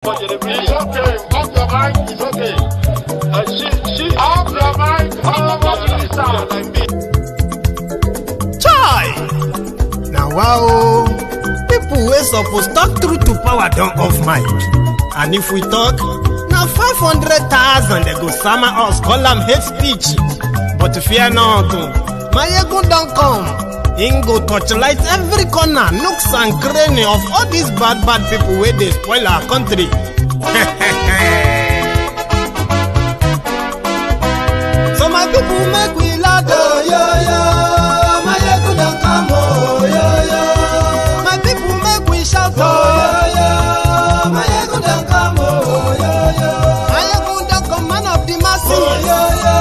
It's okay. Off your mic. It's okay. She off your mic. Chai! Now wow, people wey suppose talk truth to power don't off mic. And if we talk, now 500,000 they go summer us, call them hate speech. But fear not, Maiyegun don't come. Him go torchlight every corner, nooks and cranny of all these bad people where they spoil our country. So my people make we laugh, oh yo yo. Maiyegun don't come, oh yo yo. My people make we shout, oh yo yo. Maiyegun don't come, oh yo yo. Maiyegun don't come, man of the masses, oh yo yo.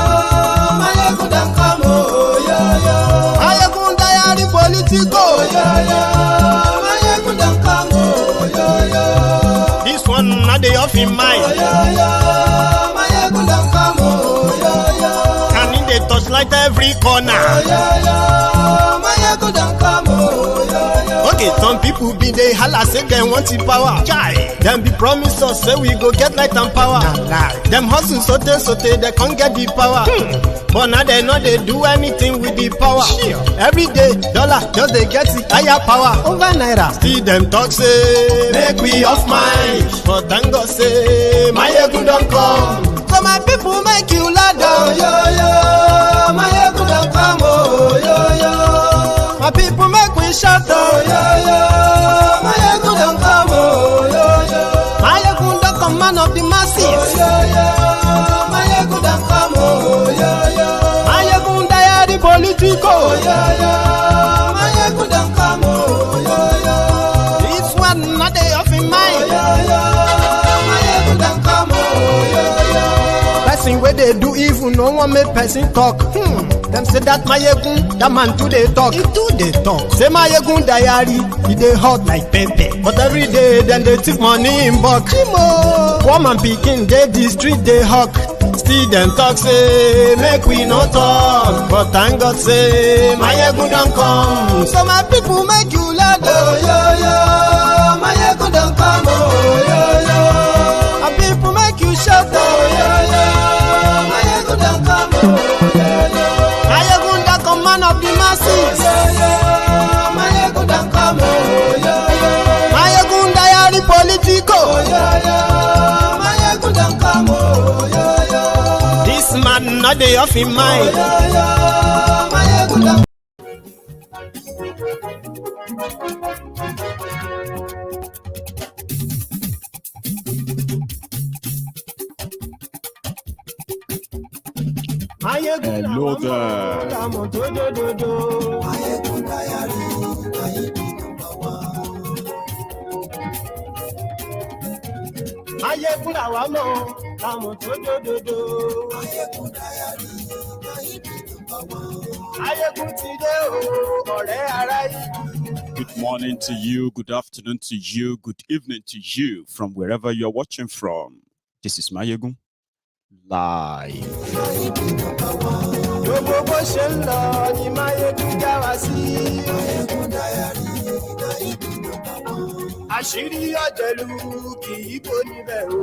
Maiyegun don't come, oh yo yo. Maiyegun diary Politico, yeah, yeah. Maiyegun don't come, oh, yeah, yeah. This one not the off in mind. Oh, yeah, yeah. Maiyegun don't come, oh, yeah, yeah. And in the touchlight every corner. Oh, yeah, yeah. Maiyegun don't come, oh, yeah, yeah. Okay, some people be they holla say they want the power. Chai. Them be promise us say we go get light and power. Nah. Them hustle sote they can't get the power. But now they know they do anything with the power. Sure. Every day, dollar, just they get the higher power. Over naira. See them talk say, make we off mind. But thank God say, Maiyegun don't come. So my people make you laugh. Oh, yo, yo. Maiyegun don't come. Oh, yo, yo. My people make we shout. Oh, yo, yo. Maiyegun don't come. Oh, yo, yo. Maiyegun don't come, man of the masses. Oh, yo, yo. Maiyegun don't come. Oh, yo, yo. Maiyegun diary Politico. Oh, yo, yo. Maiyegun don't come. Oh, yo, yo. This one not they off in mind. Oh, yo, yo. Maiyegun don't come. Oh, yo, yo. Person where they do evil, no one make person talk. Them say that Maiyegun, that man too they talk. He too they talk. Say Maiyegun diary, he they hot like pepper. But every day, then they take money in bulk. Woman picking, they the street they hawk. Still them talk say, make we no talk. But thank God say, Maiyegun don't come. So my people make you laugh. Oh yo yo, Maiyegun don't come. Oh yo yo, my people make you shout. Oh yo yo, Maiyegun don't come. Oh yo yo, Maiyegun don't come, man of the masses. Oh yo yo, Maiyegun don't come. Oh yo yo, Maiyegun diary Politico. Oh yo yo, Maiyegun don't come. Oh yo yo. This man not the off in mind. Oh, yeah, yeah. Maiyegun don't. Hello there. Maiyegun làwa mọ̀, làwọn tó dòdòdò. Maiyegun ti dé o, ọ̀rẹ́ aráyé. Good morning to you, good afternoon to you, good evening to you from wherever you're watching from. This is Maiyegun live. Gbogbo bó ṣe ń lọ ni Maiyegun já wa sí. Àṣírí ọ̀jẹ̀lú kì í kó níbẹ̀ o.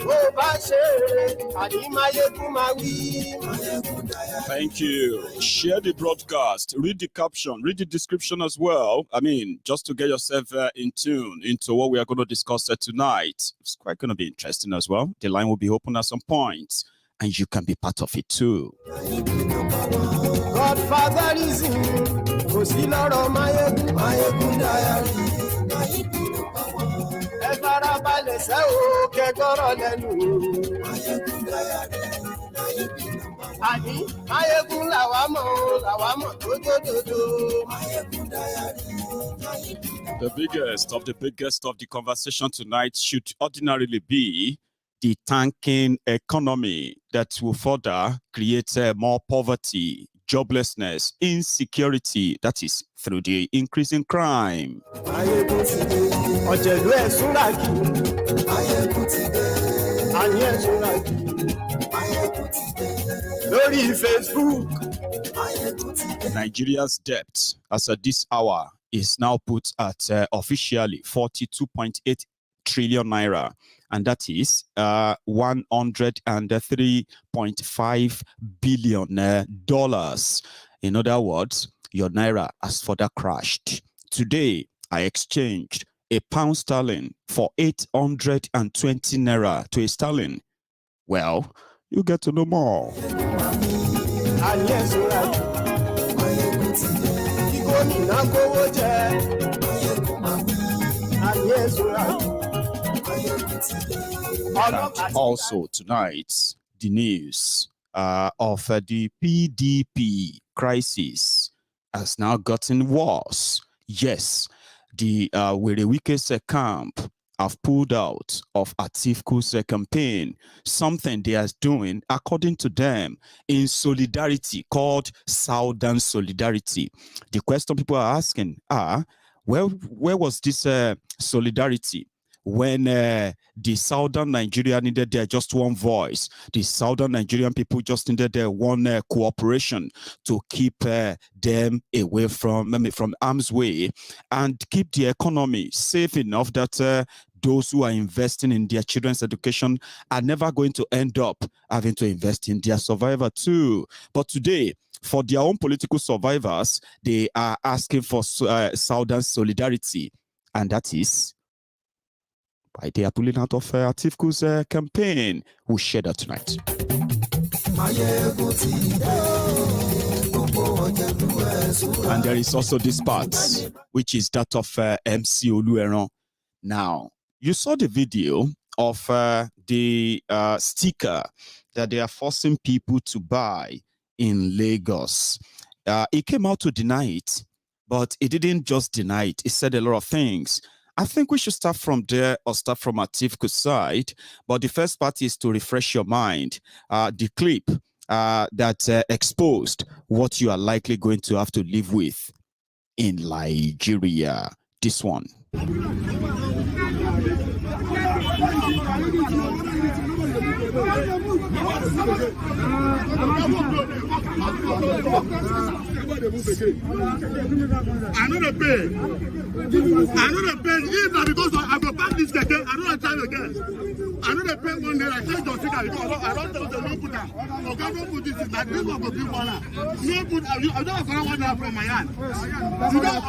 Bó bá ṣe àní Maiyegun máa wí. Thank you. Share the broadcast, read the caption, read the description as well. I mean, just to get yourself in tune into what we are going to discuss tonight. It's quite going to be interesting as well. The line will be open at some point, and you can be part of it too. Godfatherism, kò sí lọ́rọ̀ Maiyegun, Maiyegun diary. Ẹ farabalẹ̀ sẹ́ o, kẹ́gbọ́rọ̀ lẹ́nu o. Maiyegun diary. Àní Maiyegun làwa mọ̀ tó dòdòdò. Maiyegun diary. The biggest of the conversation tonight should ordinarily be the tanking economy that will further create more poverty, joblessness, insecurity, that is through the increase in crime. Nigeria's debt as at this hour is now put at officially 42.8 trillion naira, and that is $103.5 billion dollars. In other words, your naira has further crashed. Today, I exchanged a pound sterling for 820 naira to a sterling. Well, you get to know more. Also tonight, the news of the PDP crisis has now gotten worse. Yes, the Wike's camp have pulled out of Atiku's campaign, something they are doing, according to them, in solidarity, called Southern Solidarity. The question people are asking are, where was this solidarity when the Southern Nigeria needed their just one voice? The Southern Nigerian people just needed their one cooperation to keep them away from arm's way and keep the economy safe enough that those who are investing in their children's education are never going to end up having to invest in their survival too. But today, for their own political survivors, they are asking for Southern solidarity, and that is why they are pulling out of Atiku's campaign. We'll share that tonight. And there is also this part, which is that of MC Oluomo. Now, you saw the video of the sticker that they are forcing people to buy in Lagos. He came out to deny it, but he didn't just deny it. He said a lot of things. I think we should start from there or start from Atiku's side. But the first part is to refresh your mind. The clip that exposed what you are likely going to have to live with in Nigeria. This one. Another pay. If I because I go back this Keke, I don't time again. Another pay one day. I change your sticker because I don't tell the no put that. Okay, don't put this in that. This one go be one. No put. I don't want one now from my hand. I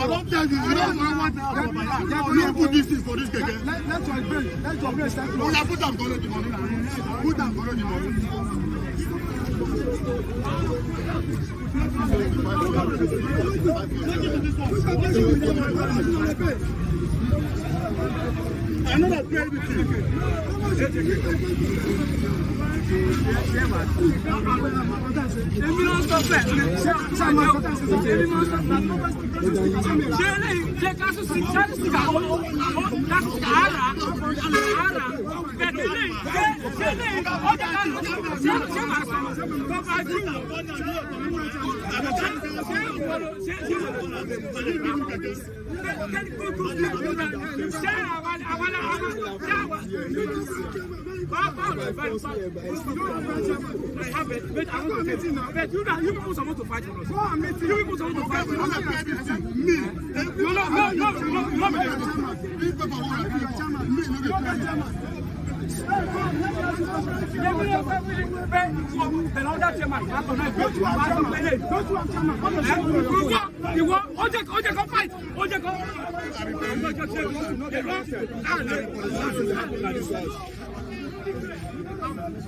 don't tell you. You don't want one now from my hand. No put this in for this Keke. Let your brain. Let your brain start. Oh, yeah, put them follow the money. Put them follow the money. I know that play with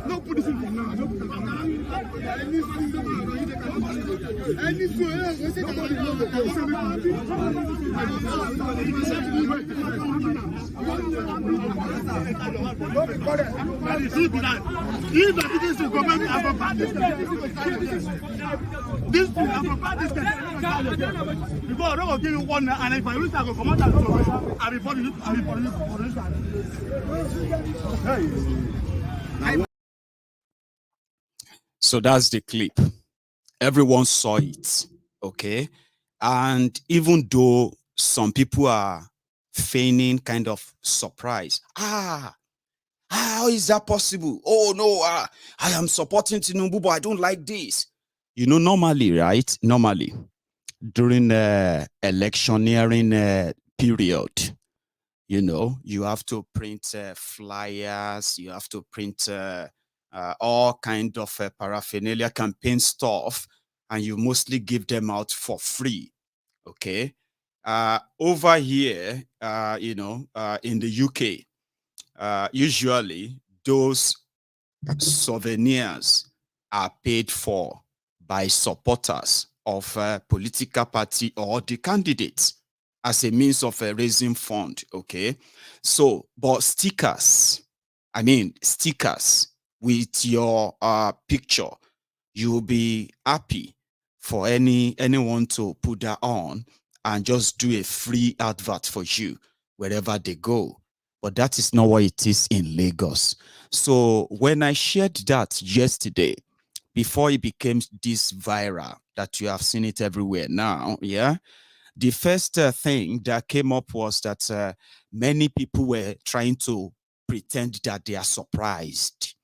no put this in for now. Because I don't give you one, and if I lose, I go come out and I report you. So that's the clip. Everyone saw it, okay? And even though some people are feigning kind of surprise, how is that possible? Oh no, I am supporting Tinubu, but I don't like this. You know, normally, right? Normally, during electioneering period, you know, you have to print flyers, you have to print all kind of paraphernalia, campaign stuff, and you mostly give them out for free. Okay. Over here, you know, in the UK, usually those souvenirs are paid for by supporters of a political party or the candidates as a means of raising fund. Okay. So, but stickers with your picture, you'll be happy for anyone to put that on and just do a free advert for you wherever they go. But that is not what it is in Lagos. So when I shared that yesterday, before it became this viral that you have seen it everywhere now, yeah, the first thing that came up was that many people were trying to pretend that they are surprised.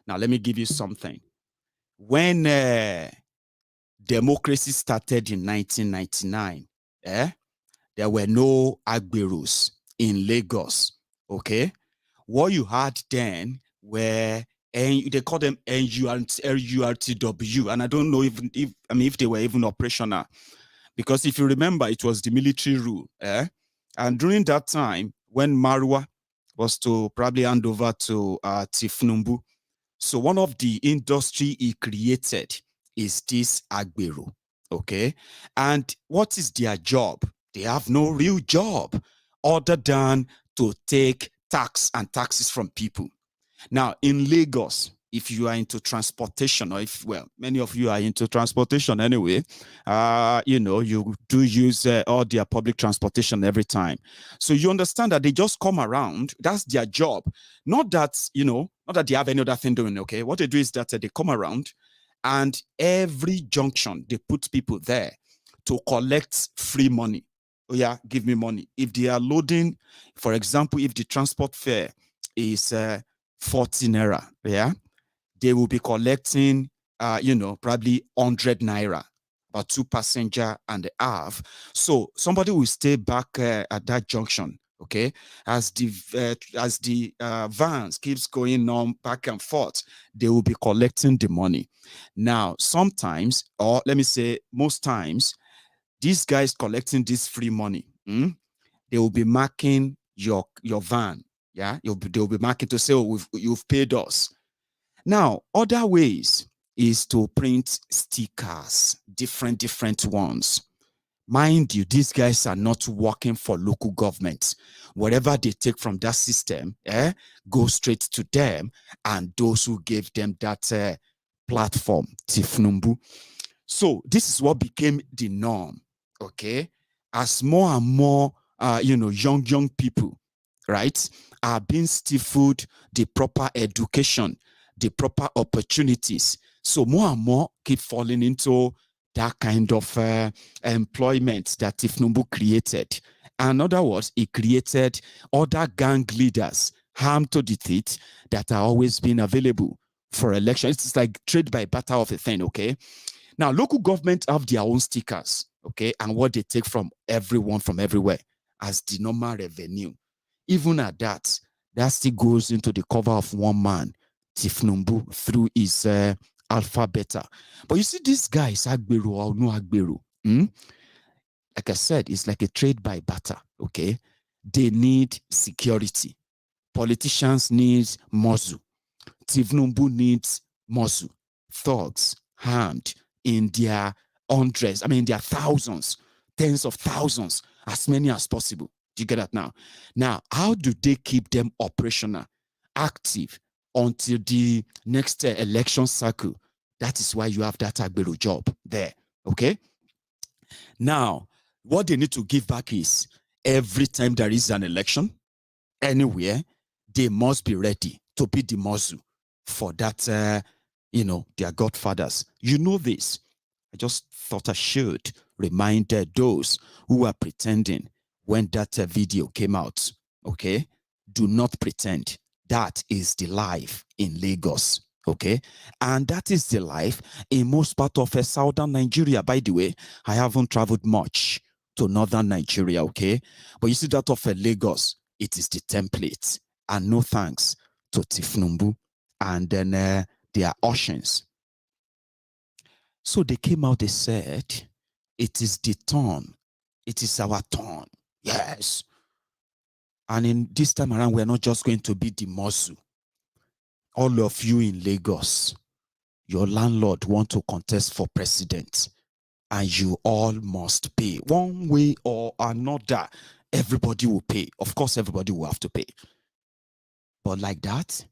Now, let me give you something. When democracy started in 1999, there were no Agberos in Lagos, okay? What you had then were, and they call them NURTW, and I don't know if they were even operational, because if you remember, it was the military rule, and during that time, when Marwa was to probably hand over to Tinubu, so one of the industry he created is this Agbero, okay? And what is their job? They have no real job other than to take tax and taxes from people. Now, in Lagos, if you are into transportation, or if, well, many of you are into transportation anyway, you know, you do use all their public transportation every time. So you understand that they just come around. That's their job. Not that, you know, not that they have any other thing doing, okay? What they do is that they come around, and every junction, they put people there to collect free money. Oh yeah, give me money. If they are loading, for example, if the transport fare is 40 naira, yeah, they will be collecting, you know, probably 100 naira, about 2 passenger and a half. So somebody will stay back at that junction, okay? As the vans keeps going on back and forth, they will be collecting the money. Now, sometimes, or let me say most times, these guys collecting this free money, they will be marking your van. Yeah, they'll be marking to say, oh, you've paid us. Now, other ways is to print stickers, different ones. Mind you, these guys are not working for local government. Whatever they take from that system, go straight to them and those who gave them that platform, Tinubu. So this is what became the norm, okay? As more and more, you know, young people, right, are being stifled the proper education, the proper opportunities. So more and more keep falling into that kind of employment that Tinubu created. In other words, he created other gang leaders, harm to the teeth, that are always being available for elections. It's like trade by barter of a thing, okay? Now, local governments have their own stickers, okay, and what they take from everyone from everywhere as the normal revenue. Even at that, that still goes into the cover of one man, Tinubu, through his alpha beta. But you see, these guys, Agbero or no Agbero, like I said, it's like a trade by barter, okay? They need security. Politicians need Muazu. Tinubu needs Muazu. Thugs, armed, in their hundreds, their thousands, tens of thousands, as many as possible. Do you get that now? Now, how do they keep them operational, active until the next election cycle? That is why you have that Agbero job there, okay? Now, what they need to give back is every time there is an election, anywhere, they must be ready to be the Muazu for that, you know, their godfathers. You know this. I just thought I should remind those who are pretending when that video came out, okay? Do not pretend. That is the life in Lagos, Okay, and that is the life in most part of southern Nigeria. By the way, I haven't traveled much to northern Nigeria, okay, but you see that of Lagos, it is the template, and no thanks to Tinubu and then their oceans. So they came out, they said, it is the turn, it is our turn, yes. And in this time around, we're not just going to be the Muazu. All of you in Lagos, your landlord want to contest for president, and you all must pay. One way or another, everybody will pay. Of course, everybody will have to pay. But like that,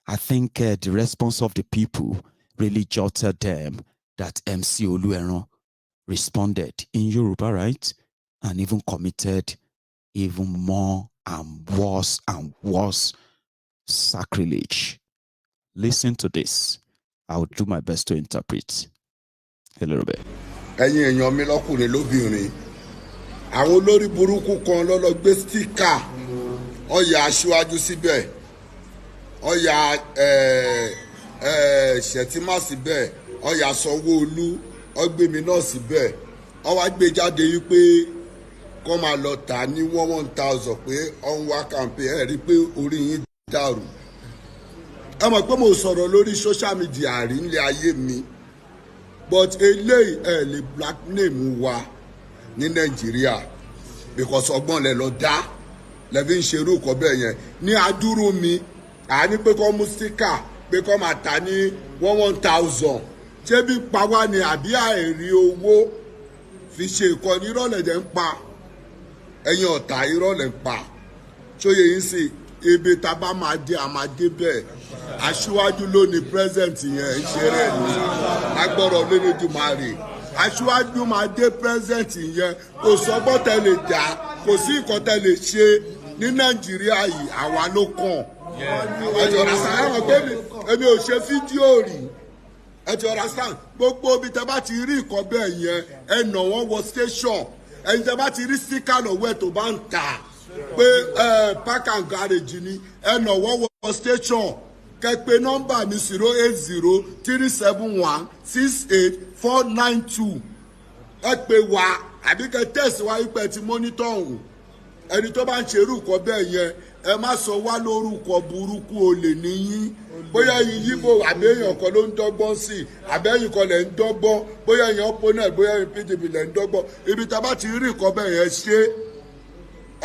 I think the response of the people really jolted them that MC Oluomo responded in Yoruba, right? And even committed even more and worse sacrilege. Listen to this. I will do my best to interpret a little bit. ẹ̀yin èèyàn mi lọ́kùnrin lóbìnrin àwọn olórí burúkú kan ló gbé stíkà ọ̀yà aṣíwájú síbẹ̀ ọ̀yà Ṣẹ̀tìmá síbẹ̀ ọ̀yà Sanwó-Olú ọ̀gbẹ́mi náà síbẹ̀ wọ́n wá gbé jáde yìí pé kọ́ máa lọ tà ní 1,000 pé ọ̀n wá campaign ẹ̀ rí pé orí yín dàrú. ẹ mọ̀ pé mo sọ̀rọ̀ lórí social media rí nílé ayé mi but eléyìí ẹ lè black name wa ní Nàìjíríà because ọgbọ́n lẹ lọ dá lẹ́bí ń ṣerú ìkọ́ bẹ́ẹ̀ yẹn ní adúrú mi àní pé kọ́ mú stika pé kọ́ máa tà ní 1,000 ṣé bí pa wá ni àbí àìrí owó fi ṣe ìkọ́ni ìrọ̀lẹ́ jẹ́ ń pa ẹ̀yin ọ̀tá ìrọ̀lẹ́ ń pa ṣóye yín sí ibi tá a bá máa dé a máa dé bẹ́ẹ̀ aṣíwájú ló ní present yẹn ń ṣe rẹ̀ ní agbọ́rọ̀ lónìdùmarè aṣíwájú máa dé present yẹn kò sọ́gbọ́n tẹ́lẹ̀ dá kò sí nǹkan tẹ́lẹ̀ ṣe ní Nàìjíríà yìí àwa ló kàn ẹ̀jọ̀ rastan ẹ̀wọ̀n pé èmi ò ṣe fídíò rí ẹ̀jọ̀ rastan gbogbo ibi tẹ́ bá ti rí nǹkan bẹ́ẹ̀ yẹn ẹ̀ nà wọ́n wọ station ẹ̀yin tẹ́ bá ti rí síkà lọ́wọ́ ẹ̀ tó bá ń tà pé park and garage ni ẹ̀ nà wọ́n wọ station kẹ́pẹ́ nọ́mbà mi 08037168492 ẹ pè wá àbí kẹ́ tẹ̀síwájú pẹ̀ tí mọ́nítọ̀ ọ̀hún ẹni tó bá ń ṣerú nǹkan bẹ́ẹ̀ yẹn ẹ má sọ wá lórúkọ burúkú olè níyín bóyá ẹ̀yin yíbo àbẹ́yàn kan ló ń dọ́gbọ́n sí i àbẹ́yìn kan lẹ̀ ń dọ́gbọ́n bóyá ẹ̀yin opponent bóyá ẹ̀yin PDP lẹ̀ ń dọ́gbọ́n ibi tá a bá ti rí nǹkan bẹ́ẹ̀ yẹn ṣe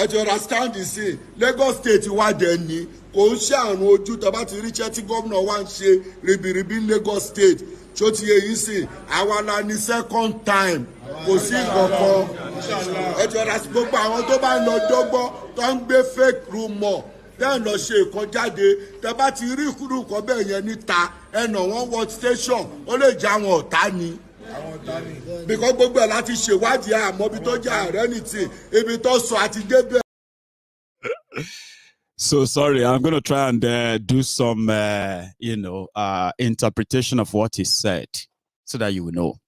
ẹ ti understand sí i Lagos State wá dẹ̀ ní kò ń ṣe àrùn ojú tá a bá ti rí iṣẹ́ tí gómìnà wa ń ṣe ribiribi Lagos State tí ó ti yẹ yìí sí àwa la ní second time kò sí ìkọ̀kọ̀ ẹ ti understand gbogbo àwọn tó bá ń lọ dọ́gbọ́n tó ń gbé fake rumour bẹ́ẹ̀ lọ ṣe nǹkan jáde tẹ bá ti rí ìkúrú nǹkan bẹ́ẹ̀ yẹn níta ẹnà wọn wọ station ó lè jẹ́ àwọn ọ̀tá ni because gbogbo ẹ̀ láti ṣèwádìí àmọ́ ibi tó jẹ́ ààrẹ nìtì ibi tó sọ àti débẹ̀. So sorry, I'm going to try and do some, interpretation of what he said so that you will know.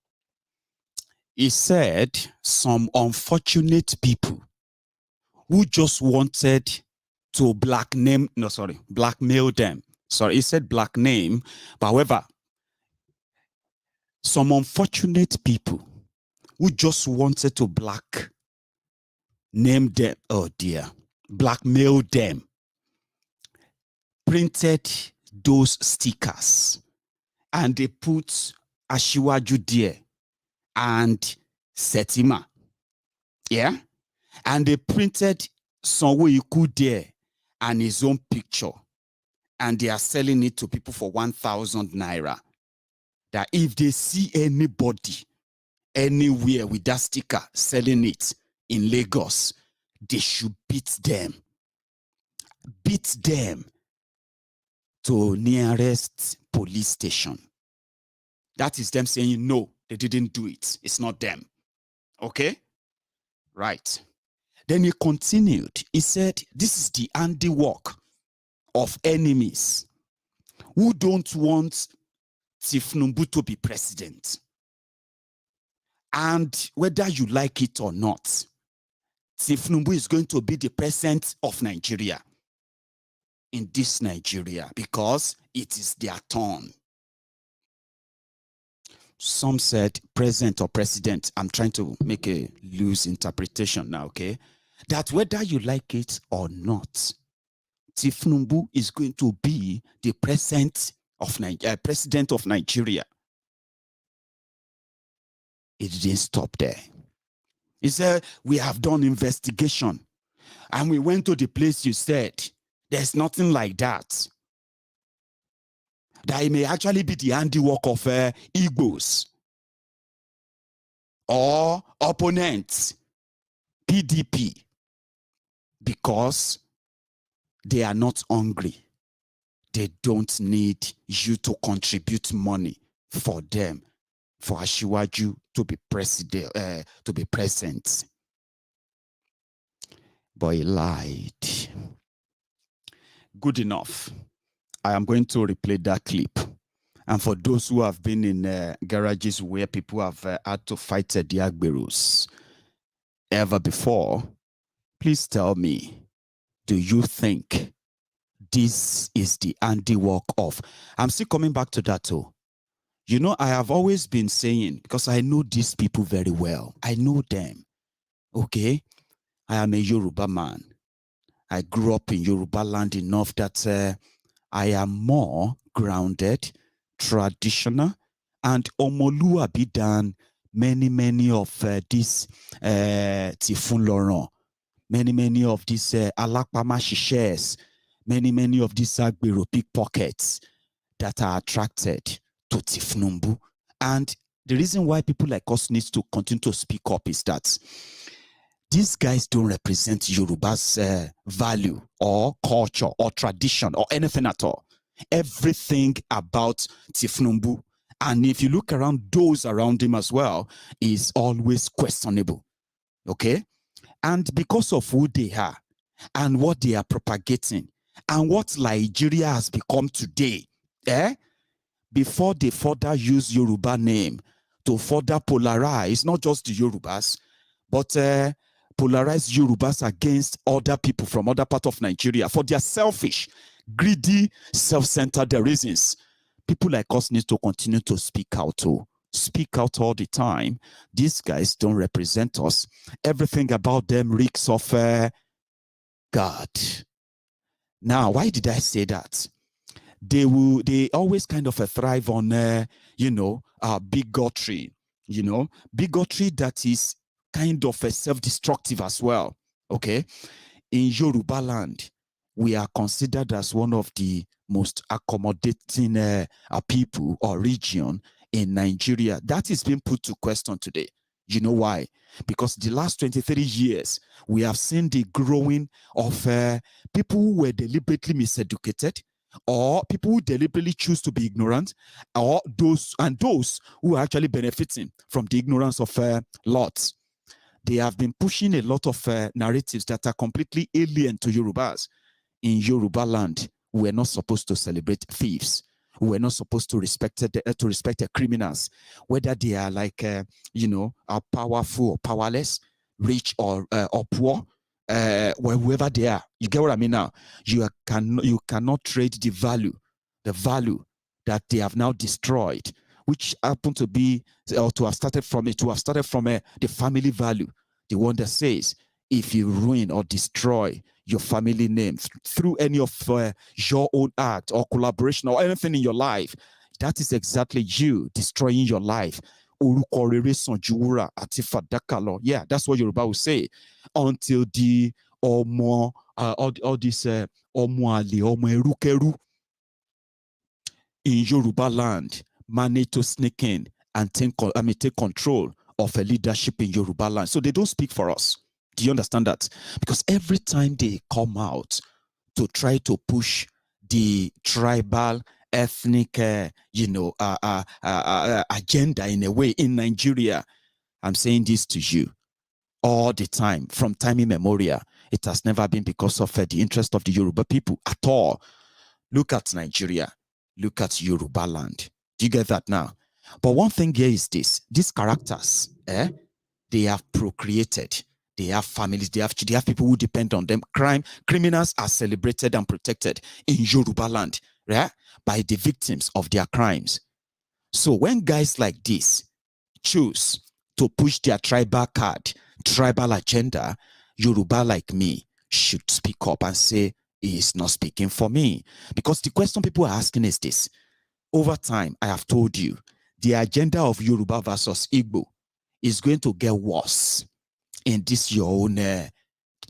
He said some unfortunate people who just wanted to blackmail them. Sorry, he said black name, but however, some unfortunate people who just wanted to blackmail them, printed those stickers and they put Ashiwaju there and Setima. Yeah? And they printed Sanwo-Iku there and his own picture. And they are selling it to people for 1,000 naira. That if they see anybody anywhere with that sticker selling it in Lagos, they should beat them. Beat them to nearest police station. That is them saying, no, they didn't do it. It's not them. Okay? Right. Then he continued. He said, this is the handiwork of enemies who don't want Tinubu to be president. And whether you like it or not, Tinubu is going to be the president of Nigeria. in this Nigeria because it is their turn. Some said president or president. I'm trying to make a loose interpretation now, okay? That whether you like it or not, Tinubu is going to be the president of Nigeria. It didn't stop there. He said, we have done investigation and we went to the place you said. There's nothing like that. That it may actually be the handiwork of Igbos or opponents, PDP, because they are not hungry. They don't need you to contribute money for them, for Asiwaju to be president, But he lied. Good enough. I am going to replay that clip. And for those who have been in garages where people have had to fight the Agberos ever before, please tell me, do you think this is the handiwork of? I'm still coming back to that too. You know, I have always been saying, because I know these people very well. I know them. Okay? I am a Yoruba man. I grew up in Yoruba land enough that I am more grounded, traditional, and omoluabi than many of these Tifun Laurent, many of these Alakpama Shishes, many of these Agbero pickpockets that are attracted to Tifnumbu. And the reason why people like us need to continue to speak up is that these guys don't represent Yoruba's value or culture or tradition or anything at all. Everything about Tifnumbu, and if you look around those around him as well, is always questionable. Okay? And because of who they are and what they are propagating and what Nigeria has become today, before they further use Yoruba name to further polarize not just the Yorubas, but polarize Yorubas against other people from other parts of Nigeria for their selfish, greedy, self-centered reasons. People like us need to continue to speak out all the time. These guys don't represent us. Everything about them reeks of God. Now, why did I say that? They always kind of thrive on bigotry, bigotry that is kind of self-destructive as well. Okay, in Yoruba land, we are considered as one of the most accommodating people or region in Nigeria. That is being put to question today. You know why? Because the last 23 years, we have seen the growing of people who were deliberately miseducated, or people who deliberately choose to be ignorant, or those who are actually benefiting from the ignorance of lots. They have been pushing a lot of narratives that are completely alien to Yorubas. In Yoruba land, we are not supposed to celebrate thieves. We are not supposed to respect the criminals, whether they are like are powerful or powerless, rich or poor. Wherever they are, you get what I mean now. You cannot trade the value that they have now destroyed, which happened to be or to have started from the family value, the one that says if you ruin or destroy your family name through any of your own act or collaboration or anything in your life, that is exactly you destroying your life. Yeah, that's what Yoruba will say. Until the all this in Yoruba land manage to sneak in and take control of a leadership in Yoruba land. So they don't speak for us. Do you understand that? Because every time they come out to try to push the tribal, ethnic, agenda in a way in Nigeria, I'm saying this to you all the time, from time immemorial. It has never been because of the interest of the Yoruba people at all. Look at Nigeria. Look at Yoruba land. Do you get that now? But one thing here is this. These characters, they have procreated. They have families, they have people who depend on them. Criminals are celebrated and protected in Yoruba land, right? By the victims of their crimes. So when guys like this choose to push their tribal card, tribal agenda, Yoruba like me should speak up and say, he is not speaking for me. Because the question people are asking is this. Over time, I have told you, the agenda of Yoruba versus Igbo is going to get worse in this your own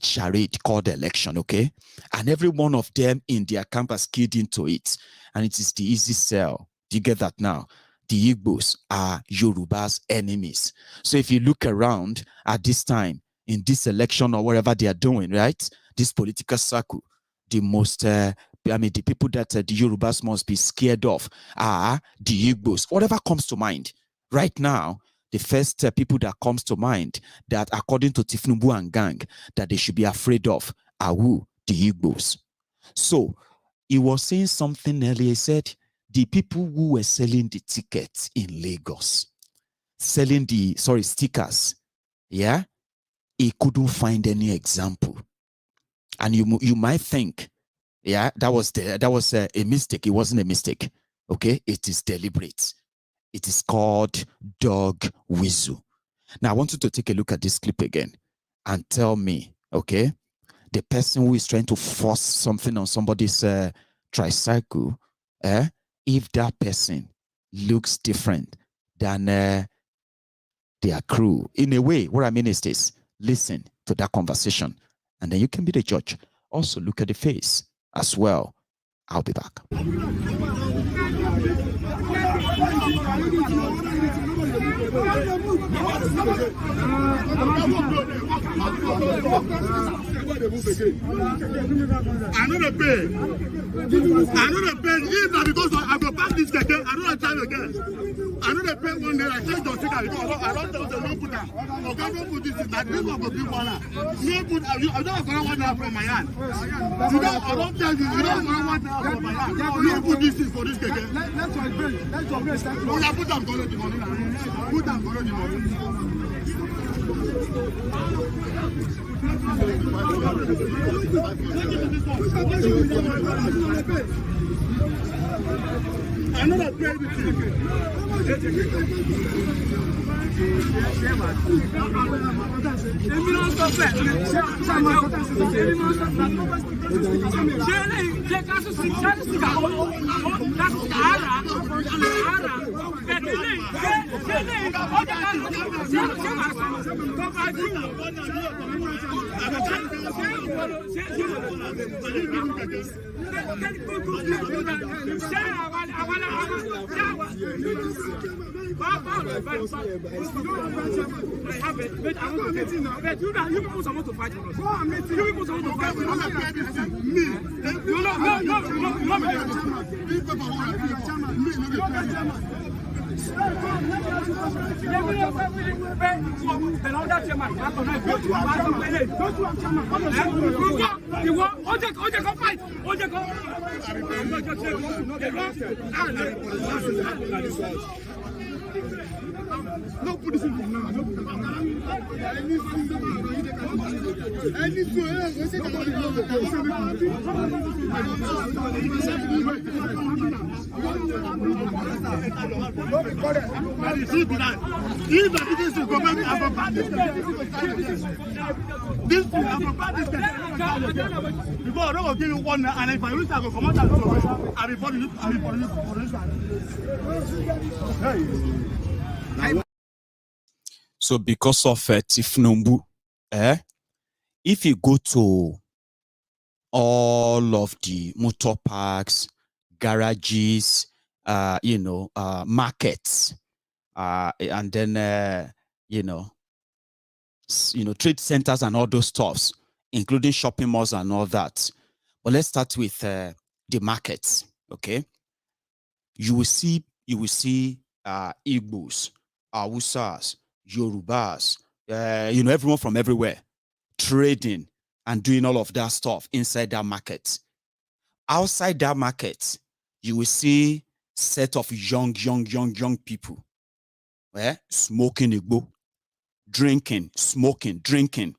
charade called election, okay? And every one of them in their camp has keyed into it. And it is the easy sell. Do you get that now? The Igbos are Yoruba's enemies. So if you look around at this time, in this election or whatever they are doing, right? This political circle, the most, the people that the Yorubas must be scared of are the Igbos. Whatever comes to mind. Right now, the first people that comes to mind that according to Tinubu and gang, that they should be afraid of are who? The Igbos. So, he was saying something earlier. He said, the people who were selling the tickets in Lagos, selling the, stickers, yeah, he couldn't find any example. And you might think, yeah, that was a mistake. It wasn't a mistake. Okay, it is deliberate. It is called dog whistle. Now I want you to take a look at this clip again and tell me, okay, the person who is trying to force something on somebody's tricycle, if that person looks different than their crew. In a way, what I mean is this: listen to that conversation, and then you can be the judge. Also, look at the face as well. I'll be back. I know the pay. If not because I go back this Keke, I don't have time again. I know the pay one day. I change your sticker because I don't tell the no put that. Okay, don't put this in that. This one go be one. No put. I don't have one now from my hand. I don't tell you. You don't have one now from my hand. No put this in for this Keke. Let's your brain. Let's your brain start. Oh, put them collect the money. Put them collect the money. I know that pay with no put this in now. Before I don't give you one, and if I lose, I go come out and I report you. So because of Tinubu, if you go to all of the motor parks, garages, markets, and then trade centers and all those stuffs, including shopping malls and all that. But let's start with the markets. Okay, you will see Igbos, Hausas, Yorubas, everyone from everywhere trading and doing all of that stuff inside that market. Outside that market, you will see set of young people, smoking Igbo, drinking, smoking, drinking,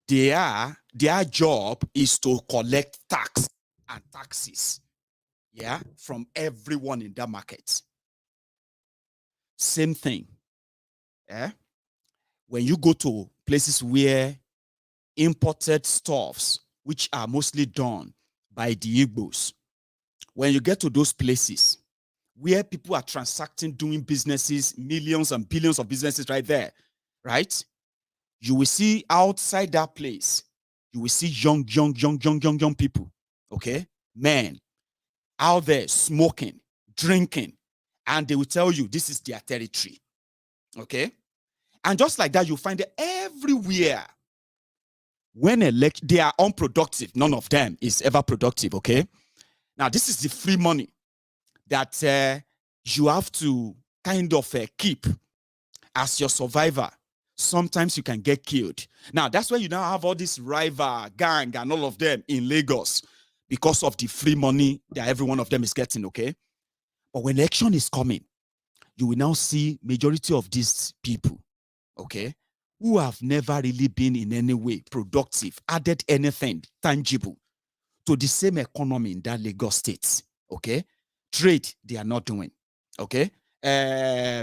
their job is to collect tax and taxes, yeah, from everyone in that market. Same thing. Yeah. When you go to places where imported stuffs, which are mostly done by the Igbos, when you get to those places where people are transacting, doing businesses, millions and billions of businesses right there, right? You will see outside that place, you will see young people, okay? Men out there smoking, drinking, and they will tell you this is their territory, okay? And just like that, you find it everywhere. When they are unproductive, none of them is ever productive, okay? Now, this is the free money that you have to kind of keep as your survivor. Sometimes you can get killed. Now, that's why you now have all this rival gang and all of them in Lagos because of the free money that every one of them is getting, okay? But when election is coming, you will now see majority of these people, okay, who have never really been in any way productive, added anything tangible to the same economy in that Lagos state, okay? Trade, they are not doing, okay?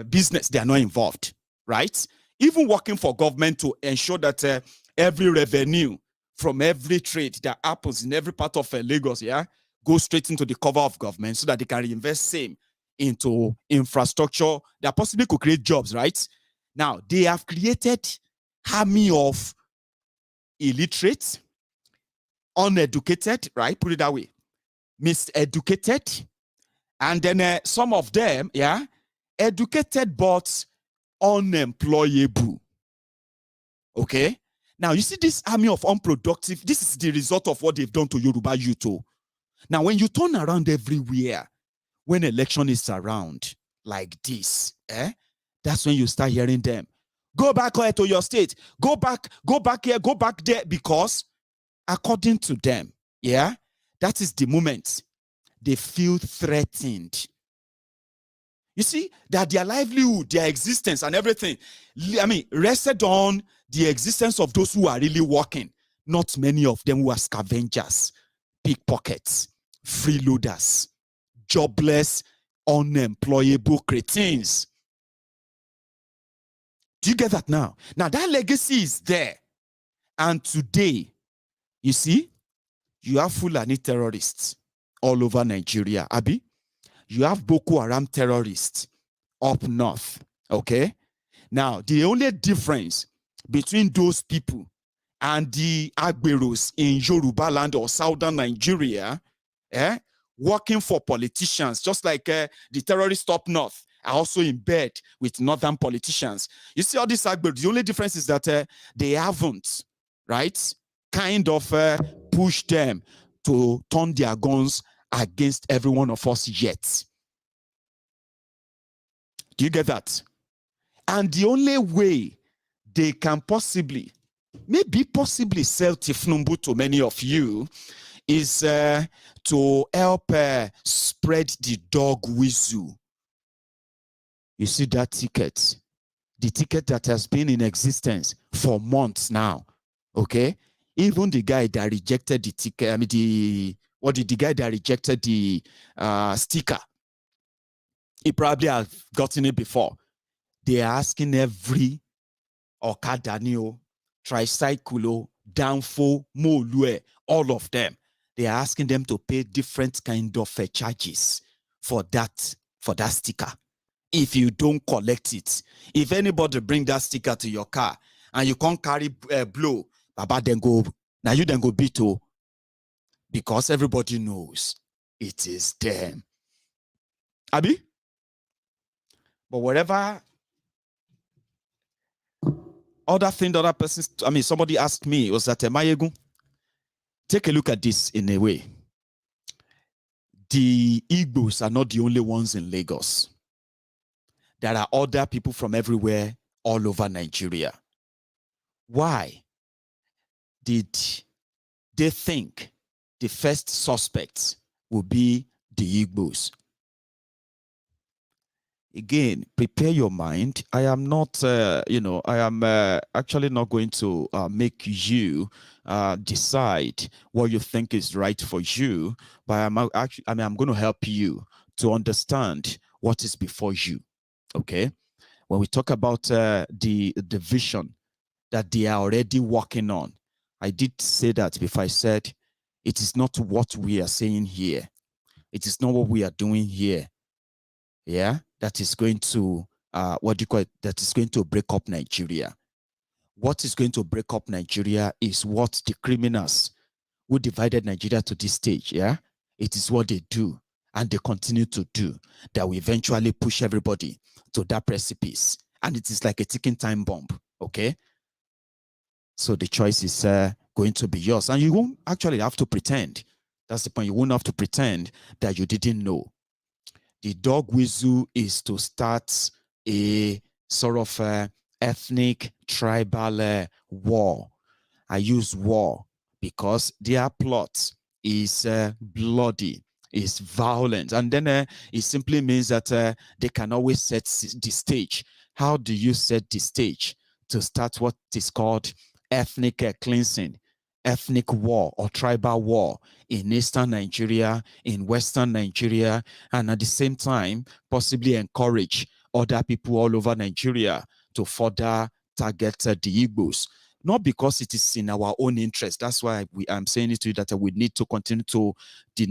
Business, they are not involved, right? Even working for government to ensure that every revenue from every trade that happens in every part of Lagos, yeah, goes straight into the cover of government so that they can reinvest same into infrastructure that possibly could create jobs, right? Now, they have created army of illiterate, uneducated, right? Put it that way, miseducated, and then some of them, yeah, educated but unemployable. Okay? Now, you see this army of unproductive, this is the result of what they've done to Yoruba youth. Now, when you turn around everywhere, when election is around like this, that's when you start hearing them. Go back to your state. Go back here, go back there, because according to them, yeah, that is the moment they feel threatened. You see, that their livelihood, their existence and everything, I mean, rested on the existence of those who are really working, not many of them who are scavengers, pickpockets, freeloaders, jobless, unemployable cretins. Do you get that now? Now, that legacy is there. And today, you see, you have Fulani terrorists all over Nigeria, Abi. You have Boko Haram terrorists up north, okay? Now, the only difference between those people and the Agberos in Yoruba land or southern Nigeria, working for politicians, just like the terrorists up north are also in bed with northern politicians. You see all these Agberos, the only difference is that they haven't, right, kind of pushed them to turn their guns against every one of us yet. Do you get that? And the only way they can possibly sell Tifnumbu to many of you is to help spread the dog whistle. You see that ticket? The ticket that has been in existence for months now, okay? Even the guy that rejected the ticket, I mean, the guy that rejected the sticker, he probably have gotten it before. They are asking every Okadanio, Tricycle, Danfo, Molue, all of them. They are asking them to pay different kind of charges for that sticker. If you don't collect it, if anybody bring that sticker to your car and you can't carry blow, Baba then go, now you then go beat o, because everybody knows it is them. Abi? But whatever other thing the other person, I mean, somebody asked me was that Maiyegun, take a look at this in a way. The Igbos are not the only ones in Lagos. There are other people from everywhere all over Nigeria. Why did they think the first suspects will be the Igbos? again, prepare your mind. I am not, I am actually not going to make you decide what you think is right for you, but I'm going to help you to understand what is before you. Okay, when we talk about the vision that they are already working on, I did say that before. I said it is not what we are saying here. It is not what we are doing here. Yeah, that is going to what do you call it? That is going to break up Nigeria. What is going to break up Nigeria is what the criminals who divided Nigeria to this stage, yeah, it is what they do and they continue to do that will eventually push everybody to that precipice. And it is like a ticking time bomb, okay? So the choice is going to be yours. And you won't actually have to pretend. That's the point. You won't have to pretend that you didn't know. The dog whistle is to start a sort of ethnic, tribal war. I use war because their plot is bloody, is violent. And then it simply means that they can always set the stage. How do you set the stage? To start what is called ethnic cleansing, ethnic war or tribal war in eastern Nigeria, in western Nigeria, and at the same time, possibly encourage other people all over Nigeria to further target the Igbos. Not because it is in our own interest. That's why I'm saying it to you that we need to continue to, we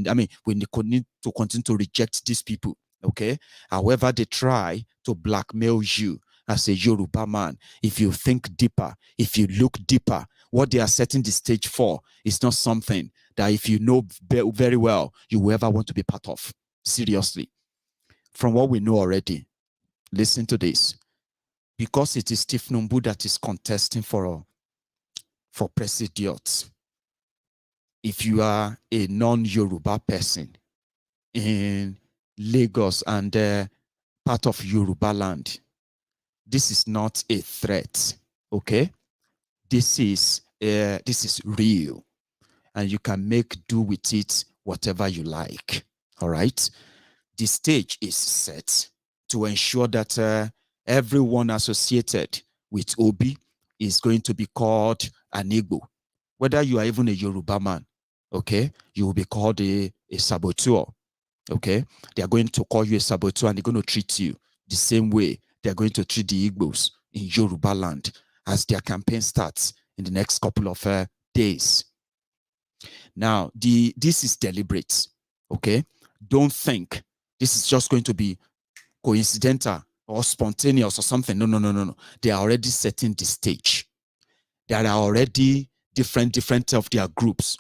need to continue to reject these people. Okay. However, they try to blackmail you as a Yoruba man. If you think deeper, if you look deeper, what they are setting the stage for is not something that if you know very well, you will ever want to be part of. Seriously. From what we know already, listen to this. Because it is Tinubu that is contesting for president. If you are a non-Yoruba person in Lagos and part of Yoruba land, this is not a threat, okay? This is real, and you can make do with it whatever you like, all right? The stage is set to ensure that everyone associated with Obi is going to be called an Igbo. Whether you are even a Yoruba man, okay, you will be called a saboteur, okay? They are going to call you a saboteur and they're going to treat you the same way they're going to treat the Igbos in Yoruba land as their campaign starts in the next couple of days. Now, this is deliberate, okay? Don't think this is just going to be coincidental or spontaneous or something. No. They are already setting the stage. There are already different of their groups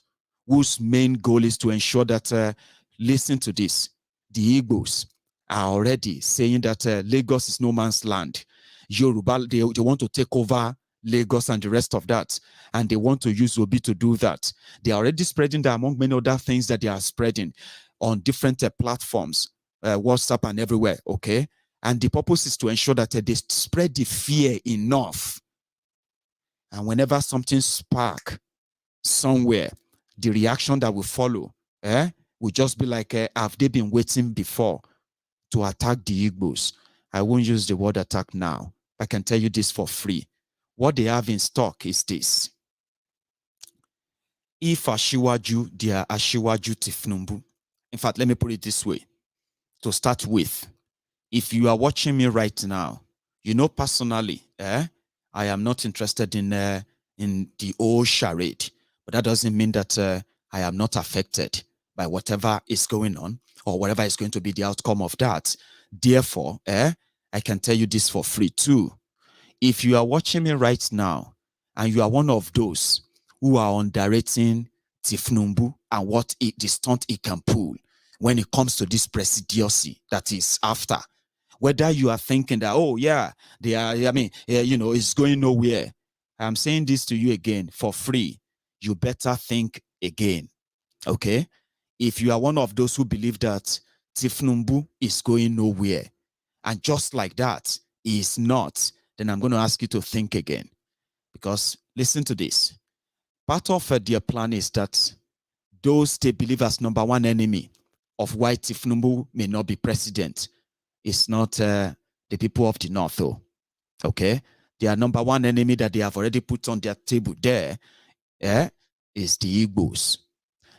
whose main goal is to ensure that, listen to this, the Igbos are already saying that Lagos is no man's land. Yoruba, they want to take over Lagos and the rest of that, and they want to use Obi to do that. They are already spreading that among many other things that they are spreading on different platforms, WhatsApp and everywhere, okay? And the purpose is to ensure that they spread the fear enough. And whenever something spark somewhere, the reaction that will follow will just be like, have they been waiting before to attack the Igbos? I won't use the word attack now. I can tell you this for free. What they have in stock is this. If Ashiwaju, they are Ashiwaju Tinubu. In fact, let me put it this way. To start with, if you are watching me right now, you know personally, I am not interested in the old charade, but that doesn't mean that I am not affected by whatever is going on or whatever is going to be the outcome of that. Therefore, I can tell you this for free too. If you are watching me right now and you are one of those who are underrating Tinubu and what the stunt it can pull when it comes to this presidency that is after, whether you are thinking that, oh yeah, they are, it's going nowhere. I'm saying this to you again for free. You better think again, okay? If you are one of those who believe that Tinubu is going nowhere, and just like that, he is not, then I'm going to ask you to think again. Because listen to this. Part of their plan is that those they believe as number one enemy of why Tinubu may not be president, is not the people of the North, though. Okay? Their number one enemy that they have already put on their table there is the Igbos.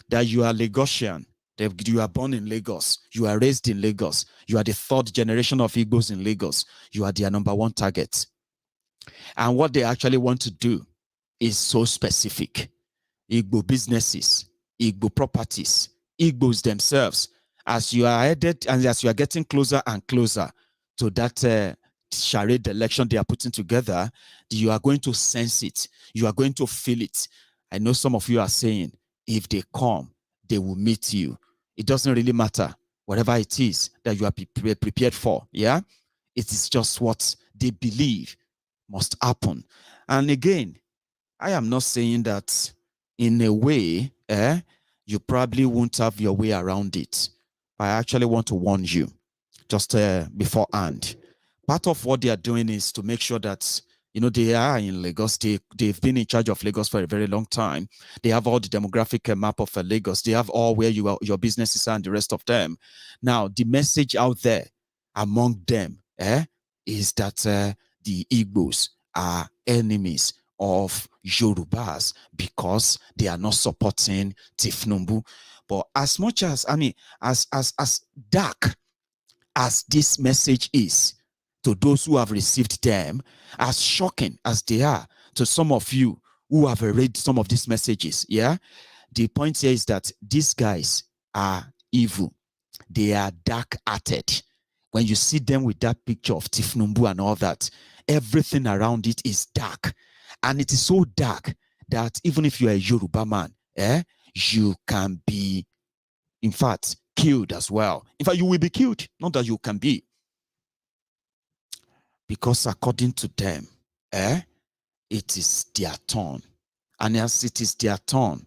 That you are Lagosian, that you are born in Lagos, you are raised in Lagos, you are the third generation of Igbos in Lagos, you are their number one target. And what they actually want to do is so specific. Igbo businesses, Igbo properties, Igbos themselves, as you are headed and as you are getting closer and closer to that charade election they are putting together, you are going to sense it. You are going to feel it. I know some of you are saying, if they come, they will meet you. It doesn't really matter, whatever it is that you are prepared for. Yeah, it is just what they believe must happen. And again, I am not saying that in a way, you probably won't have your way around it. I actually want to warn you just beforehand. Part of what they are doing is to make sure that, you know, they are in Lagos. They've been in charge of Lagos for a very long time. They have all the demographic map of Lagos. They have all where your businesses are and the rest of them. Now, the message out there among them is that the Igbos are enemies of Yorubas because they are not supporting Tinubu. But as much as, I mean, as dark as this message is to those who have received them, as shocking as they are to some of you who have read some of these messages, yeah, the point here is that these guys are evil. They are dark-hearted. When you see them with that picture of Tinubu and all that, everything around it is dark. And it is so dark that even if you are a Yoruba man, you can be, in fact, killed as well. In fact, you will be killed, not that you can be. Because according to them, it is their turn. And as it is their turn,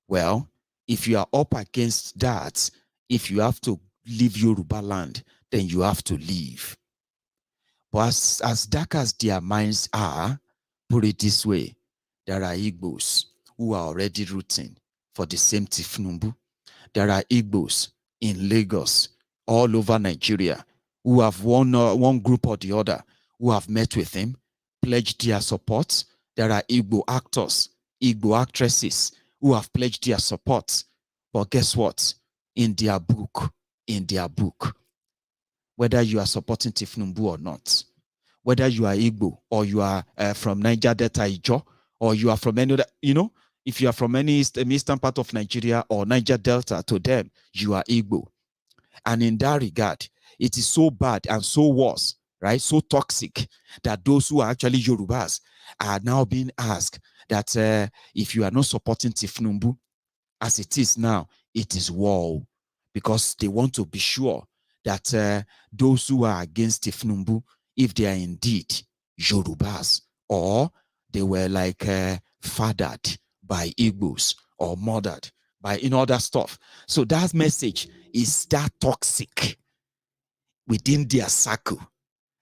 well, if you are up against that, if you have to leave Yoruba land, then you have to leave. But as dark as their minds are, put it this way, there are Igbos who are already rooting for the same Tinubu. There are Igbos in Lagos, all over Nigeria, who have one group or the other, who have met with him, pledged their support. There are Igbo actors, Igbo actresses who have pledged their support. But guess what? In their book, whether you are supporting Tinubu or not, whether you are Igbo or you are from Niger Delta Ijo, or you are from any other, you know, if you are from any eastern part of Nigeria or Niger Delta, to them, you are Igbo. And in that regard, it is so bad and so worse, right? So toxic that those who are actually Yorubas are now being asked that if you are not supporting Tinubu, as it is now, it is war, because they want to be sure that those who are against Tinubu, if they are indeed Yorubas, or they were like fathered by Igbos or murdered by other stuff. So that message is that toxic within their circle.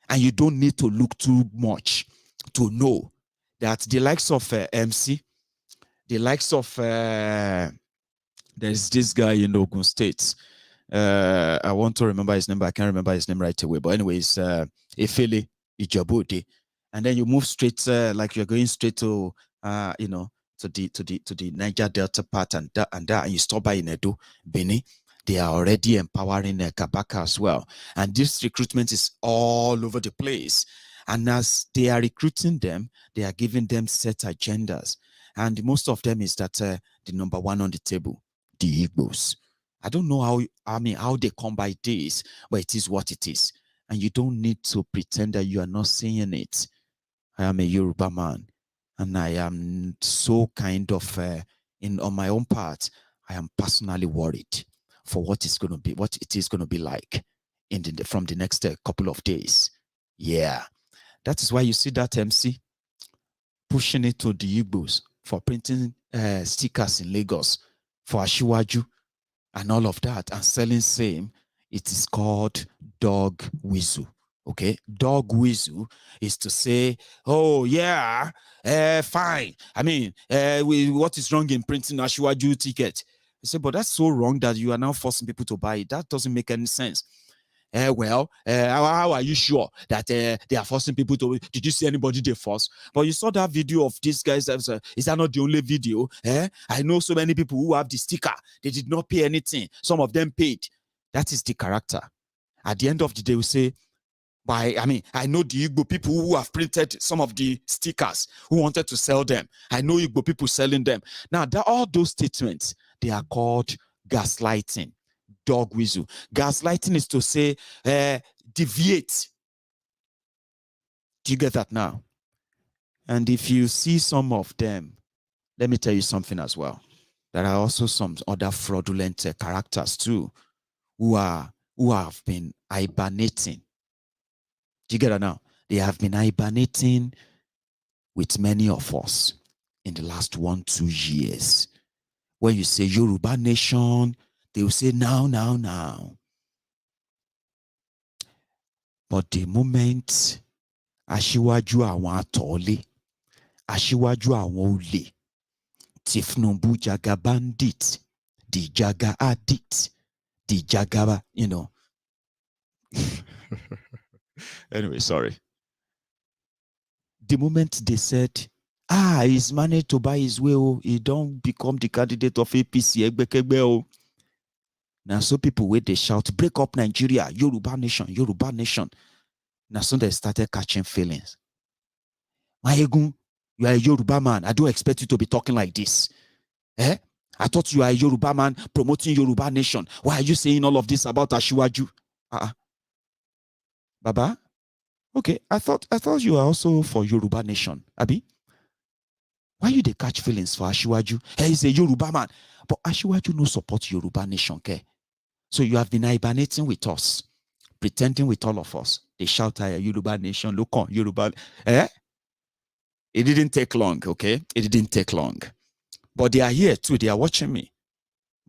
And you don't need to look too much to know that the likes of MC, the likes of, there's this guy in Ogun State. I want to remember his name, but I can't remember his name right away. But anyways, Efele Ijabode. And then you move straight, like you're going straight to, you know, to the Niger Delta part and you stop by in Edo, Benin. They are already empowering Kabaka as well. And this recruitment is all over the place. And as they are recruiting them, they are giving them set agendas. And most of them is that the number one on the table, the Igbos. I don't know how they come by this, but it is what it is. And you don't need to pretend that you are not saying it. I am a Yoruba man, and I am so kind of, on my own part, I am personally worried for what it is going to be like from the next couple of days. Yeah, that is why you see that MC pushing it to the Igbos for printing stickers in Lagos for Ashiwaju and all of that, and selling same. It is called dog whistle. Okay, dog whistle is to say, oh yeah, fine. I mean, what is wrong in printing Ashiwaju ticket? I say, but that's so wrong that you are now forcing people to buy it. That doesn't make any sense. How are you sure that they are forcing people to? Did you see anybody they force? But you saw that video of these guys. Is that not the only video? I know so many people who have the sticker. They did not pay anything. Some of them paid. That is the character. At the end of the day, we say, I know the Igbo people who have printed some of the stickers who wanted to sell them. I know Igbo people selling them. Now, all those statements, they are called gaslighting. Dog whistle. Gaslighting is to say, deviate. Do you get that now? And if you see some of them, let me tell you something as well. There are also some other fraudulent characters too, who have been hibernating. Do you get that now? They have been hibernating with many of us in the last 1-2 years. When you say Yoruba nation, they will say now. But the moment Aṣíwájú àwọn àtọ̀ọ́lé, Aṣíwájú àwọn olè, Tinubu Jaga bandit, the Jaga addict, the Jaga, Anyway, sorry. The moment they said, he's managed to buy his way, he don't become the candidate of APC, now so people wait, they shout, break up Nigeria, Yoruba nation, Yoruba nation. Now so they started catching feelings. Maiyegun, you are a Yoruba man. I don't expect you to be talking like this. I thought you are a Yoruba man promoting Yoruba nation. Why are you saying all of this about Aṣíwájú? Baba? Okay, I thought you are also for Yoruba nation, Abi. Why you they catch feelings for Aṣíwájú? He's a Yoruba man. But Aṣíwájú no support Yoruba nation, okay? So you have been hibernating with us, pretending with all of us. They shout at Yoruba nation, look on Yoruba. It didn't take long, okay? It didn't take long. But they are here too. They are watching me.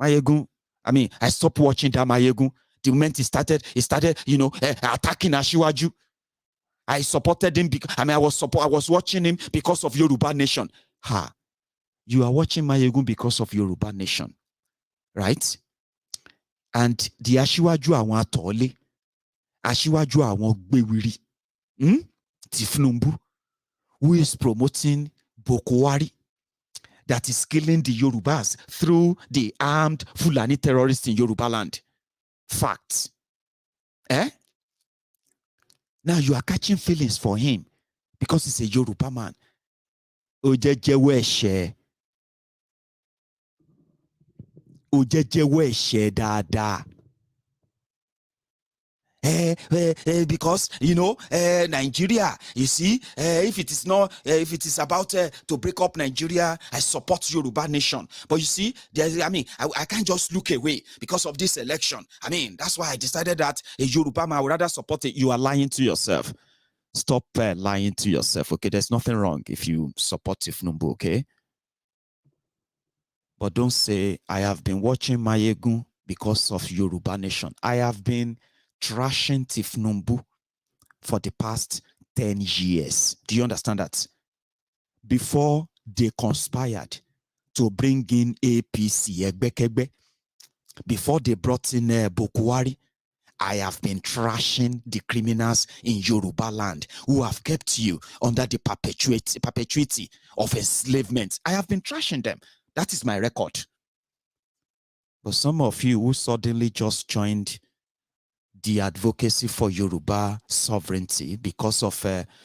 Maiyegun, I stopped watching that Maiyegun. The moment he started, attacking Aṣíwájú. I supported him because I was watching him because of Yoruba nation. You are watching Maiyegun because of Yoruba nation, right? And the Aṣíwájú àwọn àtọ̀ọ́lé, Aṣíwájú àwọn gbéwìrì, Tinubu, who is promoting Buhari, that is killing the Yorubas through the armed Fulani terrorists in Yoruba land. Facts. Now you are catching feelings for him because he's a Yoruba man. Ojejewe ẹ̀ṣẹ̀ dáadáa. Because Nigeria, you see, if it is about to break up Nigeria, I support Yoruba nation. But you see, I can't just look away because of this election. That's why I decided that a Yoruba man would rather support it. You are lying to yourself. Stop lying to yourself. Okay, there's nothing wrong if you support Tinubu. Okay, but don't say I have been watching Maiyegun because of Yoruba nation. I have been trashing Tinubu for the past 10 years. Do you understand that? Before they conspired to bring in APC, Egbekegbe, before they brought in Buhari, I have been trashing the criminals in Yoruba land who have kept you under the perpetuity of enslavement. I have been trashing them. That is my record. But some of you who suddenly just joined the advocacy for Yoruba sovereignty because of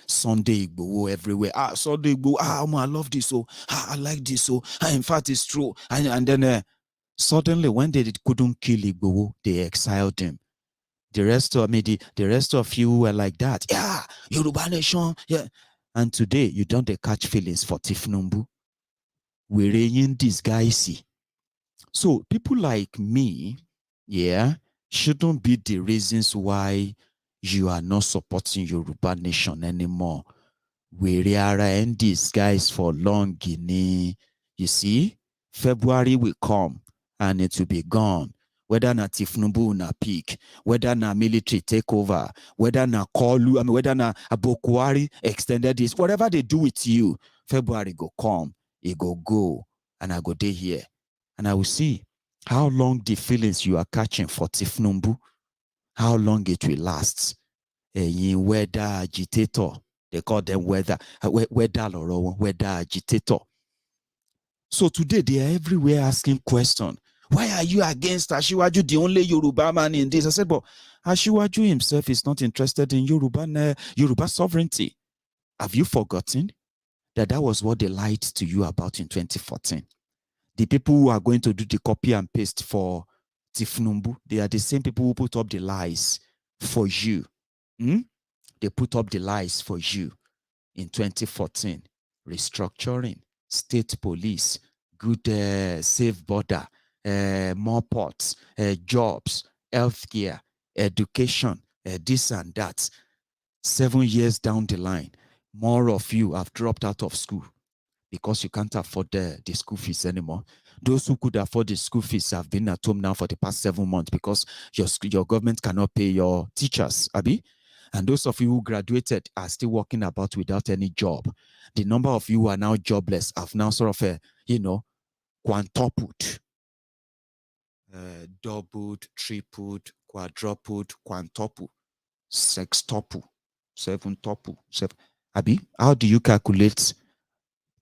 Sunday Igboho everywhere. Sunday Igboho, I love this, I like this, in fact, it's true. And then suddenly, when they couldn't kill Igboho, they exiled him. The rest of you were like that. Yeah, Yoruba nation. Yeah. And today, you don't catch feelings for Tinubu. We're in disguise. So people like me, shouldn't be the reasons why you are not supporting Yoruba nation anymore. We are in disguise for long, Guinea. You see, February will come and it will be gone. Whether na Tinubu na peak, whether na military take over, whether na Kolu, whether na Buhari extended this, whatever they do with you, February go come, it go, and I go day here, and I will see how long the feelings you are catching for Tinubu, how long it will last. Weather agitator, they call them weather agitator. So today they are everywhere asking questions. Why are you against Asiwaju, the only Yoruba man in this? I said, but Asiwaju himself is not interested in Yoruba sovereignty. Have you forgotten that was what they lied to you about in 2014? The people who are going to do the copy and paste for Tinubu, they are the same people who put up the lies for you. They put up the lies for you in 2014. Restructuring, state police, good safe border, more ports, jobs, healthcare, education, this and that. 7 years down the line, more of you have dropped out of school because you can't afford the school fees anymore. Those who could afford the school fees have been at home now for the past 7 months because your government cannot pay your teachers, Abi. And those of you who graduated are still walking about without any job. The number of you who are now jobless have now sort of, quintupled, doubled, tripled, quadrupled, quintupled, sextupled, seventupled. Abi, how do you calculate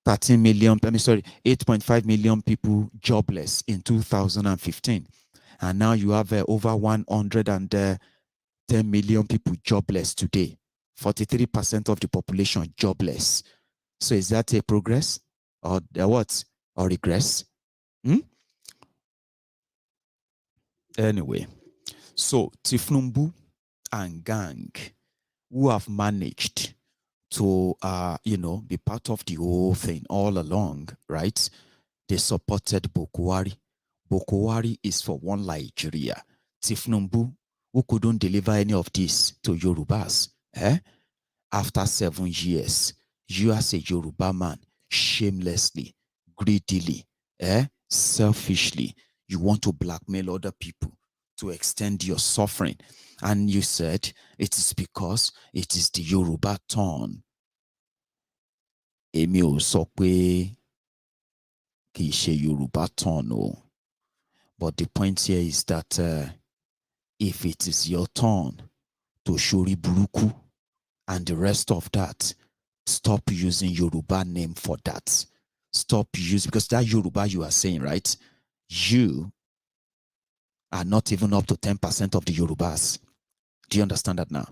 8.5 million people jobless in 2015? And now you have over 110 million people jobless today. 43% of the population jobless. So is that a progress or what? Or regress? Anyway, so Tinubu and gang who have managed to, be part of the whole thing all along, right? They supported Buhari. Buhari is for one Nigeria. Tinubu, who couldn't deliver any of this to Yorubas, after 7 years, you as a Yoruba man, shamelessly, greedily, selfishly, you want to blackmail other people to extend your suffering. And you said it is because it is the Yoruba turn. Èmi ò sọ pé kì í ṣe Yoruba turn o. But the point here is that if it is your turn to shori buruku and the rest of that, stop using Yoruba name for that. Stop using, because that Yoruba you are saying, right? You are not even up to 10% of the Yorubas. Do you understand that now?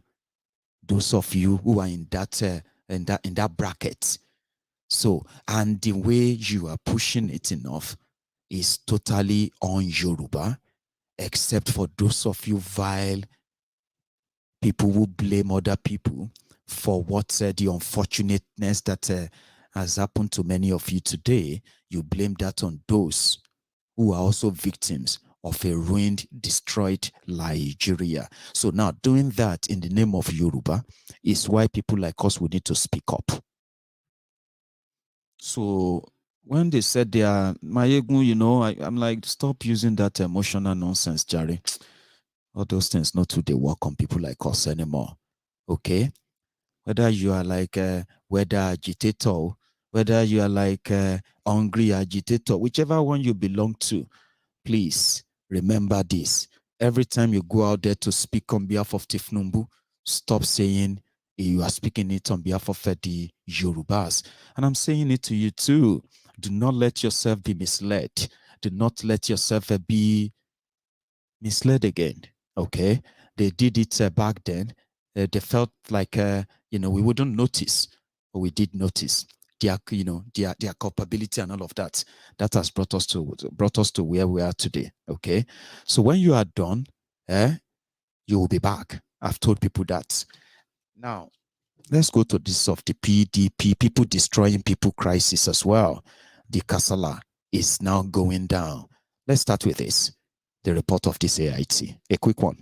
Those of you who are in that bracket. So, and the way you are pushing it enough is totally on Yoruba, except for those of you vile people who blame other people for what the unfortunateness that has happened to many of you today. You blame that on those who are also victims of a ruined, destroyed Nigeria. So now doing that in the name of Yoruba is why people like us will need to speak up. So when they said they are Maiyegun, I'm like, stop using that emotional nonsense, Jerry. All those things not to they work on people like us anymore. Okay? Whether you are like weather agitator, whether you are like hungry agitator, whichever one you belong to, please remember this. Every time you go out there to speak on behalf of Tinubu, stop saying you are speaking it on behalf of the Yorubas. And I'm saying it to you too. Do not let yourself be misled. Do not let yourself be misled again. Okay? They did it back then. They felt like, we wouldn't notice, but we did notice their culpability and all of that. That has brought us to where we are today. Okay? So when you are done, you will be back. I've told people that. Now, let's go to this of the PDP, people destroying people crisis as well. The Kasala is now going down. Let's start with this. The report of this AIT. A quick one.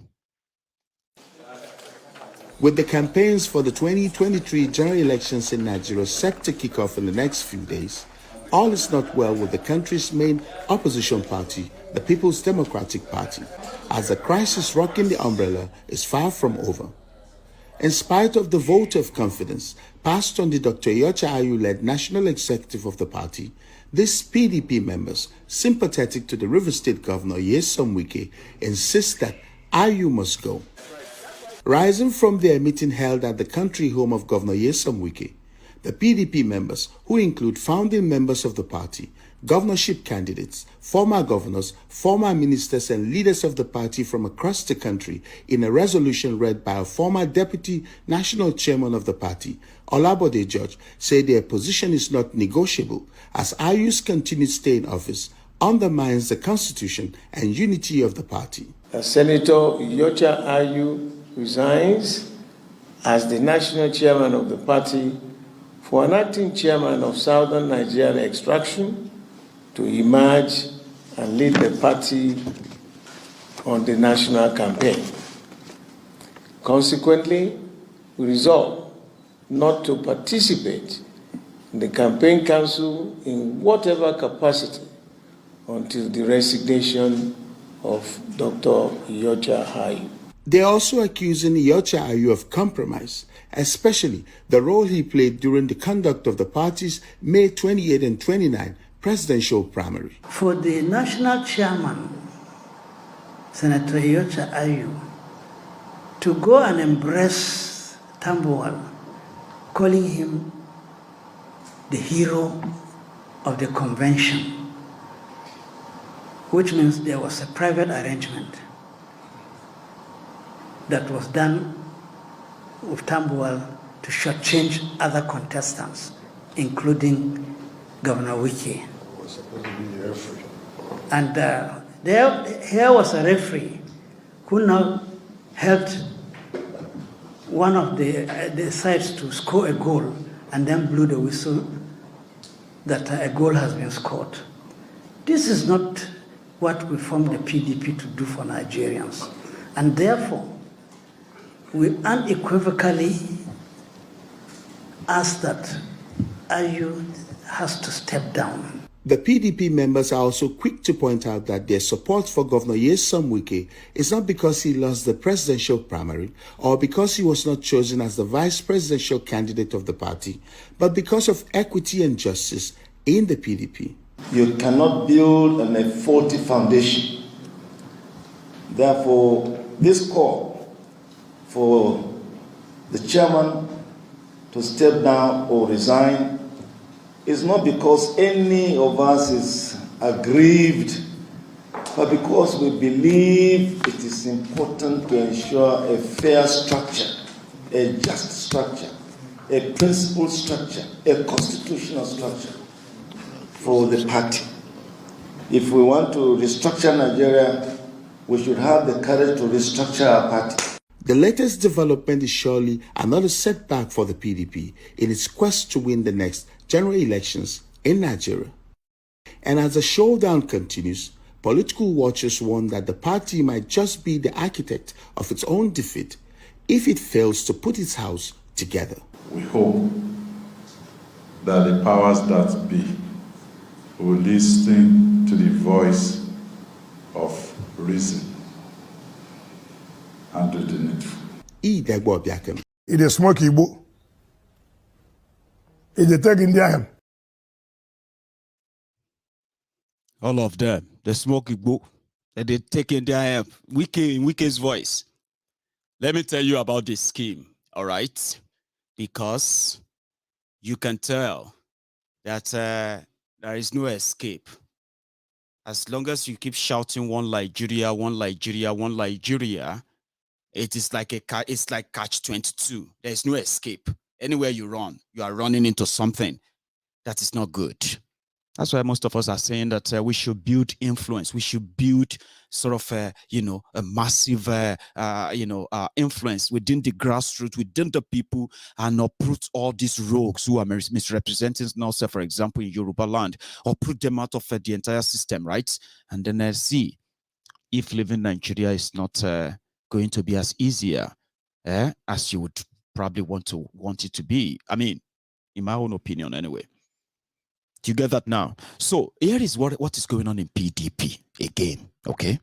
With the campaigns for the 2023 general elections in Nigeria set to kick off in the next few days, all is not well with the country's main opposition party, the People's Democratic Party, as the crisis rocking the umbrella is far from over. In spite of the vote of confidence passed on the Dr. Yocha Ayu-led national executive of the party, these PDP members, sympathetic to the River State Governor Nyesom Wike, insist that Ayu must go. Rising from their meeting held at the country home of Governor Nyesom Wike, the PDP members, who include founding members of the party, governorship candidates, former governors, former ministers, and leaders of the party from across the country, in a resolution read by a former deputy national chairman of the party, Bode George, said their position is not negotiable as Ayu's continued stay in office undermines the constitution and unity of the party. Senator Iyorchia Ayu resigns as the national chairman of the party for an acting chairman of Southern Nigerian extraction to emerge and lead the party on the national campaign. Consequently, we resolve not to participate in the campaign council in whatever capacity until the resignation of Dr. Iyorchia Ayu. They are also accusing Iyorchia Ayu of compromise, especially the role he played during the conduct of the party's May 28 and 29 presidential primary. For the national chairman, Senator Iyorchia Ayu, to go and embrace Tambuwal, calling him the hero of the convention, which means there was a private arrangement that was done with Tambuwal to shortchange other contestants, including Governor Wike. Was supposed to be the referee. And here was a referee who now helped one of the sides to score a goal and then blew the whistle that a goal has been scored. This is not what we formed the PDP to do for Nigerians. And therefore, we unequivocally ask that Ayu has to step down. The PDP members are also quick to point out that their support for Governor Nyesom Wike is not because he lost the presidential primary or because he was not chosen as the vice presidential candidate of the party, but because of equity and justice in the PDP. You cannot build on a faulty foundation. Therefore, this call for the chairman to step down or resign is not because any of us is aggrieved, but because we believe it is important to ensure a fair structure, a just structure, a principled structure, a constitutional structure for the party. If we want to restructure Nigeria, we should have the courage to restructure our party. The latest development is surely another setback for the PDP in its quest to win the next general elections in Nigeria. And as the showdown continues, political watchers warn that the party might just be the architect of its own defeat if it fails to put its house together. We hope that the powers that be will listen to the voice of reason and do the needful. It is smoke Igbo. It is taking the All of them, the smoke Igbo, and they taking their help. Wike's voice. Let me tell you about this scheme, all right? Because you can tell that there is no escape. As long as you keep shouting one Nigeria, one Nigeria, one Nigeria, it is like it's like catch-22. There is no escape. Anywhere you run, you are running into something that is not good. That's why most of us are saying that we should build influence. We should build sort of a massive influence within the grassroots, within the people, and uproot all these rogues who are misrepresenting us, for example, in Yoruba land, uproot them out of the entire system, right? And then see if living in Nigeria is not going to be as easier as you would probably want it to be. I mean, in my own opinion, anyway. Do you get that now? So here is what is going on in PDP again, okay?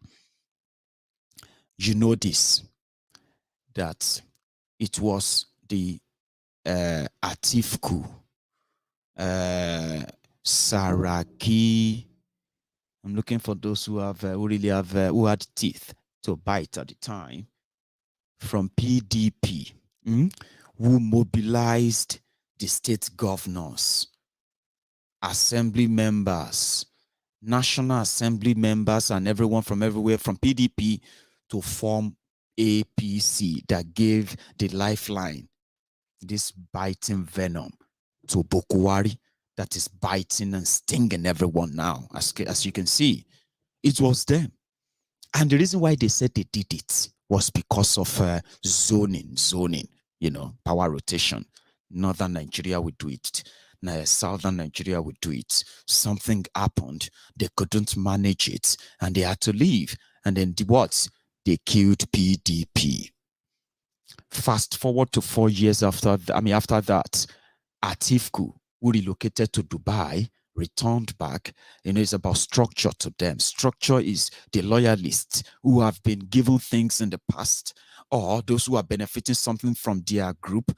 You know this, that it was the Atiku, Saraki. I'm looking for those who have who had teeth. to bite at the time from PDP, who mobilized the state governors, assembly members, National Assembly members, and everyone from everywhere from PDP to form APC that gave the lifeline, this biting venom to Buhari that is biting and stinging everyone now. As you can see, it was them. And the reason why they said they did it was because of zoning, power rotation. Northern Nigeria would do it. Southern Nigeria would do it. Something happened. They couldn't manage it and they had to leave. And then what? They killed PDP. Fast forward to 4 years after that, Atiku, who relocated to Dubai, returned back. It's about structure to them. Structure is the loyalists who have been given things in the past, or those who are benefiting something from their group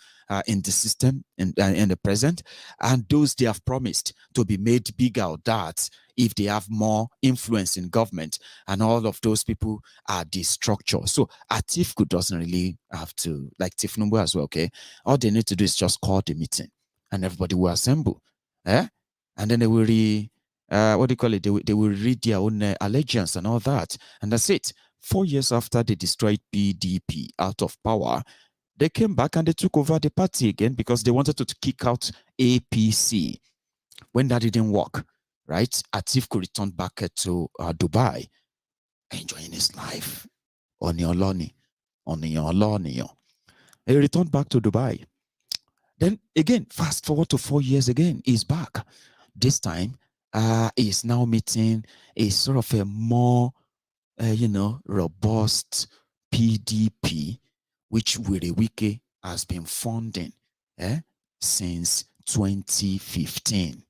in the system in the present, and those they have promised to be made bigger or that if they have more influence in government, and all of those people are the structure. So Atiku doesn't really have to, like Tinubu as well, okay? All they need to do is just call the meeting and everybody will assemble. And then they will they will read their own allegiance and all that. And that's it. 4 years after they destroyed PDP out of power, they came back and they took over the party again because they wanted to kick out APC. When that didn't work, right? Atiku returned back to Dubai, enjoying his life. He returned back to Dubai. Then again, fast forward to 4 years again, he's back. This time, he's now meeting a sort of a more, robust PDP, which Wike has been funding since 2015.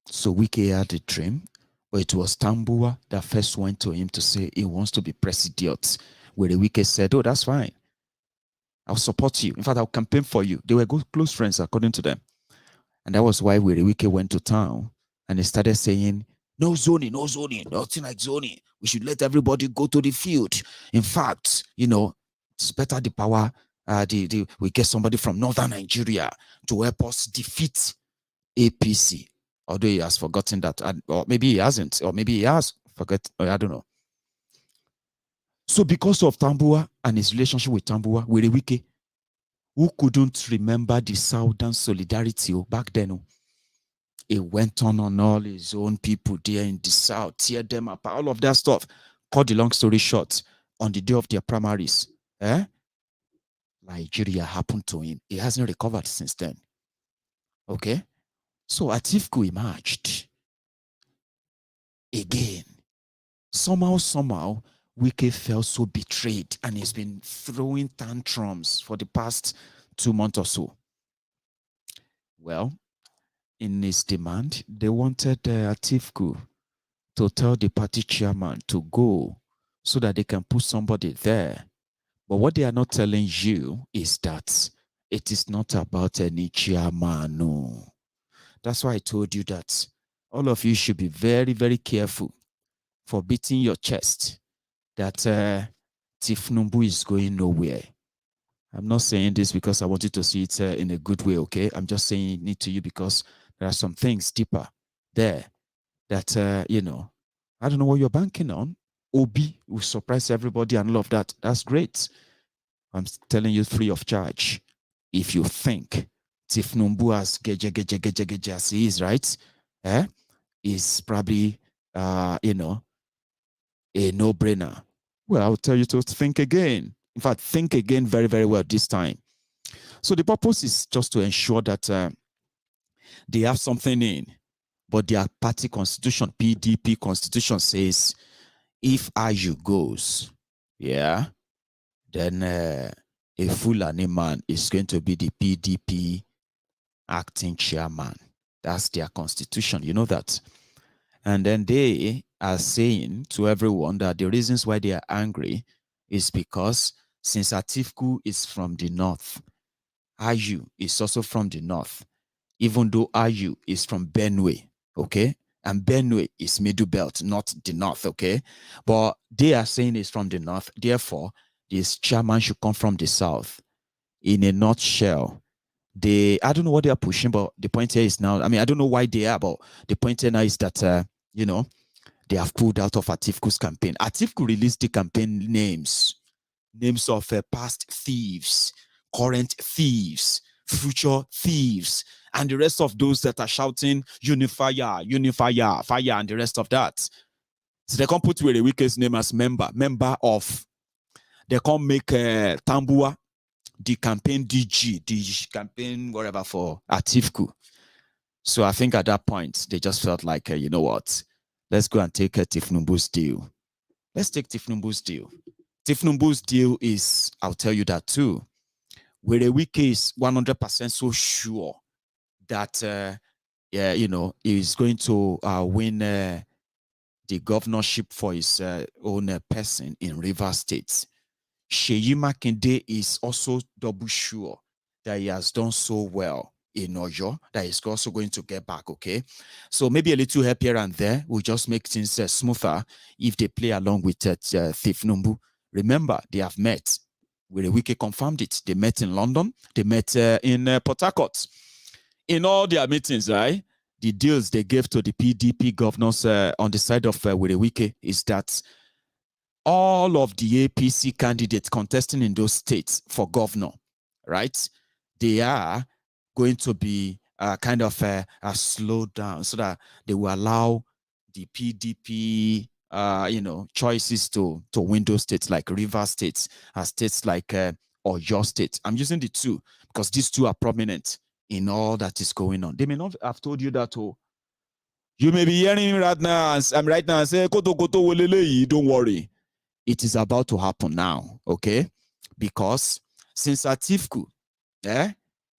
So Wike had a dream, but it was Tambuwa that first went to him to say he wants to be president. Wike said, "Oh, that's fine. I'll support you. In fact, I'll campaign for you." They were good, close friends, according to them. And that was why Wike went to town and they started saying, no zoning, nothing like zoning. We should let everybody go to the field. In fact, it's better the power, we get somebody from Northern Nigeria to help us defeat APC. Although he has forgotten that, or maybe he hasn't, or maybe he has forgotten, I don't know. So because of Tambuwa and his relationship with Tambuwa, Wike, who couldn't remember the Southern solidarity back then, he went on all his own people there in the South, tear them up, all of that stuff. Cut the long story short, on the day of their primaries, Nigeria happened to him. He hasn't recovered since then. Okay? So Atiku emerged again. Somehow, Wike felt so betrayed and he's been throwing tantrums for the past 2 months or so. Well, in his demand, they wanted Atiku to tell the party chairman to go so that they can put somebody there. But what they are not telling you is that it is not about any chairman. No. That's why I told you that all of you should be very, very careful for beating your chest that Tinubu is going nowhere. I'm not saying this because I want you to see it in a good way, okay? I'm just saying it to you because there are some things deeper there that, I don't know what you're banking on. Obi will surprise everybody and all of that. That's great. I'm telling you free of charge. If you think Tinubu as geje as he is, right? Is probably, a no-brainer. Well, I'll tell you to think again. In fact, think again very, very well this time. So the purpose is just to ensure that they have something in, but their party constitution, PDP constitution says, if Aju goes, then a Fulani man is going to be the PDP acting chairman. That's their constitution. You know that. And then they are saying to everyone that the reasons why they are angry is because since Atiku is from the north, Aju is also from the north, even though Aju is from Benue, okay? and Benue is middle belt, not the north, okay? But they are saying it's from the north. Therefore, this chairman should come from the south. In a nutshell, I don't know what they are pushing, but the point here is now, I mean, I don't know why they are, but the point here now is that, you know, they have pulled out of Atiku's campaign. Atiku released the campaign names of past thieves, current thieves, future thieves, and the rest of those that are shouting unifier, unifier, fire, and the rest of that. So they can't put Wike's name as member of. They can't make Tambua the campaign DG, the campaign whatever for Atiku. So I think at that point they just felt like, you know what? Let's go and take Tinubu's deal. Let's take Tinubu's deal. Tinubu's deal is, I'll tell you that too. Wike is 100% so sure that, you know, he's going to win the governorship for his own person in Rivers State. Seyi Makinde is also double sure that he has done so well in Oyo that he's also going to get back, okay? So maybe a little help here and there will just make things smoother if they play along with Tinubu. Remember, they have met. Wike confirmed it. They met in London. They met in Port Harcourt. In all their meetings, right? The deals they gave to the PDP governors on the side of Wike is that all of the APC candidates contesting in those states for governor, right? They are going to be kind of slowed down so that they will allow the PDP, you know, choices to win those states like Rivers states, states like Oyo State. I'm using the two because these two are prominent in all that is going on. They may not have told you that. Oh, you may be hearing me right now. I'm right now and say, "Koto koto welele," don't worry. It is about to happen now, okay? Because since Atiku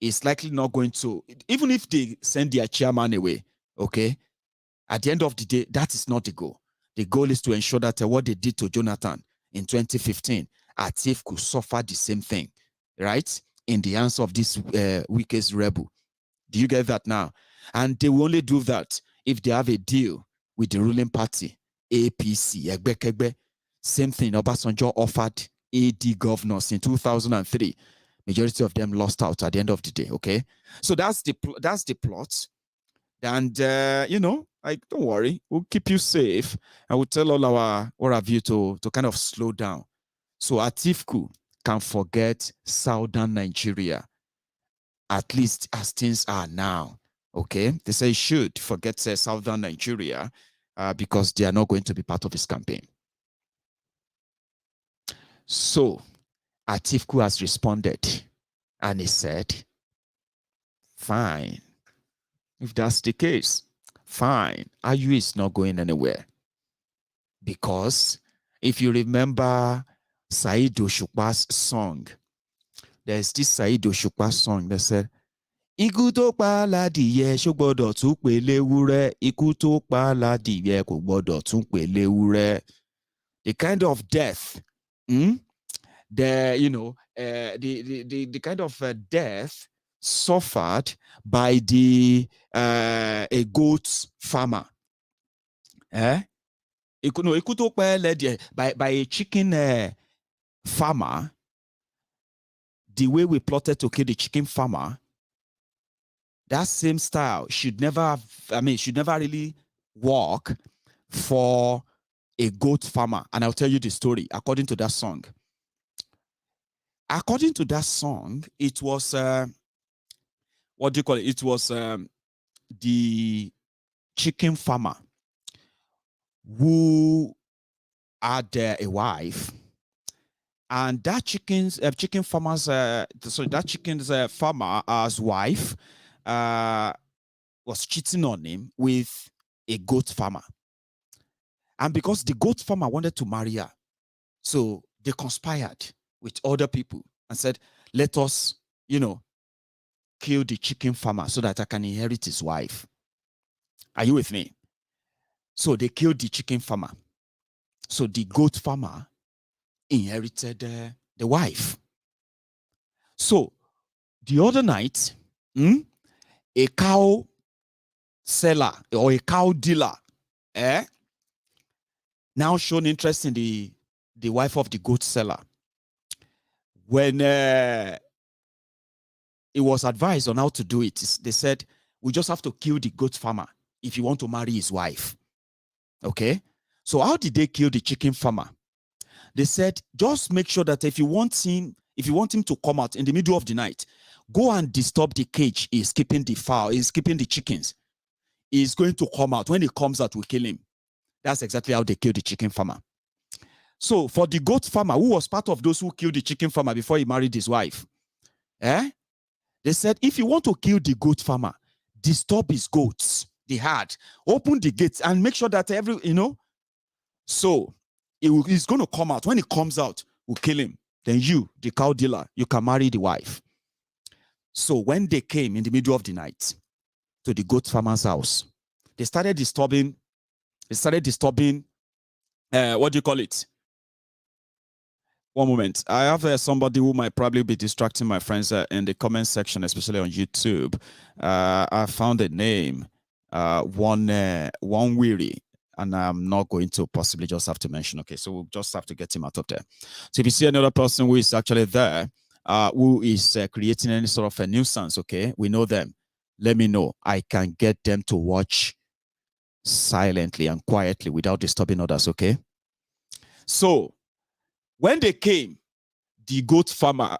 is likely not going to, even if they send their chairman away, okay, at the end of the day, that is not the goal. The goal is to ensure that what they did to Jonathan in 2015, Atiku suffer the same thing, right? In the hands of this weakest rebel. Do you get that now? And they will only do that if they have a deal with the ruling party, APC, Egbe. Same thing, Obasanjo offered AD governors in 2003. Majority of them lost out at the end of the day, okay? So that's the plot. And, you know, don't worry. We'll keep you safe. And we'll tell all of you to kind of slow down. So Atiku can forget southern Nigeria, at least as things are now, okay? They say he should forget southern Nigeria because they are not going to be part of his campaign. So Atiku has responded and he said, fine. If that's the case, fine. Ayu is not going anywhere. Because if you remember Saheed Osupa's song, there's this Saheed Osupa song that said, Ikú tó pa ládìyẹ ṣó gbọ́dọ̀ tún pè léwúrẹ́. Ikú tó pa ládìyẹ kò gbọ́dọ̀ tún pè léwúrẹ́. The kind of death, the kind of death suffered by a goat farmer. By a chicken farmer. The way we plotted to kill the chicken farmer, that same style should never really work for a goat farmer. And I'll tell you the story according to that song. According to that song, it was what do you call it? It was the chicken farmer who had a wife, and that chicken's farmer's wife was cheating on him with a goat farmer. And because the goat farmer wanted to marry her, so they conspired with other people and said, let us, kill the chicken farmer so that I can inherit his wife. Are you with me? So they killed the chicken farmer. So the goat farmer inherited the wife. So the other night, a cow seller or a cow dealer now shown interest in the wife of the goat seller. When it was advised on how to do it, they said, we just have to kill the goat farmer if you want to marry his wife. Okay? So how did they kill the chicken farmer? They said, just make sure that if you want him to come out in the middle of the night, go and disturb the cage. He's keeping the fowl, he's keeping the chickens. He's going to come out. When he comes out, we kill him. That's exactly how they killed the chicken farmer. So for the goat farmer, who was part of those who killed the chicken farmer before he married his wife, they said, if you want to kill the goat farmer, disturb his goats, the herd, open the gates and make sure that so he's going to come out. When he comes out, we'll kill him. Then you, the cow dealer, you can marry the wife. So when they came in the middle of the night to the goat farmer's house, they started disturbing, what do you call it? One moment. I have somebody who might probably be distracting my friends in the comment section, especially on YouTube. I found a name, one weary, and I'm not going to possibly just have to mention. Okay, so we'll just have to get him out of there. So if you see another person who is actually there, who is creating any sort of a nuisance, okay, we know them. Let me know. I can get them to watch silently and quietly without disturbing others, okay? So when they came, the goat farmer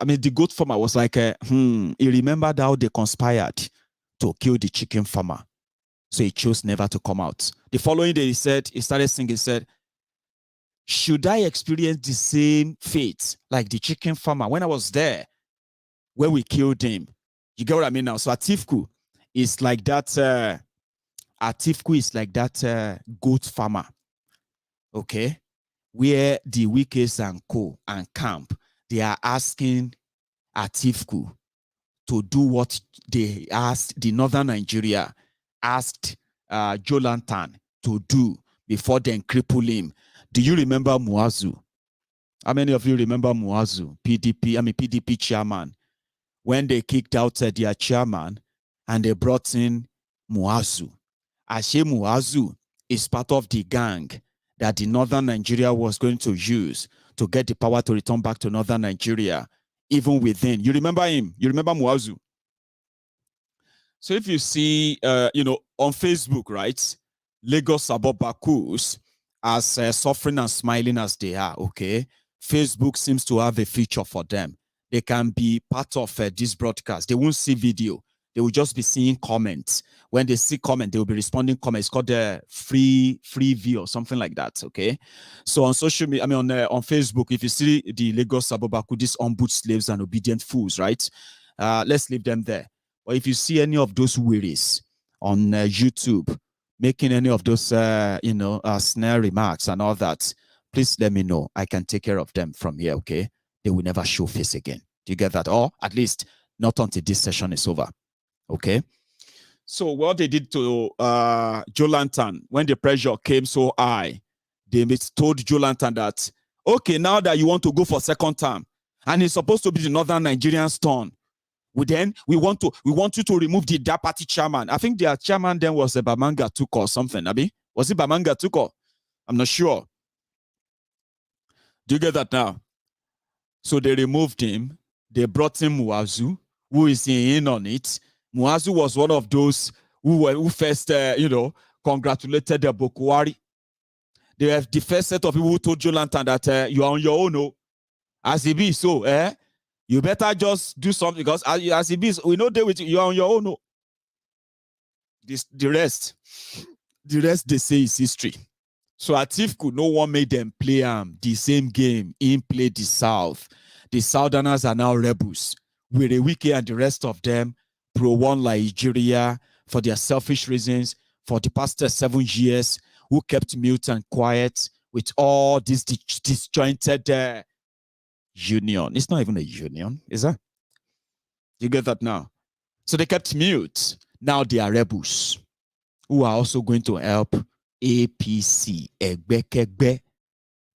was like, he remembered how they conspired to kill the chicken farmer. So he chose never to come out. The following day, he started singing, he said, should I experience the same fate like the chicken farmer when I was there, where we killed him? You get what I mean now? So Atiku is like that, goat farmer, okay? Where the Wike and Co. and Camp, they are asking Atiku to do what they asked, the Northern Nigeria asked Jolantan to do before they cripple him. Do you remember Muazu? How many of you remember Muazu, PDP chairman, when they kicked out their chairman and they brought in Muazu? Ashe Muazu is part of the gang that the Northern Nigeria was going to use to get the power to return back to Northern Nigeria, even within. You remember him? You remember Muazu? So if you see, on Facebook, right, Lagos Abobakus, as suffering and smiling as they are, okay, Facebook seems to have a feature for them. They can be part of this broadcast. They won't see video. They will just be seeing comments. When they see comment, they will be responding comments. It's called the free view or something like that. Okay. So on social media, on Facebook, if you see the Lagos Abobaku, these humbled slaves and obedient fools, right? Let's leave them there. But if you see any of those wearies on YouTube making any of those, snare remarks and all that, please let me know. I can take care of them from here. Okay. They will never show face again. Do you get that? Or at least not until this session is over. Okay, so what they did to Jolantan, when the pressure came so high, they told Jolantan that, okay, now that you want to go for second term, and it's supposed to be the Northern Nigerian's turn, we want you to remove the DA party chairman. I think their chairman then was Bamanga Tuko or something. Abi, was it Bamanga Tuko? I'm not sure. Do you get that now? So they removed him. They brought in Muazu, who is in on it. Muazu was one of those who first, congratulated the Buhari. They have the first set of people who told Jolantan that you are on your own. No? As it be, so, you better just do something because as it be, we know they with you are on your own. No? The rest they say is history. So Atiku, no one made them play the same game. He played the South. The Southerners are now rebels. With the Wike and the rest of them pro-one Nigeria for their selfish reasons for the past 7 years, who kept mute and quiet with all this disjointed union. It's not even a union, is that? You get that now? So they kept mute. Now they are rebels who are also going to help APC, Egbekegbe,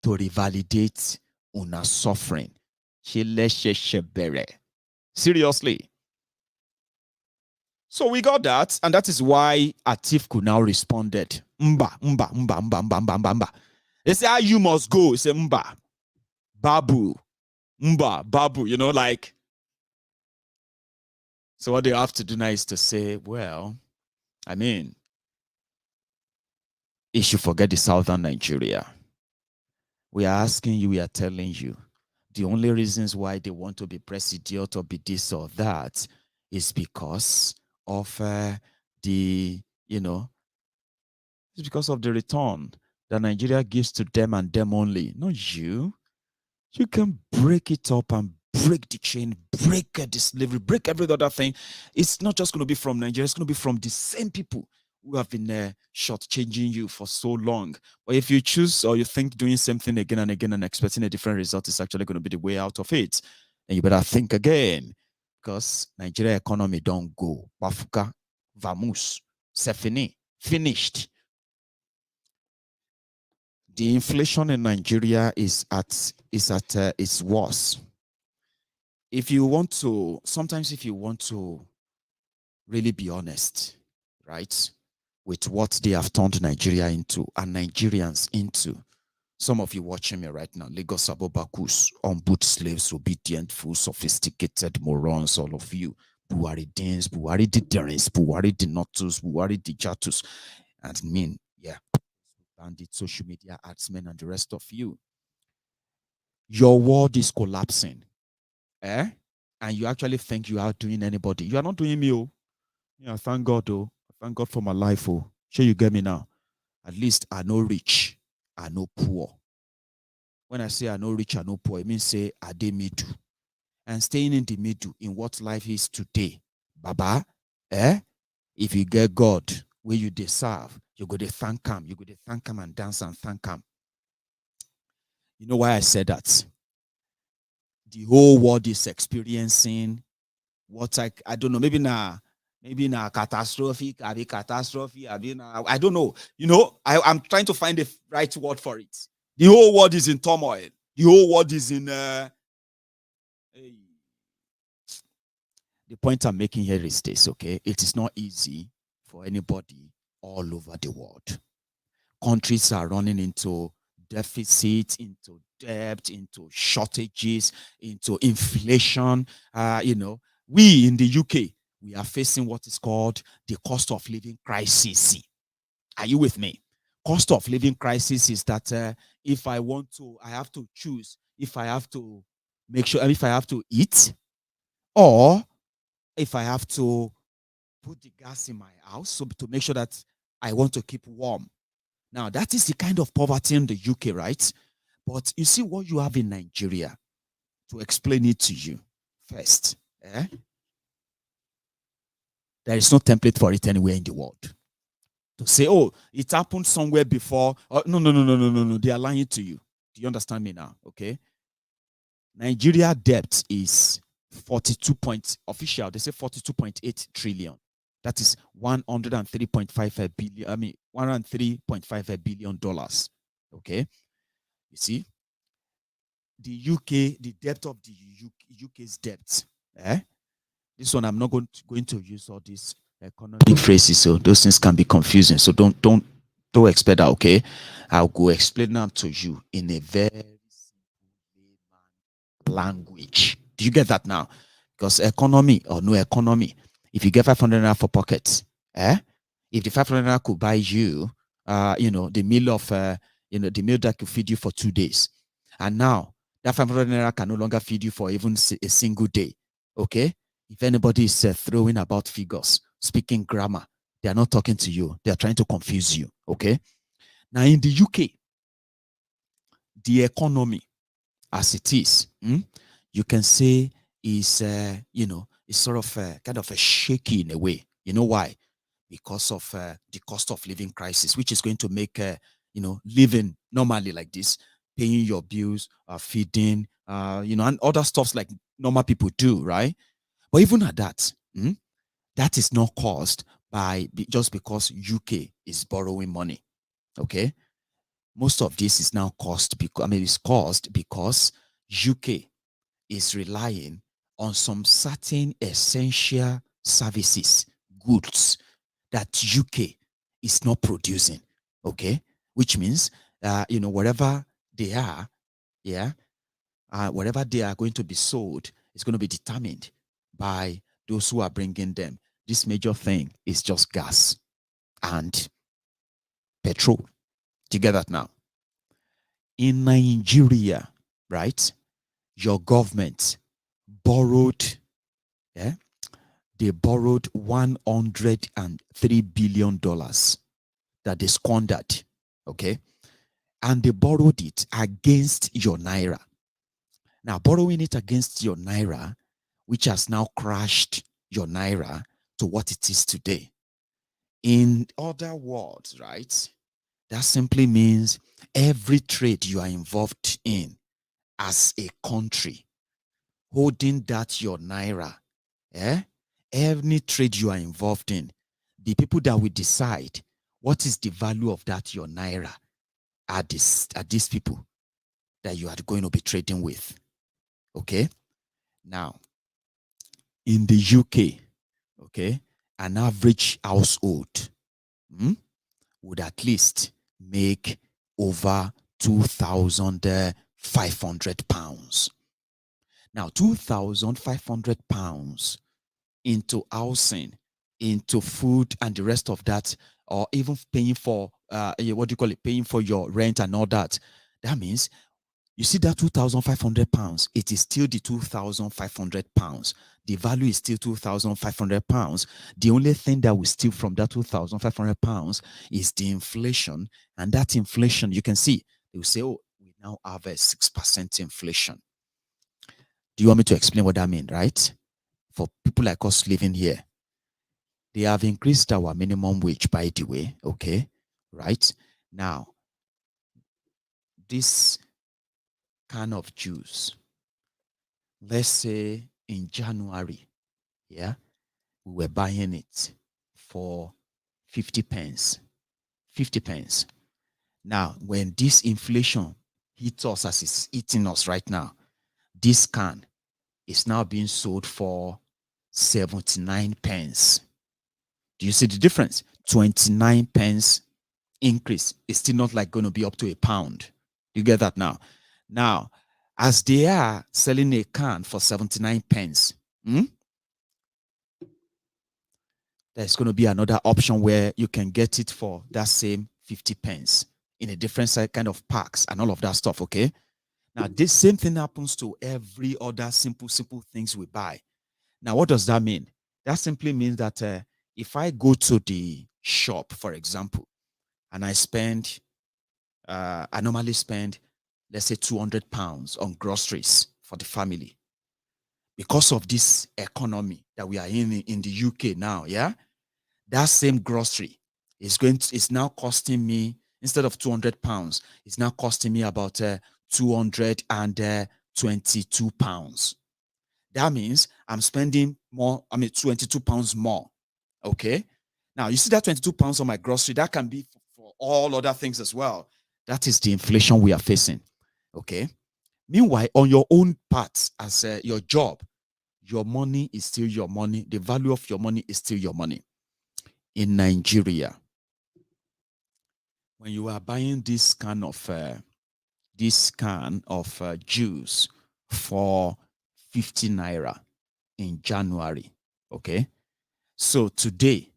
to revalidate una suffering. Seriously. So we got that, and that is why Atiku now responded Mba. They say, how you must go. They say, mba, babu, mba, babu, you know, like. So what they have to do now is to say, well, I mean, you should forget the southern Nigeria. We are asking you, we are telling you, the only reasons why they want to be president or be this or that is because of the, you know, it's because of the return that Nigeria gives to them and them only, not you. You can break it up and break the chain, break the slavery, break every other thing. It's not just going to be from Nigeria, it's going to be from the same people who have been shortchanging you for so long. But if you choose or you think doing same thing again and again and expecting a different result is actually going to be the way out of it, then you better think again, because Nigeria economy don't go. Bafuka, vamus, sefini, finished. The inflation in Nigeria is at its worst. If you want to, sometimes if you want to really be honest, right, with what they have turned Nigeria into and Nigerians into, some of you watching me right now, Lagos Abobakus, unboot slaves, obedient, full, sophisticated morons, all of you, Buharideens, Buharididinrins, Buharidinotus, Buharidijatus, and mean, yeah, bandit, social media adsmen, and the rest of you. Your world is collapsing. And you actually think you are doing anybody. You are not doing me. Oh. Yeah, thank God, though. Thank God for my life. Oh. Sure, you get me now. At least I know rich, I know poor. When I say I know rich, I know poor, it means say I dey middle. And staying in the middle in what life is today, Baba, if you get God where you deserve, you go to thank him. You go to thank him and dance and thank him. You know why I said that? The whole world is experiencing what I don't know, maybe now catastrophic, I don't know. You know, I'm trying to find the right word for it. The whole world is in turmoil. The whole world is in the point I'm making here is this, okay? It is not easy for anybody all over the world. Countries are running into deficit, into debt, into shortages, into inflation. You know, we in the UK, we are facing what is called the cost of living crisis. Are you with me? Cost of living crisis is that if I want to, I have to choose if I have to make sure, if I have to eat, or if I have to put the gas in my house, so to make sure that I want to keep warm. Now, that is the kind of poverty in the UK, right? But you see what you have in Nigeria, to explain it to you first. There is no template for it anywhere in the world. To say, oh, it happened somewhere before. Oh, no. They are lying to you. Do you understand me now? Okay. Nigeria debt is 42 point official. They say 42.8 trillion. That is 103.55 billion. I mean, $103.55 billion. Okay. You see, the UK, the depth of the UK's debt. This one, I'm not going to use all these economic phrases, so those things can be confusing. So don't expect that. Okay, I'll go explain them to you in a very simple language. Do you get that now? Because economy or no economy, if you get 500 naira for pockets, if the 500 naira could buy you, the meal of, the meal that could feed you for 2 days, and now that 500 naira can no longer feed you for even a single day. Okay, if anybody is throwing about figures, speaking grammar, they are not talking to you. They are trying to confuse you. Okay, now in the UK, the economy as it is, you can say is is sort of kind of a shaky in a way. You know why? Because of the cost of living crisis, which is going to make living normally like this, paying your bills, feeding, and other stuffs like normal people do, right? But even at that, that is not caused by just because UK is borrowing money. Okay, most of this is now caused because it's caused because UK is relying on some certain essential services, goods that UK is not producing. Okay, which means wherever they are, yeah, wherever they are going to be sold is going to be determined by those who are bringing them. This major thing is just gas and petrol. Do you get that now? In Nigeria, right, your government borrowed, yeah, they borrowed $103 billion that they squandered, okay? And they borrowed it against your naira. Now, borrowing it against your naira, which has now crashed your naira to what it is today. In other words, right, that simply means every trade you are involved in as a country, holding that your naira, any trade you are involved in, the people that will decide what is the value of that your naira are these people that you are going to be trading with. Okay? Now, in the UK, okay, an average household would at least make over £2,500. Now, £2,500 into housing, into food, and the rest of that, or even paying for paying for your rent and all that. That means you see that £2,500, it is still the £2,500. The value is still £2,500. The only thing that will steal from that £2,500 is the inflation. And that inflation, you can see, they will say, oh, we now have a 6% inflation. Do you want me to explain what that means, right? For people like us living here, they have increased our minimum wage, by the way, okay? Right? Now, this can of juice, let's say in January, yeah, we were buying it for 50 pence. 50 pence. Now, when this inflation hits us as it's eating us right now, this can is now being sold for 79 pence. Do you see the difference? 29 pence increase. It's still not like going to be up to £1. You get that now? Now, as they are selling a can for 79 pence, there's going to be another option where you can get it for that same 50 pence in a different kind of packs and all of that stuff, okay? Now, this same thing happens to every other simple things we buy. Now, what does that mean? That simply means that if I go to the shop, for example, and I normally spend, let's say, £200 on groceries for the family. Because of this economy that we are in the UK now, yeah, that same grocery is now costing me, instead of £200, it's now costing me about £222. That means I'm spending more, £22 more. Okay. Now you see that £22 on my grocery, that can be for all other things as well. That is the inflation we are facing. Okay. Meanwhile, on your own part, as your job, your money is still your money. The value of your money is still your money. In Nigeria, when you are buying this can of juice for 50 naira in January, okay? So today,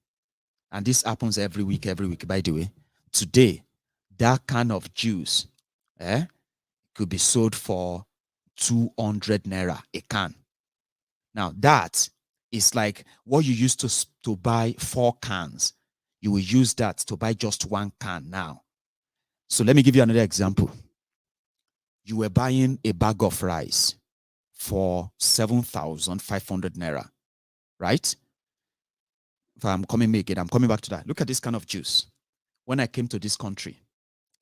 and this happens every week, by the way, today, that can of juice could be sold for 200 naira a can. Now, that is like what you used to buy 4 cans. You will use that to buy just 1 can now. So let me give you another example. You were buying a bag of rice for 7,500 naira, right? If I'm coming back to that. Look at this can of juice. When I came to this country,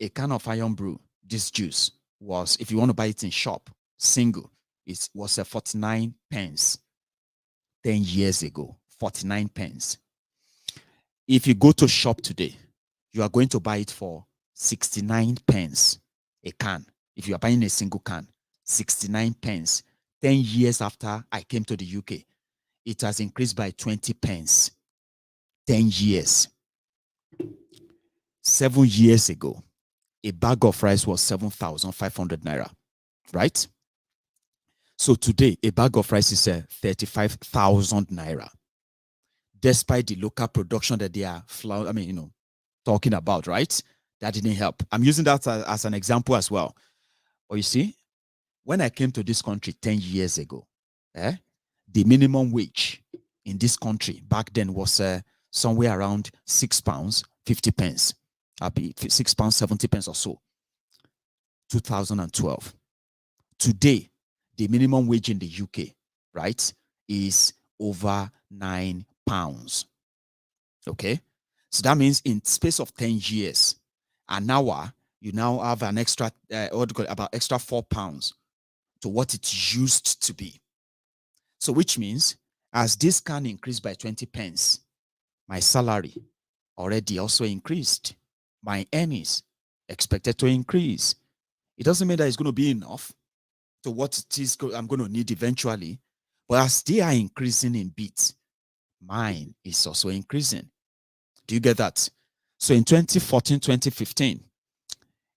a can of Iron Brew, this juice was, if you want to buy it in shop, single, it was 49 pence 10 years ago. 49 pence. If you go to shop today, you are going to buy it for 69 pence a can. If you are buying a single can, 69 pence. 10 years after I came to the UK, it has increased by 20 pence. 10 years. 7 years ago, a bag of rice was 7,500 naira, right? So today, a bag of rice is 35,000 naira, despite the local production that they are, talking about, right? That didn't help. I'm using that as an example as well. But you see, when I came to this country 10 years ago, the minimum wage in this country back then was somewhere around £6, 50 pence. I'll be £6, 70 pence or so. 2012. Today, the minimum wage in the UK, right, is over £9. Okay? So that means in space of 10 years, an hour, you now have an extra, about extra £4 to what it used to be. So which means, as this can increase by 20 pence, my salary already also increased. My earnings expected to increase. It doesn't mean that it's going to be enough to what it is I'm going to need eventually, but as they are increasing in bits, mine is also increasing. Do you get that? So in 2014, 2015,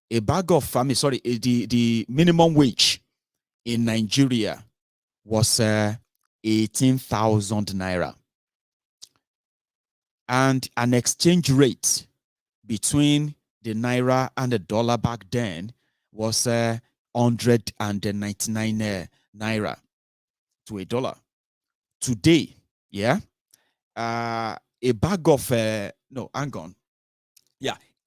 a bag of, the minimum wage in Nigeria was 18,000 naira. And an exchange rate between the naira and the dollar back then was 199 naira to a dollar. Today, a bag of,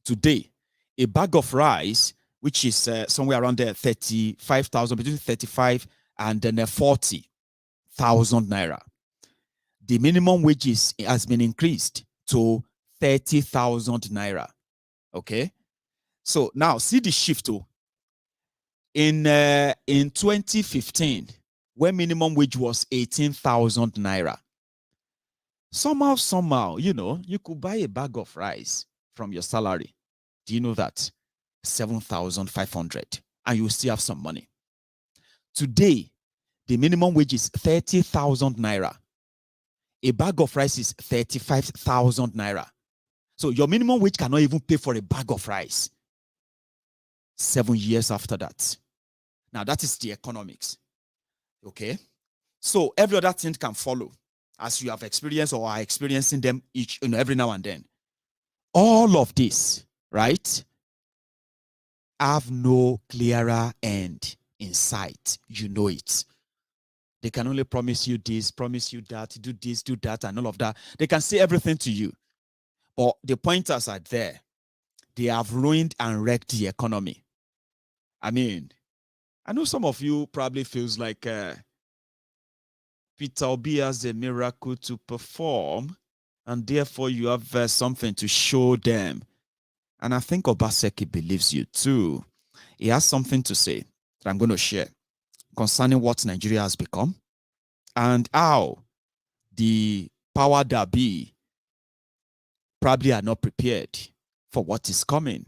today, a bag of rice, which is somewhere around 35,000, between 35 and then 40,000 naira. The minimum wages has been increased to 30,000 naira. Okay, so now see the shift. In 2015, when minimum wage was 18,000 naira, somehow, you could buy a bag of rice from your salary. Do you know that? 7,500, and you still have some money. Today, the minimum wage is 30,000 naira. A bag of rice is 35,000 naira. So your minimum wage cannot even pay for a bag of rice. 7 years after that. Now that is the economics. Okay? So every other thing can follow as you have experienced or are experiencing them every now and then. All of this, right, have no clearer end in sight. You know it. They can only promise you this, promise you that, do this, do that, and all of that. They can say everything to you. But the pointers are there. They have ruined and wrecked the economy. I mean, I know some of you probably feels like Peter Obi has a miracle to perform, and therefore you have something to show them. And I think Obaseki believes you too. He has something to say that I'm going to share concerning what Nigeria has become and how the power that be probably are not prepared for what is coming.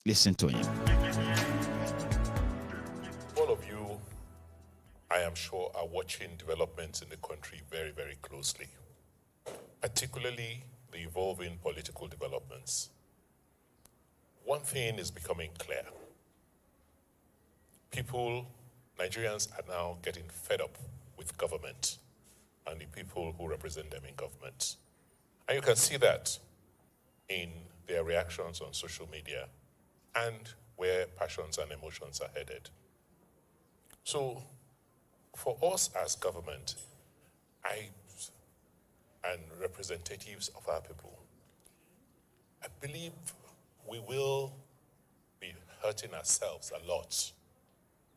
Listen to him. All of you, I am sure, are watching developments in the country very, very closely, particularly the evolving political developments. One thing is becoming clear. Nigerians are now getting fed up with government and the people who represent them in government. And you can see that in their reactions on social media and where passions and emotions are headed. So, for us as government, and representatives of our people, I believe we will be hurting ourselves a lot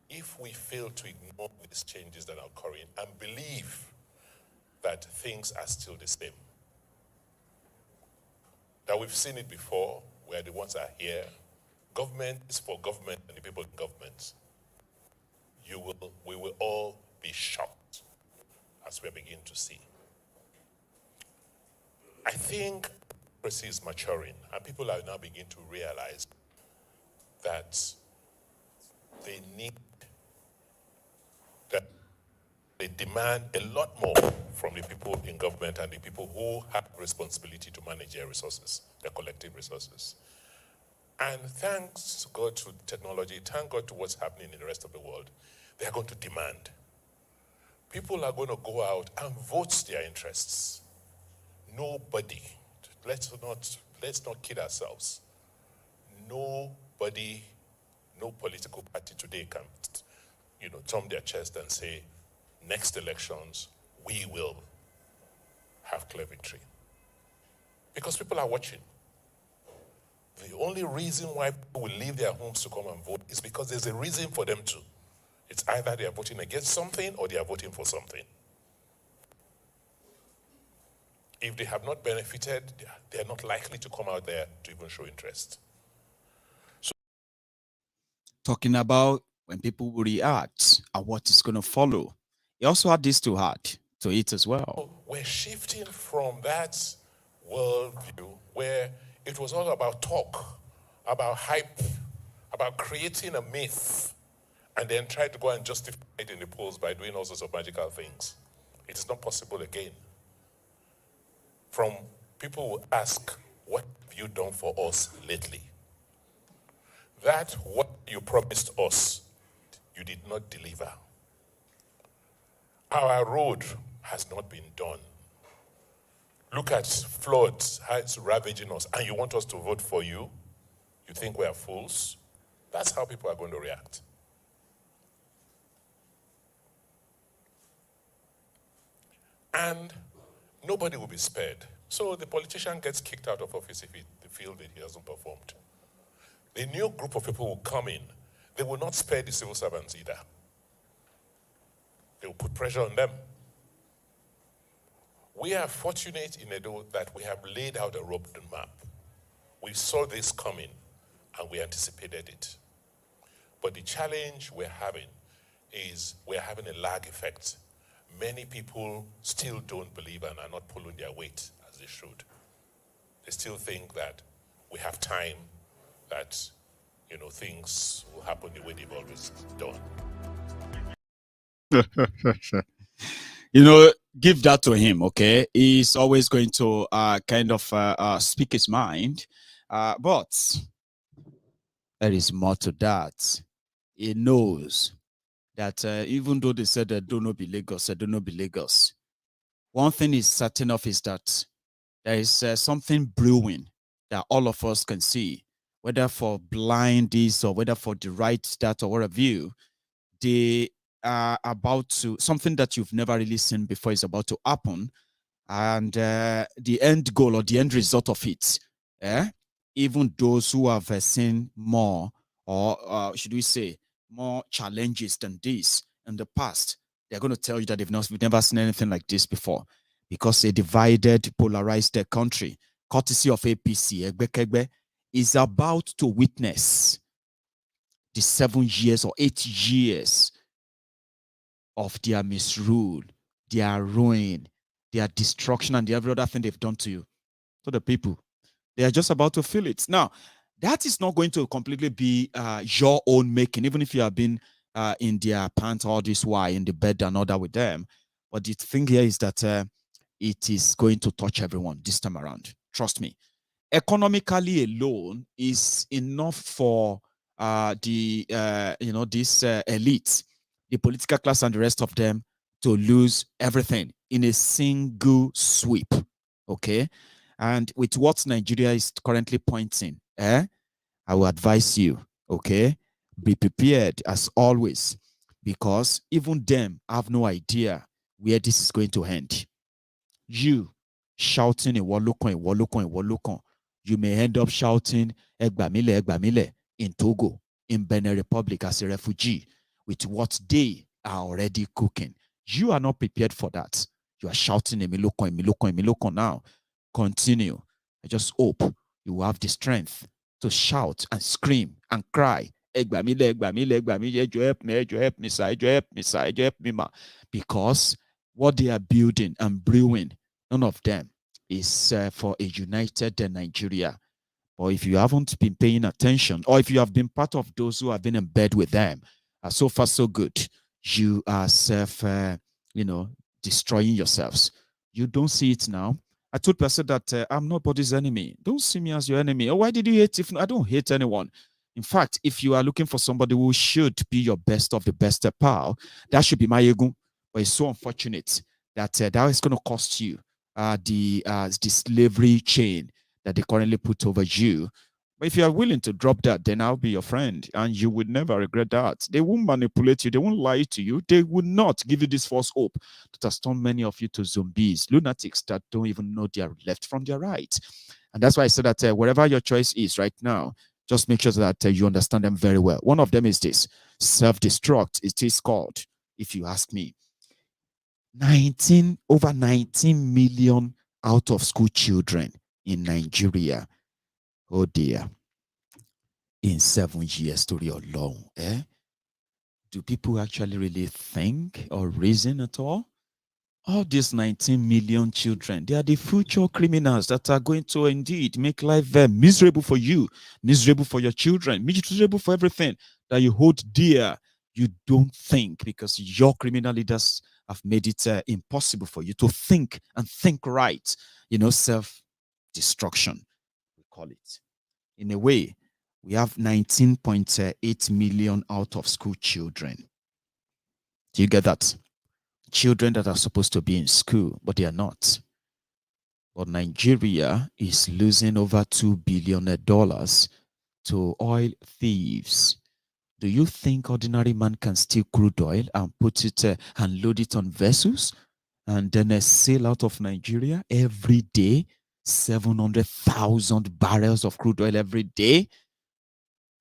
if we fail to ignore these changes that are occurring and believe that things are still the same. That we've seen it before, where the ones are here. Government is for government and the people in government. We will all be shocked as we begin to see. I think democracy is maturing, and people are now beginning to realize that they demand a lot more from the people in government and the people who have responsibility to manage their resources. their collective resources. And thanks God to technology, thank God to what's happening in the rest of the world, they are going to demand. People are going to go out and vote their interests. Nobody, let's not kid ourselves. Nobody, no political party today can, thumb their chest and say, next elections, we will have clear victory. Because people are watching. The only reason why people will leave their homes to come and vote is because there's a reason for them to. It's either they are voting against something or they are voting for something. If they have not benefited, they are not likely to come out there to even show interest. So, talking about when people will react and what is going to follow. He also had this to add to it as well. We're shifting from that worldview where it was all about talk, about hype, about creating a myth, and then try to go and justify it in the polls by doing all sorts of magical things. It is not possible again. From people who ask, what have you done for us lately? That what you promised us, you did not deliver. Our road has not been done. Look at floods, how it's ravaging us, and you want us to vote for you? You think we are fools? That's how people are going to react. And nobody will be spared. So the politician gets kicked out of office if they feel that he hasn't performed. The new group of people will come in. They will not spare the civil servants either. They will put pressure on them. We are fortunate in Edo that we have laid out a roadmap. We saw this coming and we anticipated it. But the challenge we're having is we're having a lag effect. Many people still don't believe and are not pulling their weight as they should. They still think that we have time, that things will happen the way they've always done. Give that to him, okay? He's always going to speak his mind. But there is more to that. He knows that even though they said that do not be Lagos, one thing is certain of is that there is something brewing that all of us can see, whether for blind this or whether for the right that or whatever view. They are about to, something that you've never really seen before is about to happen. And the end goal or the end result of it, even those who have seen more, or should we say, more challenges than this in the past, they're going to tell you that we've never seen anything like this before, because a divided, polarized country, courtesy of APC, Egbe, is about to witness the 7 years or 8 years of their misrule, their ruin, their destruction, and every other thing they've done to you. So the people, they are just about to feel it. Now, that is not going to completely be your own making, even if you have been in their pants all this while, in the bed and all that with them. But the thing here is that it is going to touch everyone this time around. Trust me. Economically alone is enough for this elite, the political class and the rest of them, to lose everything in a single sweep. Okay? And with what Nigeria is currently pointing, I will advise you, okay? Be prepared as always, because even them have no idea where this is going to end. You shouting Iwolokon, you may end up shouting Egbamile in Togo, in Benin Republic as a refugee, with what they are already cooking. You are not prepared for that. You are shouting Emilokon now. Continue. I just hope you will have the strength to shout and scream and cry. Egbamile, help me, sir, because what they are building and brewing, none of them is for a united Nigeria. Or if you haven't been paying attention, or if you have been part of those who have been in bed with them, so far so good, you are destroying yourselves. You don't see it now. I told person that I'm nobody's enemy. Don't see me as your enemy. Oh, why did you hate? If I don't hate anyone. In fact, if you are looking for somebody who should be your best of the best pal, that should be Maiyegun. But it's so unfortunate that that is going to cost you the slavery chain that they currently put over you. But if you are willing to drop that, then I'll be your friend, and you would never regret that. They won't manipulate you. They won't lie to you. They will not give you this false hope that has turned many of you to zombies, lunatics that don't even know their left from their right. And that's why I said that wherever your choice is right now, just make sure that you understand them very well. One of them is this: self-destruct. It is called, if you ask me. Over 19 million out of school children in Nigeria. Oh dear. In 7 years, story alone. Do people actually really think or reason at all? All these 19 million children, they are the future criminals that are going to indeed make life miserable for you, miserable for your children, miserable for everything that you hold dear. You don't think, because your criminal leaders have made it impossible for you to think and think right. Self-destruction, we call it. In a way, we have 19.8 million out of school children. Do you get that? Children that are supposed to be in school, but they are not. But Nigeria is losing over $2 billion to oil thieves. Do you think ordinary man can steal crude oil and put it and load it on vessels and then sail out of Nigeria every day? 700,000 barrels of crude oil every day.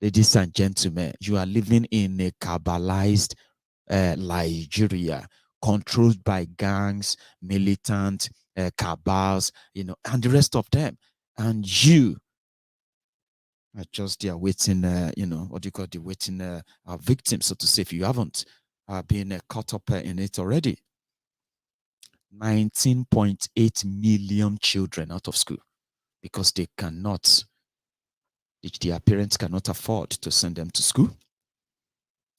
Ladies and gentlemen, you are living in a cabalized Nigeria, controlled by gangs, militant cabals, and the rest of them. And you are just there waiting, what do you call the waiting victims, so to say, if you haven't been caught up in it already. 19.8 million children out of school because their parents cannot afford to send them to school,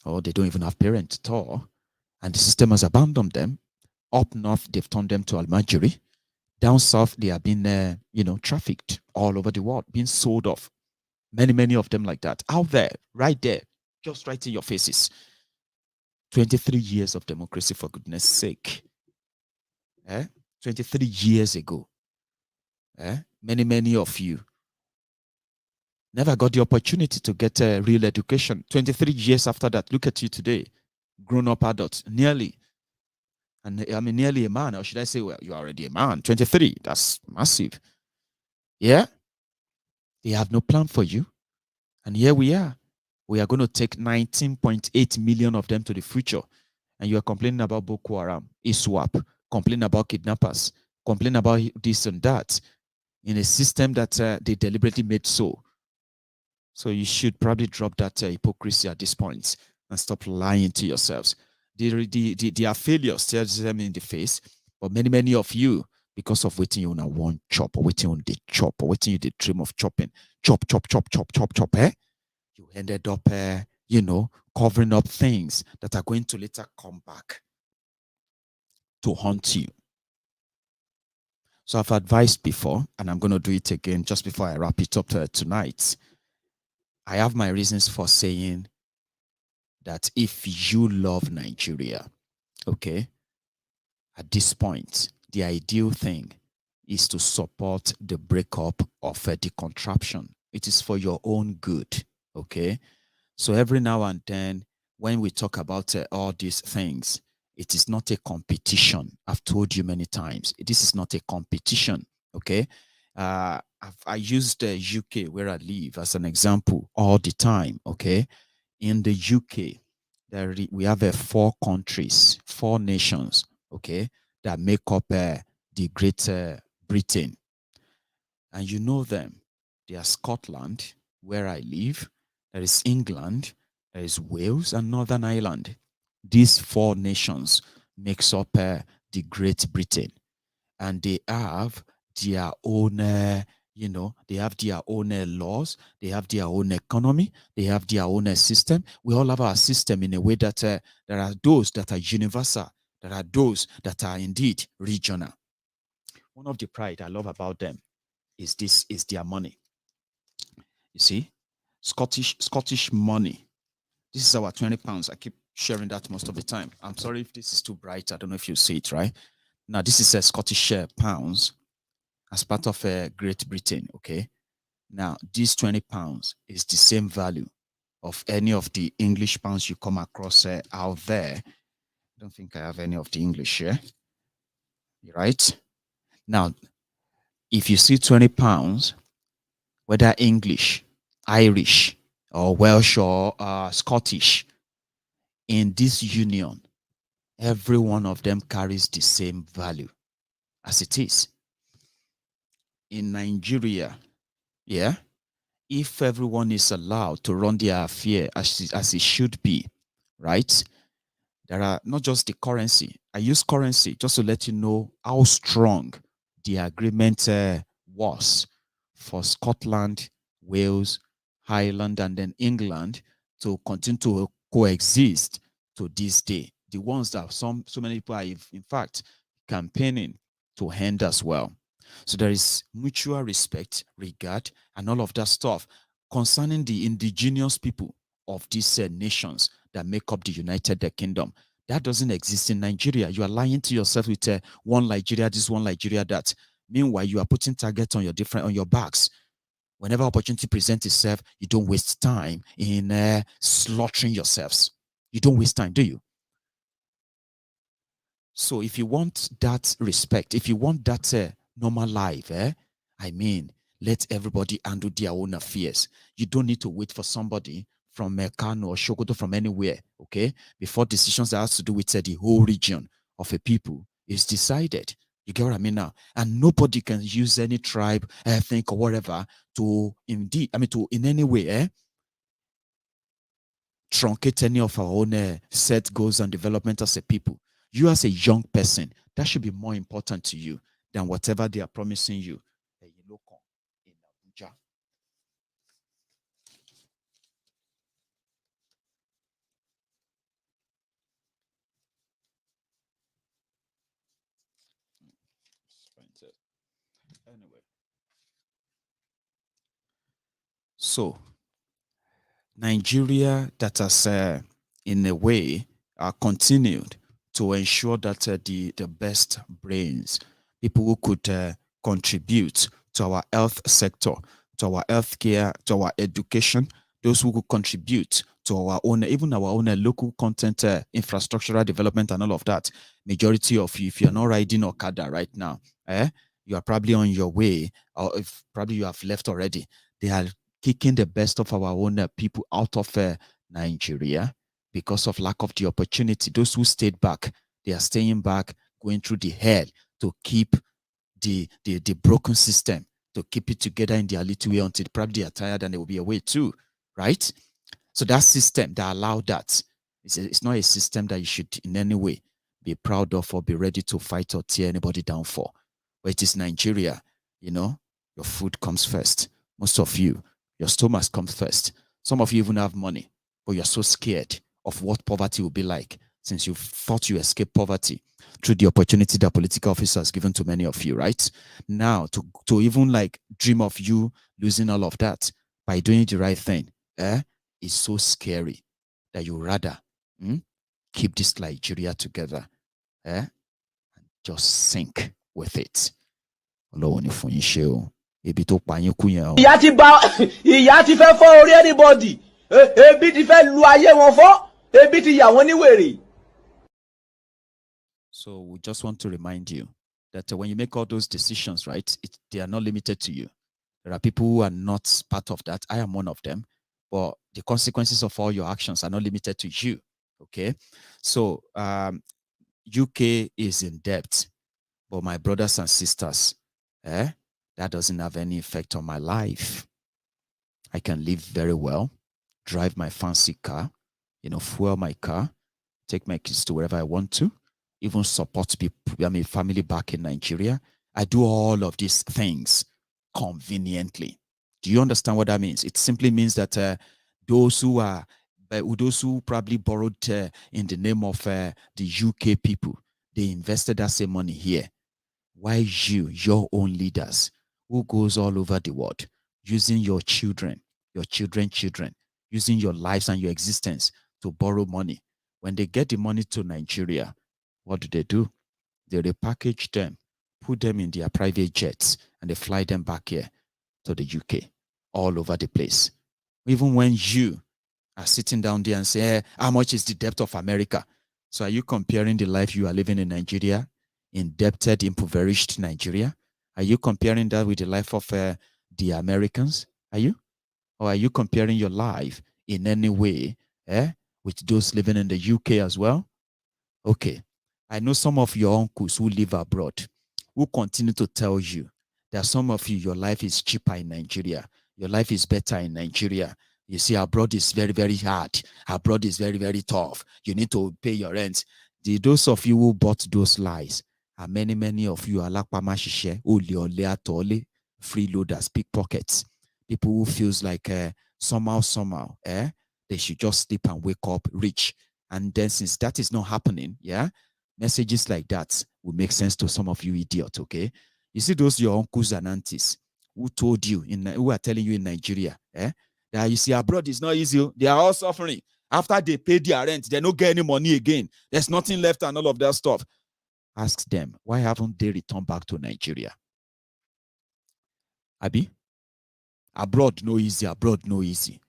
or they don't even have parents at all, and the system has abandoned them. Up north, they've turned them to Almajiri. Down south, they have been, trafficked all over the world, being sold off. Many, many of them like that. Out there, right there, just right in your faces. 23 years of democracy, for goodness sake. 23 years ago. Many, many of you never got the opportunity to get a real education. 23 years after that, look at you today. Grown-up adults, nearly. And I mean, nearly a man, or should I say, well, you're already a man. 23, that's massive. Yeah? They have no plan for you. And here we are. We are going to take 19.8 million of them to the future. And you are complaining about Boko Haram, ISWAP, complaining about kidnappers, complaining about this and that, in a system that they deliberately made so. So you should probably drop that hypocrisy at this point and stop lying to yourselves. Their failures stare them in the face, but many, many of you, because of waiting you on a one chop, or waiting on the chop, or waiting you the dream of chopping, chop, you ended up, covering up things that are going to later come back to haunt you. So I've advised before, and I'm going to do it again just before I wrap it up tonight. I have my reasons for saying that if you love Nigeria, okay, at this point, the ideal thing is to support the breakup of the contraption. It is for your own good, okay? So every now and then, when we talk about all these things, it is not a competition. I've told you many times, this is not a competition, okay? I used the UK, where I live, as an example all the time, okay? In the UK, we have 4 countries, 4 nations, okay, that make up the Great Britain. And you know them. They are Scotland, where I live. There is England, there is Wales, and Northern Ireland. These 4 nations makes up the Great Britain. And they have their own, they have their own laws, they have their own economy, they have their own system. We all have our system in a way that there are those that are universal, there are those that are indeed regional. One of the pride I love about them is their money. You see, Scottish money. This is our 20 pounds. I keep sharing that most of the time. I'm sorry if this is too bright. I don't know if you see it, right? Now, this is a Scottish pounds as part of Great Britain, okay? Now, this 20 pounds is the same value of any of the English pounds you come across out there. I don't think I have any of the English here, right? Now, if you see 20 pounds, whether English, Irish, or Welsh or Scottish, in this union, every one of them carries the same value as it is. In Nigeria, yeah, if everyone is allowed to run their affair as it should be, right? There are not just the currency. I use currency just to let you know how strong the agreement was for Scotland, Wales, Ireland, and then England to continue to coexist to this day. The ones that so many people are, in fact, campaigning to end as well. So there is mutual respect, regard, and all of that stuff concerning the indigenous people of these nations that make up the United Kingdom. That doesn't exist in Nigeria. You are lying to yourself with one Nigeria, this, one Nigeria, that. Meanwhile, you are putting targets on your backs. Whenever opportunity presents itself, you don't waste time in slaughtering yourselves. You don't waste time, do you? So if you want that respect, if you want that normal life, I mean, let everybody handle their own affairs. You don't need to wait for somebody from Kano or Sokoto, from anywhere, okay, before decisions that has to do with the whole region of a people is decided. You get what I mean now? And nobody can use any tribe, ethnic, or whatever to in any way truncate any of our own set goals and development as a people. You as a young person, that should be more important to you than whatever they are promising you. In Abuja. Anyway. So, Nigeria that has, in a way, continued to ensure that the best brains, people who could contribute to our health sector, to our healthcare, to our education, those who could contribute to our own, even our own local content, infrastructural development and all of that. Majority of you, if you're not riding Okada right now, you are probably on your way, or if probably you have left already. They are kicking the best of our own people out of Nigeria because of lack of the opportunity. Those who stayed back, they are staying back, going through the hell to keep the broken system, to keep it together in their little way until probably they are tired and they will be away too, right? So that system that allowed that, it's not a system that you should in any way be proud of or be ready to fight or tear anybody down for. But it is Nigeria, you know, your food comes first. Most of you, your stomach comes first. Some of you even have money, but you're so scared of what poverty will be like since you thought you escaped poverty through the opportunity that political officers has given to many of you, right? Now, to even like dream of you losing all of that by doing the right thing, is so scary that you rather keep this Nigeria together, and just sink with it. ìyá ti fẹ́ fọ́ orí anybody, ebi ti fẹ́ lu ayé wọn fọ́, ebi ti yà wọ́n ní wèrè. So we just want to remind you that when you make all those decisions, right, they are not limited to you. There are people who are not part of that. I am one of them. But the consequences of all your actions are not limited to you, okay? So UK is in debt, but my brothers and sisters, that doesn't have any effect on my life. I can live very well, drive my fancy car, fuel my car, take my kids to wherever I want to, even support people, family back in Nigeria. I do all of these things conveniently. Do you understand what that means? It simply means that those who probably borrowed in the name of the UK people, they invested that same money here. Why you, your own leaders, who goes all over the world, using your children, using your lives and your existence to borrow money. When they get the money to Nigeria, what do? They repackage them, put them in their private jets, and they fly them back here to the UK, all over the place. Even when you are sitting down there and say, hey, how much is the debt of America? So are you comparing the life you are living in Nigeria, indebted, impoverished Nigeria? Are you comparing that with the life of the Americans? Are you? Or are you comparing your life in any way with those living in the UK as well? Okay. I know some of your uncles who live abroad who continue to tell you that some of you, your life is cheaper in Nigeria. Your life is better in Nigeria. You see, abroad is very, very hard. Abroad is very, very tough. You need to pay your rent. Those of you who bought those lies are many of you alakpama shishe, ole atole, freeloaders, pickpockets, people who feels like somehow, they should just sleep and wake up rich. And then since that is not happening, messages like that will make sense to some of you idiots, okay? You see those your uncles and aunties who told you, who are telling you in Nigeria, that you see abroad is not easy. They are all suffering. After they pay their rent, they don't get any money again. There's nothing left and all of that stuff. Ask them, why haven't they returned back to Nigeria? Abi? Abroad no easy.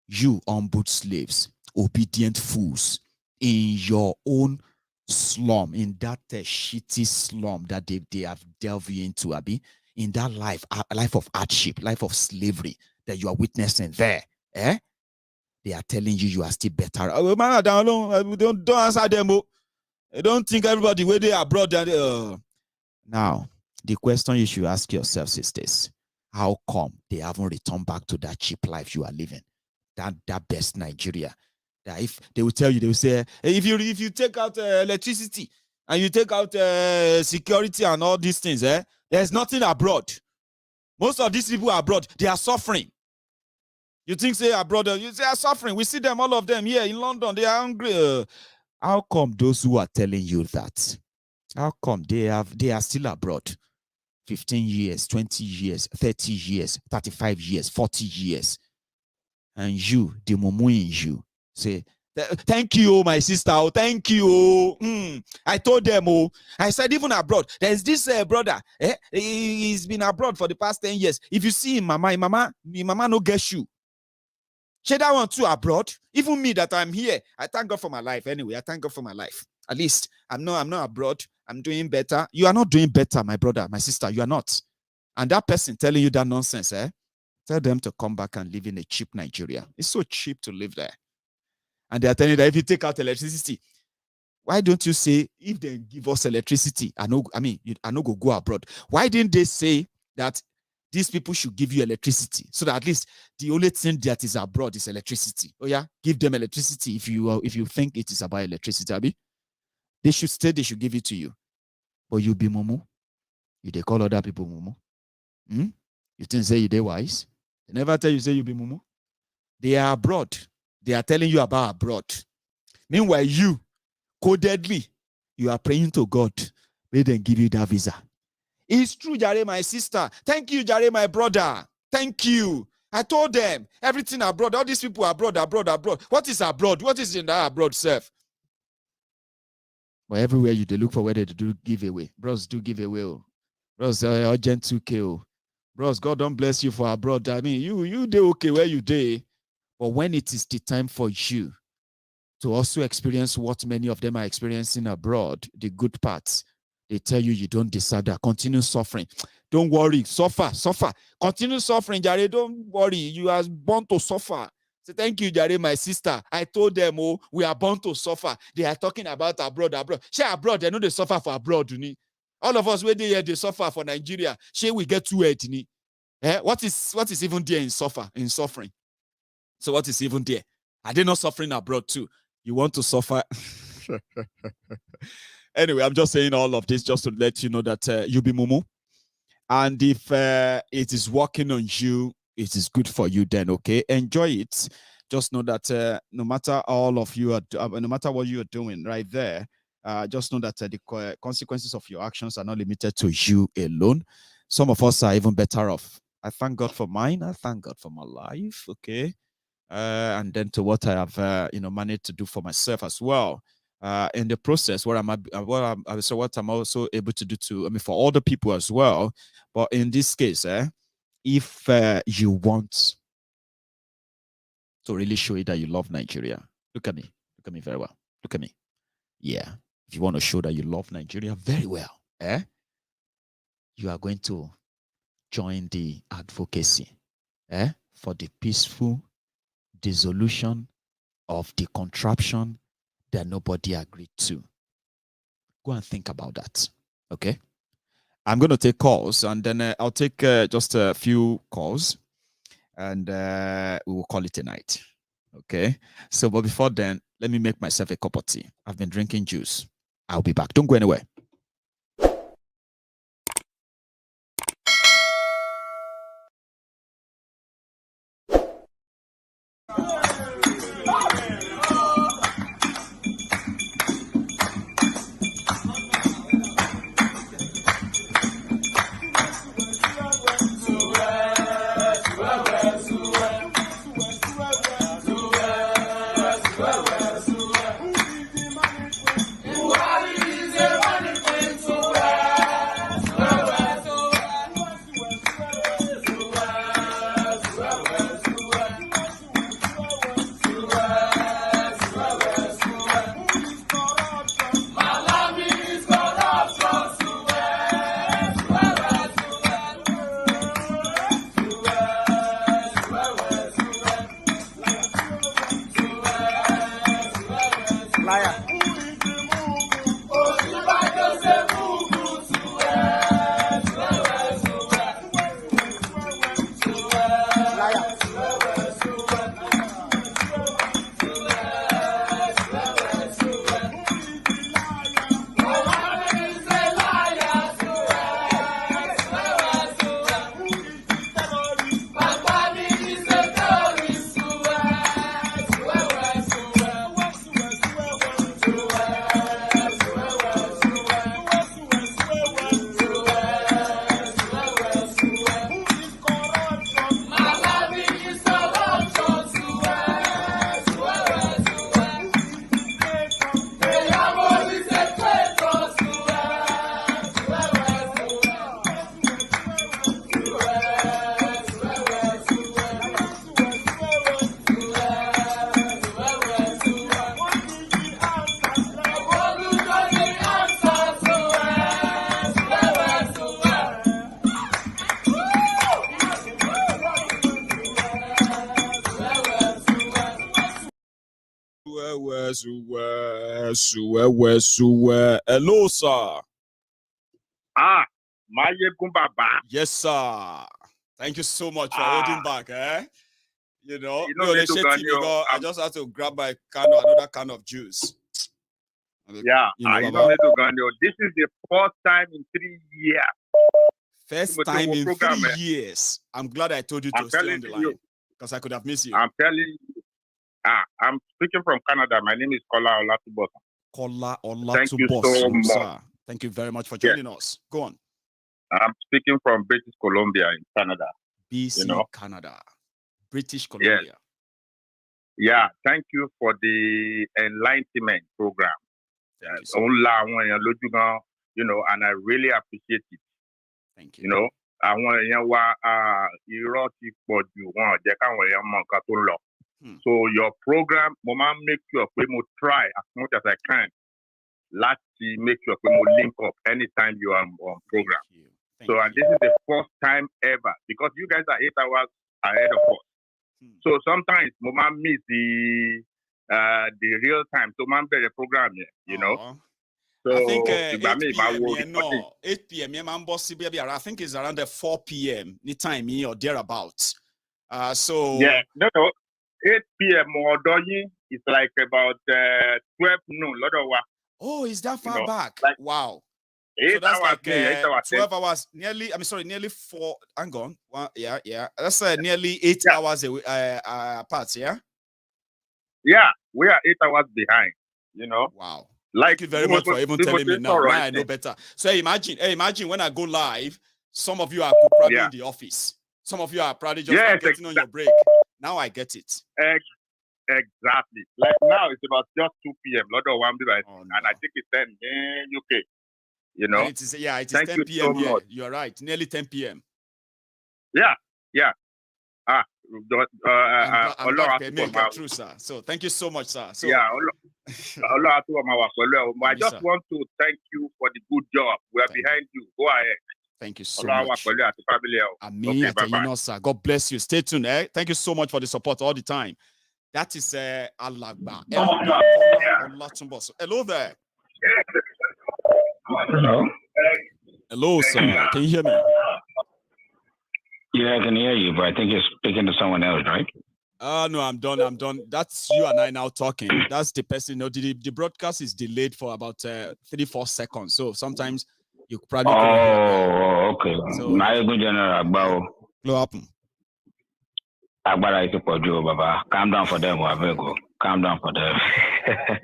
You humbled slaves, obedient fools, in your own slum, in that shitty slum that they have delved you into, Abi, in that life of hardship, life of slavery that you are witnessing there, they are telling you are still better. Oh, man, don't answer them. I don't think everybody where they are abroad. Now, the question you should ask yourselves is this: how come they haven't returned back to that cheap life you are living? That best Nigeria. That if they will tell you, they will say, hey, if you take out electricity and you take out security and all these things, there's nothing abroad. Most of these people abroad, they are suffering. You think say abroad, they are suffering. We see them, all of them here in London, they are hungry. How come those who are telling you that? How come they are still abroad? 15 years, 20 years, 30 years, 35 years, 40 years. And you, the mumu in you, say, thank you, my sister. Oh, thank you. I told them, I said, even abroad, there's this brother. He's been abroad for the past 10 years. If you see him, mama no get you. Share that one too abroad. Even me that I'm here, I thank God for my life. Anyway, I thank God for my life. At least I'm not abroad. I'm doing better. You are not doing better, my brother, my sister. You are not. And that person telling you that nonsense, tell them to come back and live in a cheap Nigeria. It's so cheap to live there. And they are telling you that if you take out electricity, why don't you say, if they give us electricity, I know go abroad. Why didn't they say that these people should give you electricity so that at least the only thing that is abroad is electricity? Oh yeah, give them electricity if you think it is about electricity, Abi. They should give it to you. But you be mumu. You they call other people mumu. You think say you they wise? They never tell you say you be mumu. They are abroad. They are telling you about abroad. Meanwhile, you, codedly, you are praying to God. May them give you that visa. It's true, Jare, my sister. Thank you, Jare, my brother. Thank you. I told them everything abroad. All these people abroad. What is abroad? What is in that abroad, self? But everywhere you they look for where they do giveaway. Bros do giveaway. Bros, urgent 2K. Bros, God don't bless you for abroad. I mean, you do okay where you do. But when it is the time for you to also experience what many of them are experiencing abroad, the good parts, they tell you don't deserve that. Continue suffering. Don't worry. Suffer. Continue suffering, Jare. Don't worry. You are born to suffer. So thank you, Jare, my sister. I told them, we are born to suffer. They are talking about abroad. Share abroad. They know they suffer for abroad. All of us, where they suffer for Nigeria. Share we get to it. What is even there in suffering? So what is even there? Are they not suffering abroad too? You want to suffer? Anyway, I'm just saying all of this just to let you know that you be mumu. And if it is working on you, it is good for you then, okay? Enjoy it. Just know that no matter all of you, no matter what you are doing right there, just know that the consequences of your actions are not limited to you alone. Some of us are even better off. I thank God for mine. I thank God for my life. Okay. And then to what I have, managed to do for myself as well. In the process, what I'm also able to do for other people as well. But in this case, if you want to really show it that you love Nigeria, look at me very well. Look at me. Yeah. If you want to show that you love Nigeria very well, you are going to join the advocacy for the peaceful dissolution of the contraption that nobody agreed to. Go and think about that. Okay. I'm going to take calls, and then I'll take just a few calls, and we will call it a night. Okay. So, but before then, let me make myself a cup of tea. I've been drinking juice. I'll be back. Don't go anywhere. Hello, sir. Maiyegun Baba. Yes, sir. Thank you so much for holding back, You know because I just had to grab my another can of juice. Yeah, this is the first time in 3 years. First time in 3 years. I'm glad I told you to stay on the line because I could have missed you. I'm telling you. I'm speaking from Canada. My name is Kola Olatubosan. Kola Olatubosan. Thank you so much. Sir. Thank you very much for joining us. Go on. I'm speaking from British Columbia in Canada. BC, Canada. British Columbia. Yeah, thank you for the enlightenment program. Thank you, sir. And I really appreciate it. Thank you. You know, so your program, Mama, make sure we will try as much as I can. Let's make sure we will link up anytime you are on program. And this is the first time ever because you guys are 8 hours ahead of us. So sometimes Mama miss the real time. So Mama the program here, you know. So I think 8 p.m. I think it's around 4 p.m. any time or thereabouts. So 8 p.m. or it's like about 12 noon. Oh, is that far back? Like, wow. 8 so that's hours, like 12 hours, nearly 4. Hang on. Yeah. That's nearly 8 hours apart, yeah? Yeah, we are 8 hours behind, you know. Wow. Thank you very much for even telling me now. Now I know better. So imagine when I go live, some of you are probably in the office. Some of you are probably just getting on your break. Now I get it. Exactly. Like now it's about just 2 p.m. And I think it's 10 in UK. You know? And it is 10 p.m. here. So you're right. Nearly 10 p.m. Yeah. I'm true, sir. So thank you so much, sir. So, I just want to thank you for the good job. We are behind you. Go ahead. Thank you so much. Okay, sir. God bless you. Stay tuned. Thank you so much for the support all the time. That is Alagba. Hello there. Hello. Hello, sir. Can you hear me? Yeah, I can hear you, but I think you're speaking to someone else, right? No, I'm done. That's you and I now talking. That's the person. The broadcast is delayed for about 3-4 seconds. So sometimes you probably. Okay. So, Maiyegun General Agbao. What happened? Agbara is for Joe, Baba. Calm down for them, Wabego. Calm down for them.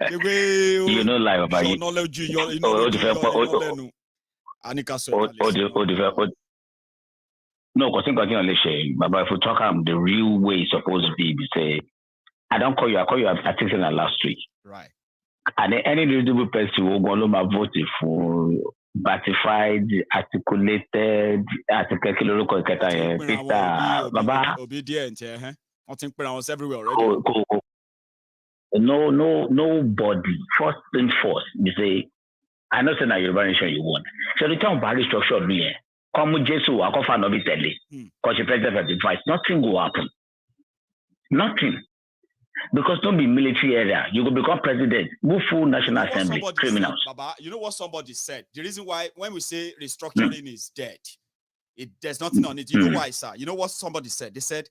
You know, like about you. No, because Baba, if we talk about the real way it's supposed to be, say, I don't call you, I call you Atiku last week. Right. And any reasonable person who will voted for ratified, articulated, Baba. Obedient, I think pronounced everywhere already. Nobody. First thing first, you say, I know say na Yoruba nation you want. So the term Buharichuckwus me come Jesus I come for no be tell because the president of the advice, nothing will happen. Nothing. Because don't be military area, you will become president. Move full National Assembly, criminals. Said, Baba, you know what somebody said? The reason why when we say restructuring is dead, there's nothing on it. You know why, sir? You know what somebody said? They said,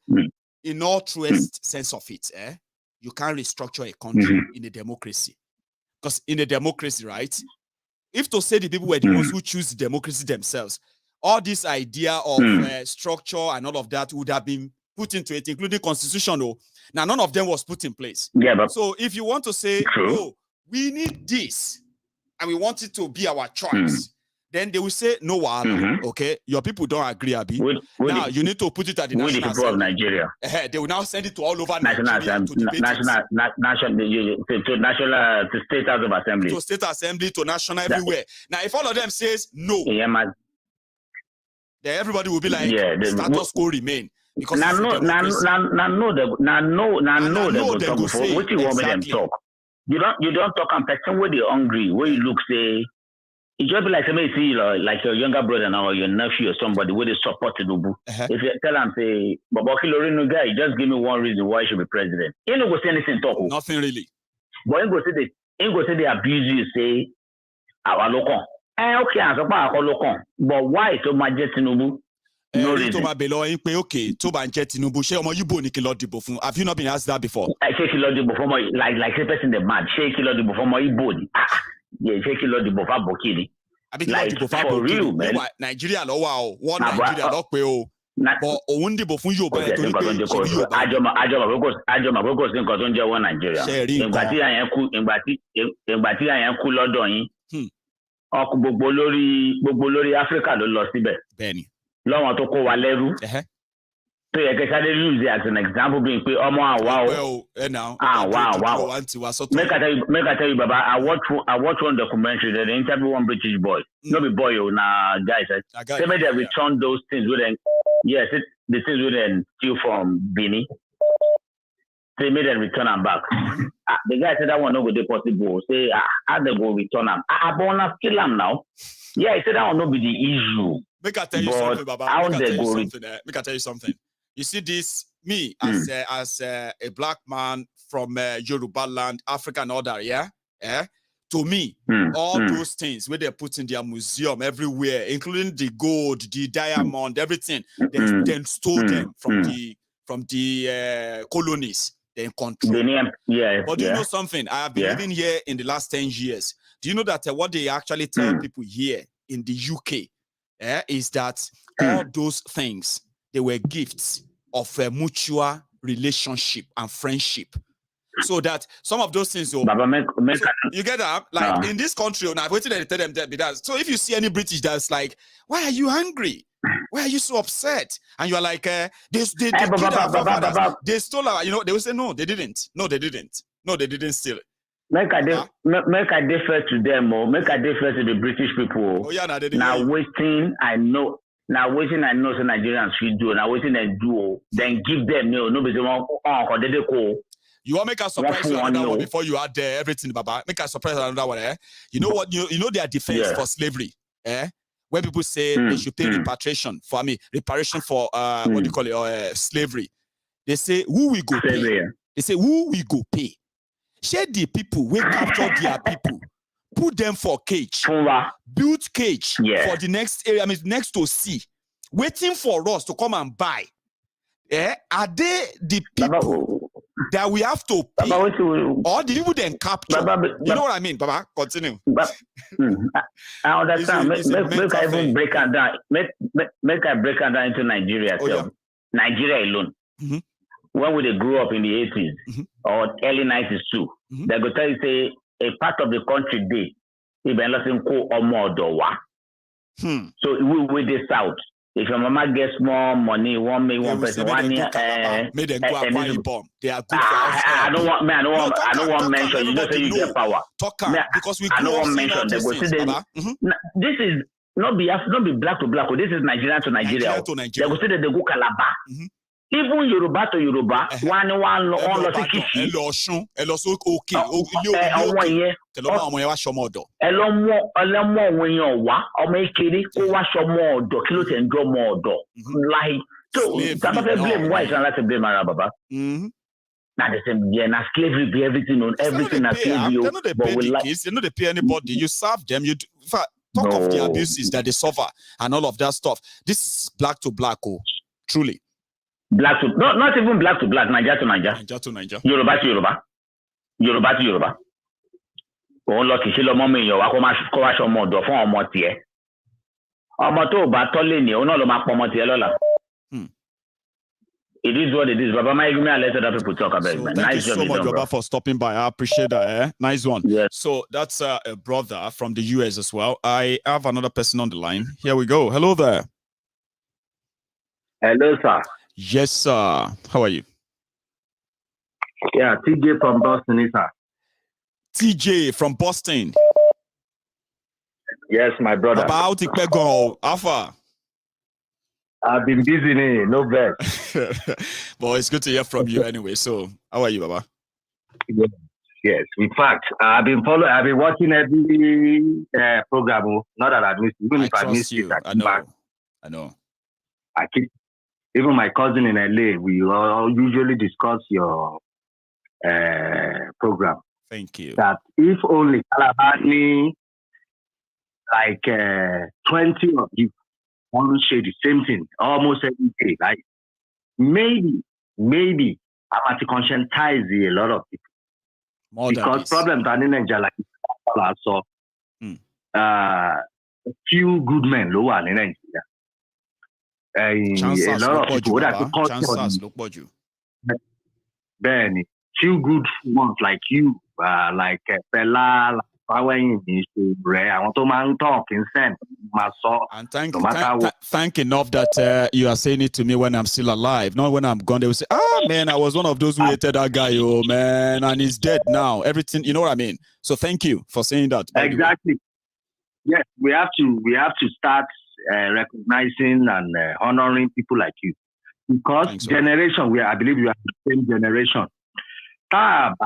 in all truest sense of it, you can't restructure a country in a democracy. Because in a democracy, right? If to say the people were the ones who choose democracy themselves, all this idea of structure and all of that would have been put into it, including constitutional. Now, none of them was put in place. Yeah, but so if you want to say, oh, we need this, and we want it to be our choice, then they will say, no, okay, your people don't agree, Abi. Now, you need to put it at the National Assembly. Of Nigeria. They will now send it to all over National Nigeria to State House of Assembly. To State Assembly, to National, everywhere. Now, if all of them says no, then everybody will be like, status quo remain. Because they go talk before. What you want them talk? You don't talk on person where they're hungry, where you look say. It just be like somebody see like your younger brother now or your nephew or somebody where they support Tinubu. If you tell them say, but Lorino guy, just give me one reason why he should be president. You don't go say anything talk. Nothing really. But you go say they abuse you, say our local. Okay, I'm our local. But why so much Tinubu? No reason. Okay, have you not been asked that before? I say like say person the mad. Say before my Igbo. Yeah, like for real, man. Nigeria no wow, one Nigeria no pe o. But òun dìbò fún Yorùbá ẹ torí pé àjọmọ̀ kókò sí nǹkan tó ń jẹ́ wọ́n Nàìjíríà. Ìgbà tí àyẹn kú lọ́dọ̀ yín. Ọkùn gbogbo lórí Áfíríkà ló lọ síbẹ̀. Bẹ́ẹ̀ni. Lọ́wọ́n tó kó wa lẹ́rú. So you can use it as an example being pay wow. Make I tell you, Baba, I watch one documentary that they interview one British boy. No be boy, guys. They made them return those things with them. Yes, the things with them steal from Benin. They made them return them back. The guy said that one no go dey possible. Say how they go return them? But wanna kill them now. Yeah, he said that one no be the issue. Make I tell you something, Baba. Make I tell you something. You see this, me as a black man from Yoruba land, Africa and all that, to me, all those things where they put in their museum everywhere, including the gold, the diamond, everything, they then stole them from the colonies, then control. But do you know something? I have been living here in the last 10 years. Do you know that what they actually tell people here in the UK is that all those things, they were gifts of a mutual relationship and friendship. So that some of those things, you get that? Like in this country, and I've waited to tell them that. So if you see any British that's like, why are you angry? Why are you so upset? And you're like, they killed our forefathers. They stole our, they will say, no, they didn't. No, they didn't. No, they didn't steal it. Make a difference to them, or make a difference to the British people. Oh, yeah, now waiting, I know. Now waiting, I know some Nigerians should do. Now waiting, they do. Then give them, nobody want. You want to make a surprise to another one before you add everything, Baba. Make a surprise to another one, eh? You know what? You know their defense for slavery, eh? When people say they should pay reparation for what do you call it, slavery. They say, who we go pay? They say, who we go pay? Share the people, we capture their people, put them for cage, build cage for the next area, next to sea, waiting for us to come and buy. Are they the people that we have to pay? Or the people then capture? You know what I mean, Baba? Continue. I understand. Make I even break it down. Make I break it down into Nigeria. Nigeria alone. When we grew up in the 80s or early 90s too, they go tell you say a part of the country they even lost in ko omodowa. So we with the south. If your mama gets more money, one person, 1 year, made them go and buy bomb. They are good for us. I don't want mention. You don't say you get power. Because we I don't want mention. They go see this is not be black to black. This is Nigeria to Nigeria. They go say that they go Calabar. Even Yoruba to Yoruba, one lot of kishi. Elosun okay. Like so, that blame white and that's a blame Arababa. Now the same, now slavery be everything on everything as slavery. They know they pay anybody. You serve them. You talk of the abuses that they suffer and all of that stuff. This is black to black, truly. Black to not even black to black, Niger to Niger. Niger to Niger. Yoruba to Yoruba. Yoruba to Yoruba. Oh, look, you see, the moment you are coming from more, do for more tier. To Batolini, oh no, the map more tier, Lola. It is what it is. Baba Maiyegun, I let other people talk about it. Thank you so much, Baba, for stopping by. I appreciate that. Nice one. Yes. So that's a brother from the US as well. I have another person on the line. Here we go. Hello there. Hello, sir. Yes, sir. How are you? Yeah, TJ from Boston, sir. TJ from Boston. Yes, my brother. About Ikpego, Alpha. I've been busy, no bad. Well, it's good to hear from you anyway. So, how are you, Baba? Yes. In fact, I've been watching every program. Not that I missed, even if I missed it, I know. I keep. Even my cousin in LA, we all usually discuss your program. Thank you. That if only Calabani, like 20 of you want to say the same thing almost every day, like maybe I'm at to conscientize a lot of people. Because problems are in Nigeria, like so, a few good men lower in Nigeria. A lot of people that could Benny, few good ones like you, like Fela, I want to man talk in sense. And thank enough that you are saying it to me when I'm still alive. Not when I'm gone, they will say, man, I was one of those who hated that guy, oh man, and he's dead now. Everything, you know what I mean? So thank you for saying that. Exactly. Yes, we have to start recognizing and honoring people like you, because thanks, generation I believe you are the same generation. Our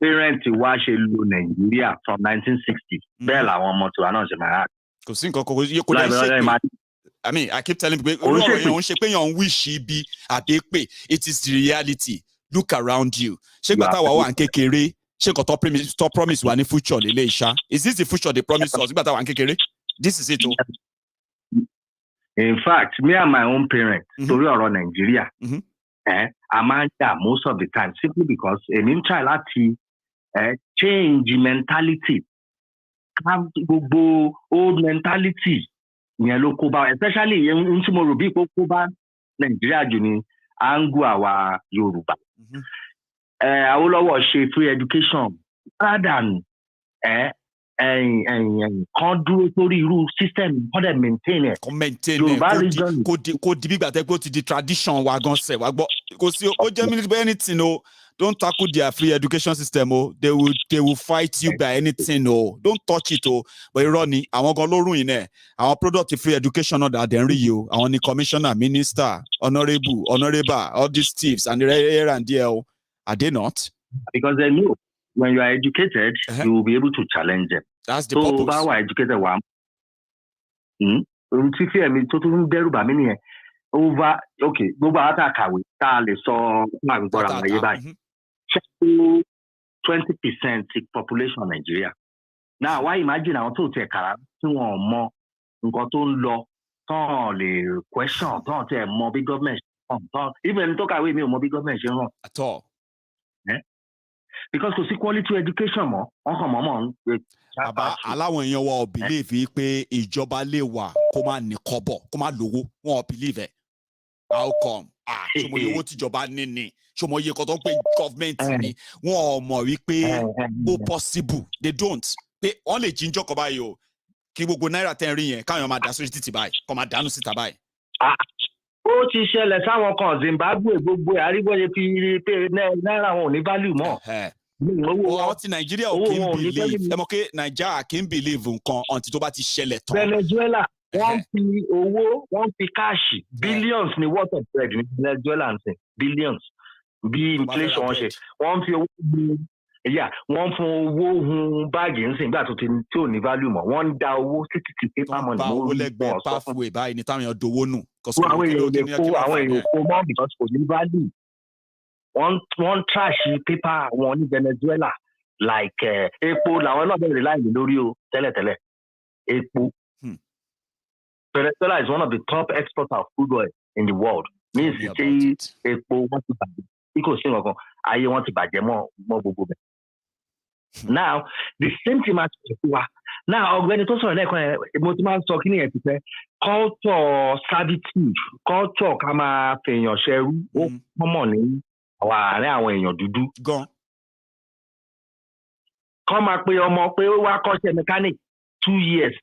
parents watch Nigeria from 1960s. I mean, I keep telling people, it is the reality. Look around you. Stop promise one future. Is this the future they promise us? This is it. In fact, me and my own parents, story around Nigeria, I'm most of the time simply because in Chalati change mentality, old mentality, especially in Nigeria, Angu our Yoruba. Awolowo ṣe free education rather than kan dúró sórí irú system kan dẹ̀ maintain ẹ̀. Kò di bígbà tẹ́ pé ó ti di tradition wa gan sẹ̀ wá gbọ́. Kò sí ó jẹ́ military anything o. Don't tackle their free education system o. They will fight you by anything o. Don't touch it o. But irọ́ ni àwọn gan ló rùn yín ẹ̀. Àwọn product free education náà dẹ̀ ń rí yìí o. Àwọn ni commissioner, minister, honourable, all these thieves and here and there o. Are they not? Because they know when you are educated, you will be able to challenge them. That's the purpose. So, bá wà educated wa. Tí fi ẹ̀mí tó tún dẹ́rù bà mí nìyẹn. Over, okay, gbogbo àwọn tá a kàwé tá a lè sọ fún àgbẹ̀gbọ́ra àwọn ayé báyìí. Ṣé 20% population Nigeria. Now, why imagine àwọn tó tẹ̀ kàrà tí wọ́n mọ nǹkan tó ń lọ tán lè question tán tẹ̀ mọ bí government ṣe ràn. Even tó kàwé mi ò mọ bí government ṣe ràn. At all. Because kò sí quality education mọ́ wọ́n kàn mọ́ àbá aláwọn èèyàn wa ò believe pé ìjọba lè wà kó má ní kọ́bọ̀ kó má lówó wọn ò believe ẹ̀. How come? Ṣọmọ iye owó tíjọba ní ni ṣọmọ iye kan tó ń pè government ni wọn ò mọ̀ wípé ó possible they don't pé wọ́n lè jíjọ́ kan báyìí o kí gbogbo náírà tẹ́ ń rí yẹn káwọn máa dá sórí títì báyìí kó máa dánú síta báyìí. Ó ti ṣẹlẹ̀ sáwọn kan Zimbabwe gbogbo àrígbọ́yé fi pé náírà wọn ò ní value mọ́. Àwọn ti Nàìjíríà ò kí ń believe ẹ mọ̀ pé Nàìjíríà kì í believe nǹkan until tó bá ti ṣẹlẹ̀ tán. Venezuela wọ́n fi owó wọ́n fi káàṣì billions ní worth of bread ní Venezuela nsìn billions bí inflation wọn ṣe wọ́n fi owó wọ́n fún owó hun báàgì nsìn nígbà tó ò ní value mọ́ wọ́n ń da owó títí paper money mọ́ orí wọn pathway báyìí ní táwọn èèyàn dowó nù. Àwọn èèyàn kó mọ́ because kò ní value. One trash paper wọn ní Venezuela like epo làwọn náà bẹ̀rẹ̀ láìní lórí o tẹ́lẹ̀tẹ́lẹ̀ epo. Venezuela is one of the top exporters of crude oil in the world. Means tí epo wọ́n ti bàjẹ́ tí kò sí nǹkan ayé wọ́n ti bàjẹ́ mọ́ gbogbo bẹ̀. Now the same thing máa ṣe fún wa. Now ọ̀gbẹ́ni tó sọ̀rọ̀ lẹ́ẹ̀kan ẹ̀ mo ti máa ń sọ kí ni ẹ̀ ti fẹ́ culture servitude culture ká máa fèèyàn ṣẹrú ó pọ́nmọ̀ ní àárín àwọn èèyàn dúdú. Kọ́ máa pe ọmọ pé ó wá kọ́ṣẹ́ mechanic 2 years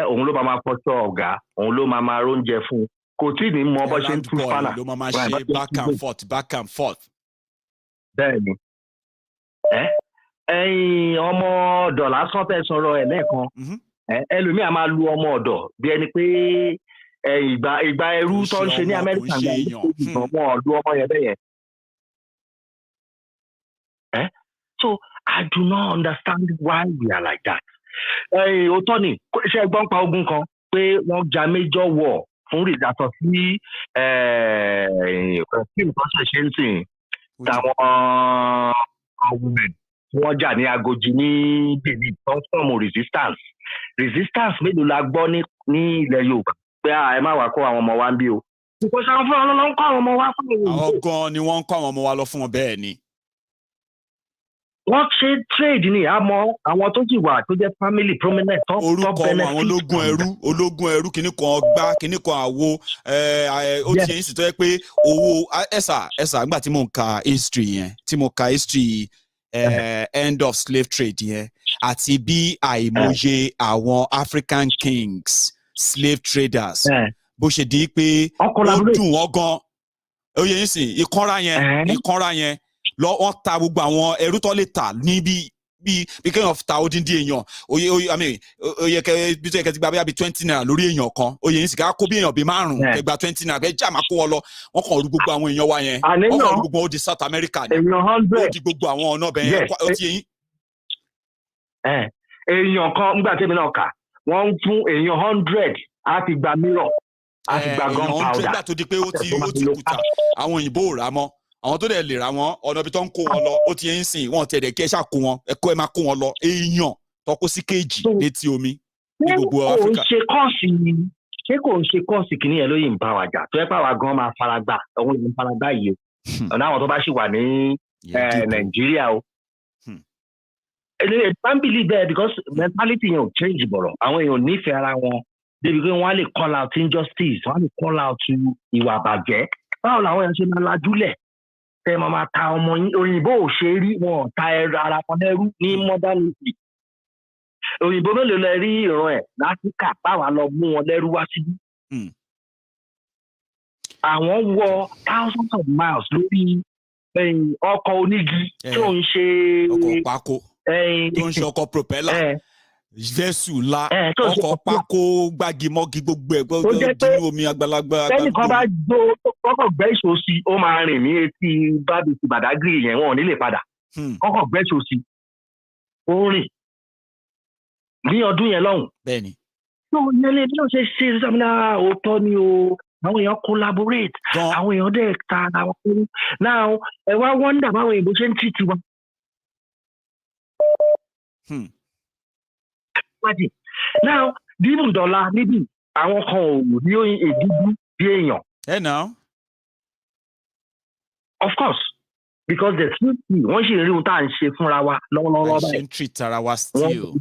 òun ló máa fọṣọ ọ̀gá òun ló máa róúnjẹ fún kò tí ní mọ bó ṣe ń tú fánà. ló máa ṣe back and forth. Bẹ́ẹ̀ni ẹ̀yin ọmọ ọ̀dọ̀ lásán tẹ́ sọ̀rọ̀ ẹ̀ lẹ́ẹ̀kan ẹlòmíà máa lu ọmọ ọ̀dọ̀ bí ẹni pé ìgbà ẹrú tó ń ṣe ní Amẹ́ríkà wọn lu ọmọ yẹn bẹ́ẹ̀ yẹn. So I do not understand why we are like that. Òótọ́ ni ṣe gbọ́n pa ogun kan pé wọ́n ja major war fún ìdásọ sí fíìmù tó ṣe ń sìn táwọn women tí wọ́n jà ní Agodi ní Benin tó ń fọ́ọ̀mù resistance mélòó la gbọ́ ní ilẹ̀ Yorùbá pé ẹ má wàá kó àwọn ọmọ wa ń bí o. Kò sáwọn fún ọ lọ ń kọ́ àwọn ọmọ wa fún mi. Àwọn gan ni wọ́n ń kọ́ àwọn ọmọ wa lọ fún wọn bẹ́ẹ̀ ni. Wọ́n ṣe trade ní àmọ́ àwọn tó sì wà tó jẹ́ family prominent top benefit. Orúkọ àwọn ológun ẹrú kìíní kan gbá kìíní kan àwo ó ti yẹn sì tó yẹ pé owó ẹ̀sà nígbà tí mo ka history end of slave trade yẹn àti bí àìmọye àwọn African kings slave traders bó ṣe di pé ó dùn wọ́n gan ó yẹ yín sìn ìkanra yẹn lọ wọ́n ta gbogbo àwọn ẹrú tó lè tà ní bí kéèyàn ta odindi èèyàn oyè kẹ bí tó yẹ kẹ ti gba bí 20 naira lórí èèyàn kan oyè yín sì ká kó bí èèyàn bí 5 ẹgbà 20 naira bẹ́ẹ̀ já máa kó wọn lọ wọ́n kàn rú gbogbo àwọn èèyàn wa yẹn wọ́n kàn rú gbogbo wọn ó di South America ni ó di gbogbo àwọn ọ̀nà ọbẹ̀ yẹn ó ti yẹn. èèyàn kan nígbà tẹ́mi náà kà wọ́n ń fún èèyàn 100 á ti gba mirror á ti gba gunpowder. nígbà tó di pé ó ti kùtà àwọn òyìnbó ò rà mọ́ àwọn tó dẹ̀ lè ra wọn ọ̀nà ibi tó ń kó wọn lọ ó ti ń sìn wọn tẹ̀lé kí ẹ ṣáà kó wọn ẹ̀kọ́ ẹ máa kó wọn lọ èèyàn tó kó sí kéèjì létí omi ní gbogbo Áfíríkà. ṣé kò ń ṣe kọ́ọ̀sì kìíní yẹn lóyìn bá wa jà tó yẹ pé àwa gan máa faragbá òun ìlú faragbá yìí o ọ̀nà àwọn tó bá ṣì wà ní Nàìjíríà o. I can't believe that because mentality yẹn ò change bọ̀rọ̀ àwọn èèyàn nífẹ̀ẹ́ ara wọn débi pé wọ́n á lè call out injustice wọ́n á lè call out ìwà àbàjẹ́ báwo làwọn èèyàn ṣe máa lajúlẹ̀ tẹ máa ta ọmọ yín òyìnbó ò ṣe rí wọn ta ẹrù ara wọn lẹ́rú ní modernity òyìnbó mélòó lẹ rí ìran ẹ̀ láfíríkà báwa lọ mú wọn lẹ́rú wá síbí àwọn wọ thousands of miles lórí ọkọ̀ onígi tó ń ṣe ọkọ̀ pákó tó ń ṣe ọkọ̀ propeller vẹ́sù ńlá ọkọ̀ pákó gbágimọ́gi gbogbo ẹ̀ gbogbo dínú omi àgbàlagbà. tẹ́nìkan bá gbó kọ́kọ́ gbẹ́ ìṣó sí ó máa rìn ní etí bábìsì Badagry yẹn wọn ò ní lè padà kọ́kọ́ gbẹ́ ìṣó sí ó rìn ní ọdún yẹn lọ́hùn. bẹ́ẹ̀ni. tó nílé bí wọ́n ṣe ṣe sọ́mìnà òótọ́ ni o àwọn èèyàn collaborate àwọn èèyàn dẹ̀ ta àwọn ọkùnrin now ẹ wá wọ́ndà báwọn èèyàn bó ṣe ń tì tiwọn. now bíbù dọ́là níbi àwọn kan ò ní èdúdú bí èèyàn. ẹ nà. of course because the truth is wọ́n ṣì rí ohun tá à ń ṣe fúnra wa lọ́wọ́lọ́wọ́ báyìí. ṣe ń treat ara wa still.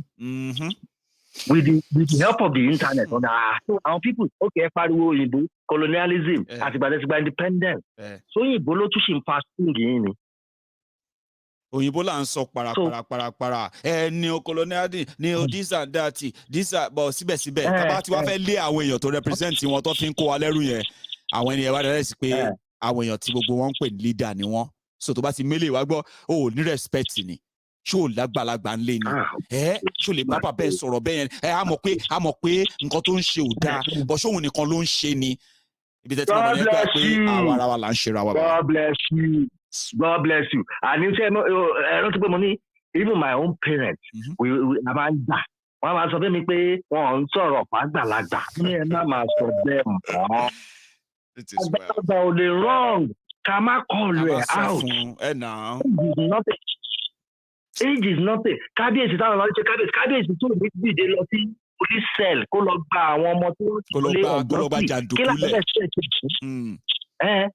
with the help of the internet àwọn people okay pariwo òyìnbó colonialism àtìgbàdẹ́sìgbà independence so òyìnbó ló tún ṣì ń fa sting yìí ni. òyìnbó là ń sọ parapara neo-colonialism neo this and that this but síbẹ̀síbẹ̀ tábà tí wàá fẹ́ lé àwọn èèyàn tó represent wọn tó fi ń kó wa lẹ́rù yẹn àwọn ènìyàn wá dẹ́rẹ́ sí pé àwọn èèyàn tí gbogbo wọn ń pè ní leader ni wọ́n so tó bá ti mélé wá gbọ́ ó ò ní respect ni ṣé ò lágbàlagbà ńlé ni ṣé ò lè bá bàbá ẹ sọ̀rọ̀ bẹ́ẹ̀ yẹn a mọ̀ pé nǹkan tó ń ṣe ò dáa bọ̀ ṣé òun nìkan ló ń ṣe ni ibi tẹ́tí wọn yẹn gbà pé àwa ara wa là ń ṣe ra wa. God bless you. God bless you. And you say, I don't pay money. Even my own parents, we a máa ń gbà. Wọ́n máa sọ fún mi pé wọ́n ń sọ̀rọ̀ pàgbàlagbà. Ní ẹ̀ náà máa sọ bẹ́ẹ̀ mọ́. Àgbàlagbà ò lè wrong. Ká má kọlu ẹ̀ out. Age is nothing. Kábíyèsí táwọn ọmọ ṣe kábíyèsí tó ní dìde lọ sí police cell kó lọ gba àwọn ọmọ tí wọ́n ti lé ọ̀gbọ́n sí. Kí láti bẹ̀ ṣe é?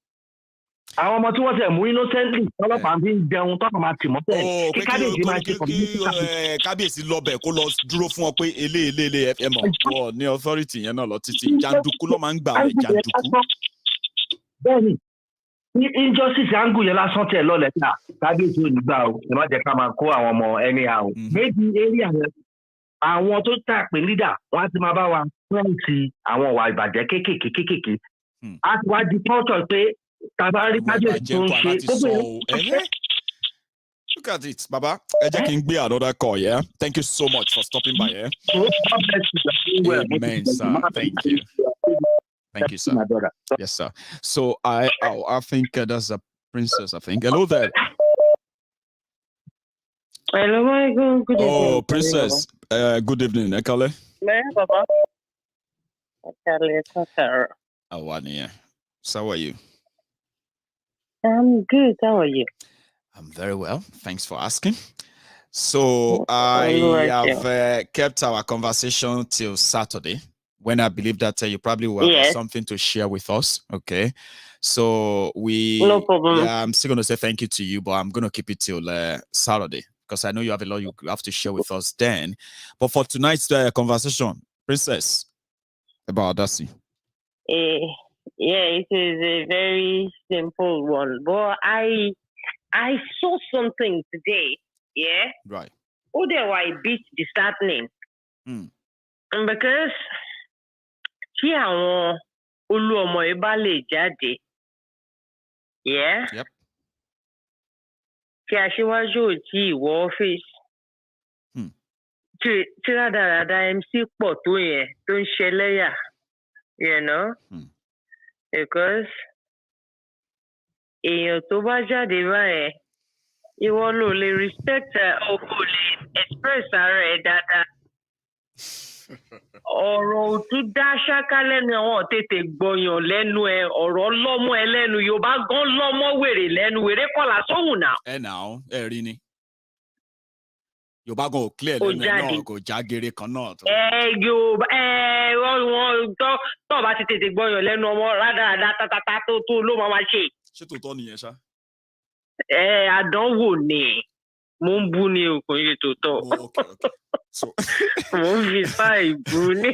Àwọn ọmọ tí wọ́n ti mú innocently ọlọ́pàá fi ń jẹun tọ́kàn máa tì mọ́ bẹ́ẹ̀ kí kábíyèsí máa ṣe kábíyèsí lọ bẹ̀ kó lọ dúró fún ọ pé eléèlé ẹ mọ̀ ọ ní authority yẹn náà lọ títí jàǹdùkú ló máa ń gbà wẹ̀ jàǹdùkú. bẹ́ẹ̀ni injustice angle yẹn lásán tiẹ̀ lọ́lẹ̀ tí kábíyèsí ò ní gbà o ẹ má jẹ́ ká máa kó àwọn ọmọ anyhow maybe area yẹn àwọn tó tà pé leader wọ́n á ti máa bá wa fẹ́ǹsì àwọn ìwà ìbàjẹ́ kéékèèké á ti wá di culture pé tabari kábíyèsí tó ń ṣe gbogbo Look at it, Baba. Can be another call, yeah? Thank you so much for stopping by, yeah? Amen, sir. Thank you. Thank you, sir. Yes, sir. So I think that's a princess, I think. Hello there. Hello, Maiyegun. Good evening. Oh, princess. Good evening, Ekale. Baba. Ekale, Awani. So how are you? I'm good. How are you? I'm very well. Thanks for asking. So I have kept our conversation till Saturday, when I believe that you probably will have something to share with us. Okay. So no problem. Yeah, I'm still going to say thank you to you, but I'm going to keep it till Saturday because I know you have a lot you have to share with us then. But for tonight's conversation, Princess, about Adasi. Yeah, it is a very simple one. But I saw something today, yeah? Right. Oh, they were a bit disheartening. Because tí àwọn Oluomo bá lè jáde, yeah? Yep. Kí aṣíwájú ò tí ì wọ ọ́fíìsì. Tí rádaràda MC pọ̀ tó yẹn tó ń ṣẹlẹ́yà, you know? Because èèyàn tó bá jáde báyẹn ìwọ ló lè respect o kò lè express ara ẹ dáadáa ọ̀rọ̀ òtún dá ṣáká lẹ́nu àwọn tètè gbọ̀yàn lẹ́nu ẹ ọ̀rọ̀ lọ́mọ ẹ lẹ́nu Yorùbá gan lọ́mọ wèrè lẹ́nu wèrè kọ́lá sóhùn náà. ẹ nà ó ẹ rí ni Yorùbá gan ò clear lẹ́nu ẹ náà kò já gere kan náà. Yorùbá wọn tó bá ti tètè gbọ̀yàn lẹ́nu ọmọ rádaràda tátátá tó ló máa ṣe. Ṣé tòótọ́ nìyẹn ṣá? Àdánwò ni mo ń bú ni o kò ń ṣe tòótọ́. Mo ń fi sáì bú ni.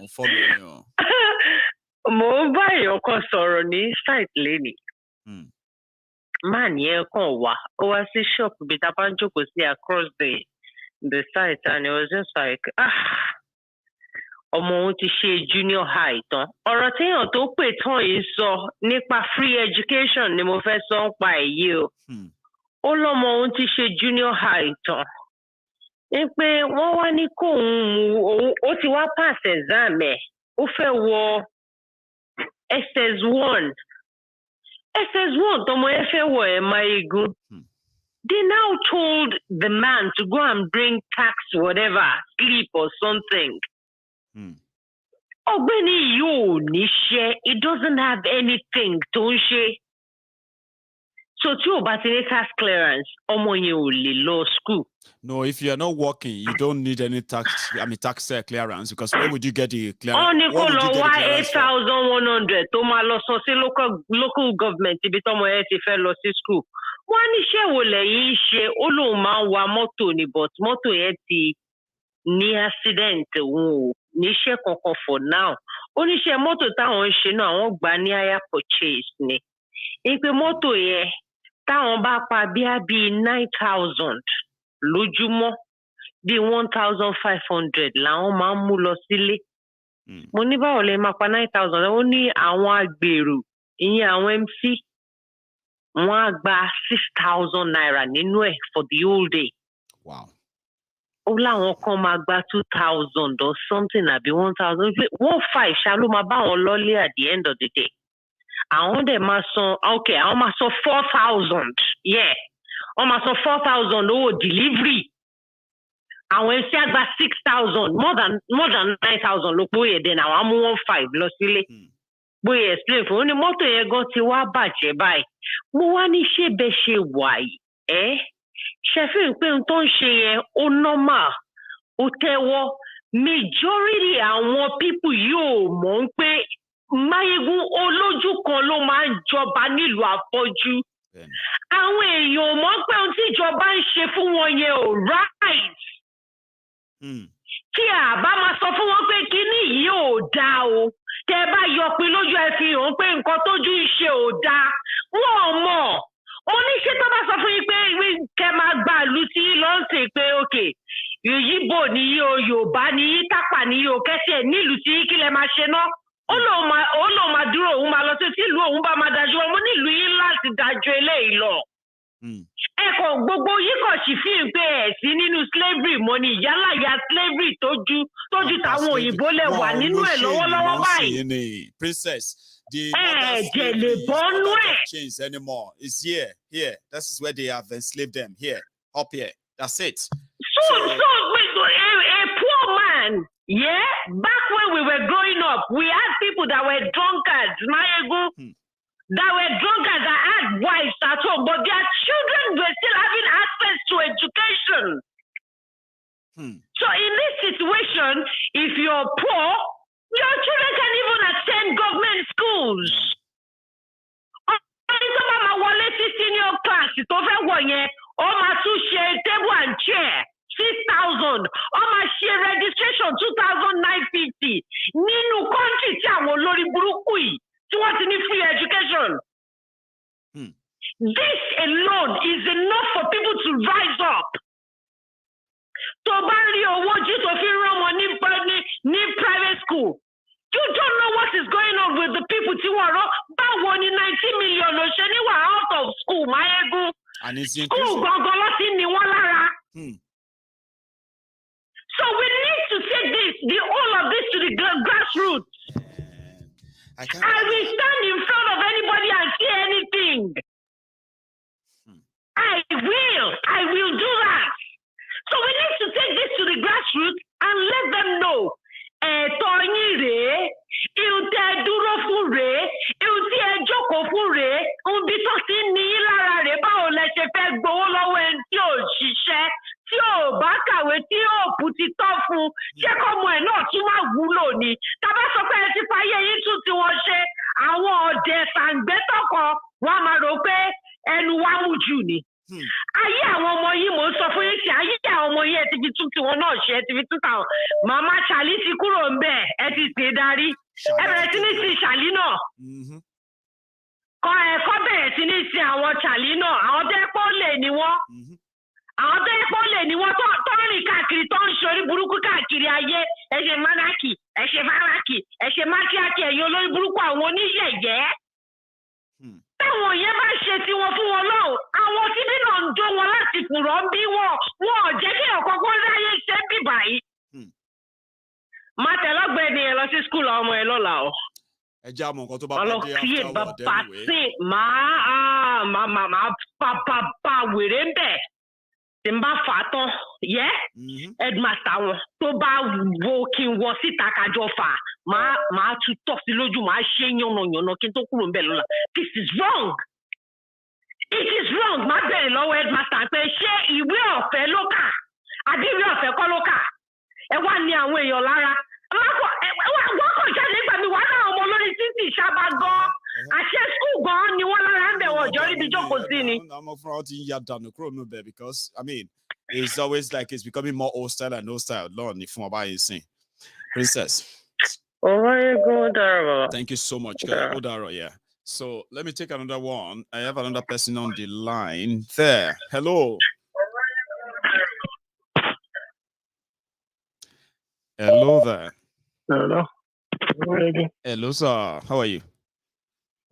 Mo fọ́lọ́ ni o. Mo ń bá èèyàn kan sọ̀rọ̀ ní site lẹ́nìí. man yẹn kàn wá ó wá sí shop bí tá bá ń jókòó sí across the site and it was just like ọmọ òun ti ṣe junior high tán ọ̀rọ̀ téèyàn tó pè tán yìí sọ nípa free education ni mo fẹ́ sọ ń pa èyí o ó lọ́mọ òun ti ṣe junior high tán ní pé wọ́n wá ní kóun mú òun ó ti wá pass exam ẹ̀ ó fẹ́ wọ SS1 tọmọ ẹ fẹ́ wọ ẹ̀ Maiyegun. They now told the man to go and bring tax whatever sleep or something. Ọ̀gbẹ́ni yóò níṣẹ́ it doesn't have anything tó ń ṣe. So tí o bá ti ní tax clearance ọmọ yẹn ò lè lọ school. No, if you are not working, you don't need any tax clearance because where would you get the clearance? Ó ní kó lọ wá 8,100 tó máa lọ sọ sí local government ibi tọ́mọ ẹ ti fẹ́ lọ sí school. Wọ́n níṣẹ́ wo lẹ́yìn ṣe ó lóun máa ń wa mọ́tò ni but mọ́tò yẹn ti ní accident òun ò níṣẹ́ kankan for now. Oníṣẹ́ mọ́tò táwọn ń ṣe náà àwọn gbà ní hire purchase ni. Ìpè mọ́tò yẹn táwọn bá pa bí 9,000 lójúmọ́ bí 1,500 làwọn máa ń mú lọ sílé. Mo ní báwo lè máa pa 9,000 ó ní àwọn agbèrò ìyẹn àwọn MC wọ́n á gba 6,000 naira nínú ẹ̀ for the whole day. Wow. Ó láwọn kan máa gba 2,000 or something àbí 1,000 1,500 ṣá ló máa bá wọn lọ́lé at the end of the day. Àwọn dẹ̀ máa san àwọn máa san 4,000 wọ́n máa san 4,000 owó delivery. Àwọn ẹ̀sẹ̀ àgbà 6,000 more than 9,000 ló pọ̀ yẹn dẹ̀ àwọn á mú 1,500 lọ sílé. Bóyá explain fún un ní mọ́tò yẹn gan ti wá bàjẹ́ báyìí. Mo wá ní ṣé bẹ́ẹ̀ ṣe wà yìí ṣe fi hàn pé ohun tó ń ṣe yẹn ó normal ó tẹ́wọ́ majority àwọn people yóò mọ̀ ń pé Maiyegun olójú kan ló máa ń jọba nílùú afọ́jú. Àwọn èèyàn mọ̀ pé ohun tí ìjọba ń ṣe fún wọn yẹn ò right. Tí a bá máa sọ fún wọn pé kíní yìí ò dáa o tẹ́ bá yọ pé lójú ẹ fi hàn pé nǹkan tójú ìṣe ò dáa wọn ò mọ̀. Mo ní ṣé tó bá sọ fún yín pé kẹ́ máa gba ìlú tí lọ́ǹtì pé òkè Yíbò ni yí o Yorùbá ni yí Tápà ni yí o kẹ́sì ẹ̀ nílùú tí kí lẹ máa ṣe ná. Ó lóun máa dúró òun máa lọ sí tí ìlú òun bá máa dájú ọmọ nílùú yín láti dájú eléyìí lọ. Ẹ̀kọ́ gbogbo yìí kàn sì fi hàn pé ẹ̀ sí nínú slavery mo ní ìyálàyà slavery tójú táwọn òyìnbó lẹ̀ wà nínú ẹ̀ lọ́wọ́lọ́wọ́ báyìí. Princess, the chains anymore. It's here. This is where they have enslaved them. Here, up here. That's it. So a poor man, back when we were growing up, we had people that were drunkards, Maiyegun, that were drunkards that had wives at home, but their children were still having access to education. So in this situation, if you're poor, your children can even attend government schools. Senior class, tó fẹ́ wọ̀ yẹn, ó máa tún ṣe table and chair 6,000, ó máa ṣe registration 2,950 nínú country tí àwọn olórí burúkú yìí tí wọ́n ti ní free education. This alone is enough for people to rise up. Tó bá rí owó jí tó fi rán wọn ní private school. You don't know what is going on with the people tí wọ́n rán. Báwo ni 90 million ló ṣe níwà out of school Maiyegun? School gangan ló ti ní wọ́n lára. So we need to take all of this to the grassroots. I will stand in front of anybody and say anything. I will do that. So we need to take this to the grassroots and let them know. Ẹ̀tọ́ yín rèé, ihun tí ẹ dúró fún rèé, ihun tí ẹ jókòó fún rèé, ohun bí tó ti ní yín lára rèé, báwo lẹ ṣe fẹ́ gbowó lọ́wọ́ ẹni tí ò ṣiṣẹ́, tí ò bá kàwé, tí òòpù ti tọ́ fún, ṣé kọ́mọ ẹ̀ náà tún máa wúlò ni? Tàbá sọ pé ẹ ti fàyè yín tún tí wọ́n ṣe, àwọn ọ̀dẹ̀ sàǹgbẹ́tọ̀kọ wọ́n á máa rò pé ẹnu wa mú jù ni. Ayé àwọn ọmọ yìí mò ń sọ fún yín sí ayé àwọn ọmọ yìí ẹ ti fi tún tiwọn náà ṣe ẹ ti fi tún tàwọn màmá ṣàlí ti kúrò ń bẹ ẹ ti tè darí ẹ bẹ̀rẹ̀ sí ní sí ṣàlí náà Kọ́ bẹ̀rẹ̀ sí ní sin àwọn Charlie náà, àwọn tó pọ̀ lè ní wọ́n. Àwọn tó pọ̀ lè ní wọ́n tó rìn káàkiri tó ń ṣorí burúkú káàkiri ayé. Ẹ ṣe Manaki, ẹ ṣe Faraki, ẹ ṣe Mákíákí, ẹ̀yin olórí burúkú àwọn oníyẹ̀yẹ́. Táwọn yẹn bá ṣe tiwọn fún wọn lọ́hùn, àwọn tí bí náà ń jó wọn láti pùrọ̀ ń bí wọn ò jẹ́ kí ọ̀kọ́kọ́ ráyè ṣe bí báyìí. Má tẹ̀lọ́gbẹ́ ni ẹ lọ sí skul ọmọ ẹ lọ́la o. Ẹ jẹ́ àmọ̀ nǹkan tó bá bá dé afterward anyway. Máa wèrè ń bẹ̀. Tí n bá fà á tán, headmaster wọn tó bá wo kí n wọ síta kájọ fà, máa tún tọ̀ sí lójú, máa ṣe yànnàyànnà kí n tó kúrò ń bẹ̀ lọ́la. This is wrong. It is wrong. Má bẹ̀rẹ̀ lọ́wọ́ headmaster pé ṣé ìwé ọ̀fẹ́ ló kà? Àbí ìwé ọ̀fẹ́ kọ́ ló kà? Ẹ wá ní àwọn èèyàn lára. Wọ́n kò jáde nígbà mi wá náà ọmọ olórí títì ìṣàbà gan. Àṣẹ skul gan ni wọ́n lára ń bẹ̀ wọ̀ ọjọ́ níbi jókòó sí ni. I'm afraid I'll ya down the crow there because I mean it's always like it's becoming more hostile and hostile. Lord, if I'm about insane. Princess. Thank you so much. Yeah. So let me take another one. I have another person on the line there. Hello. Hello there. Hello. Hello, sir. How are you?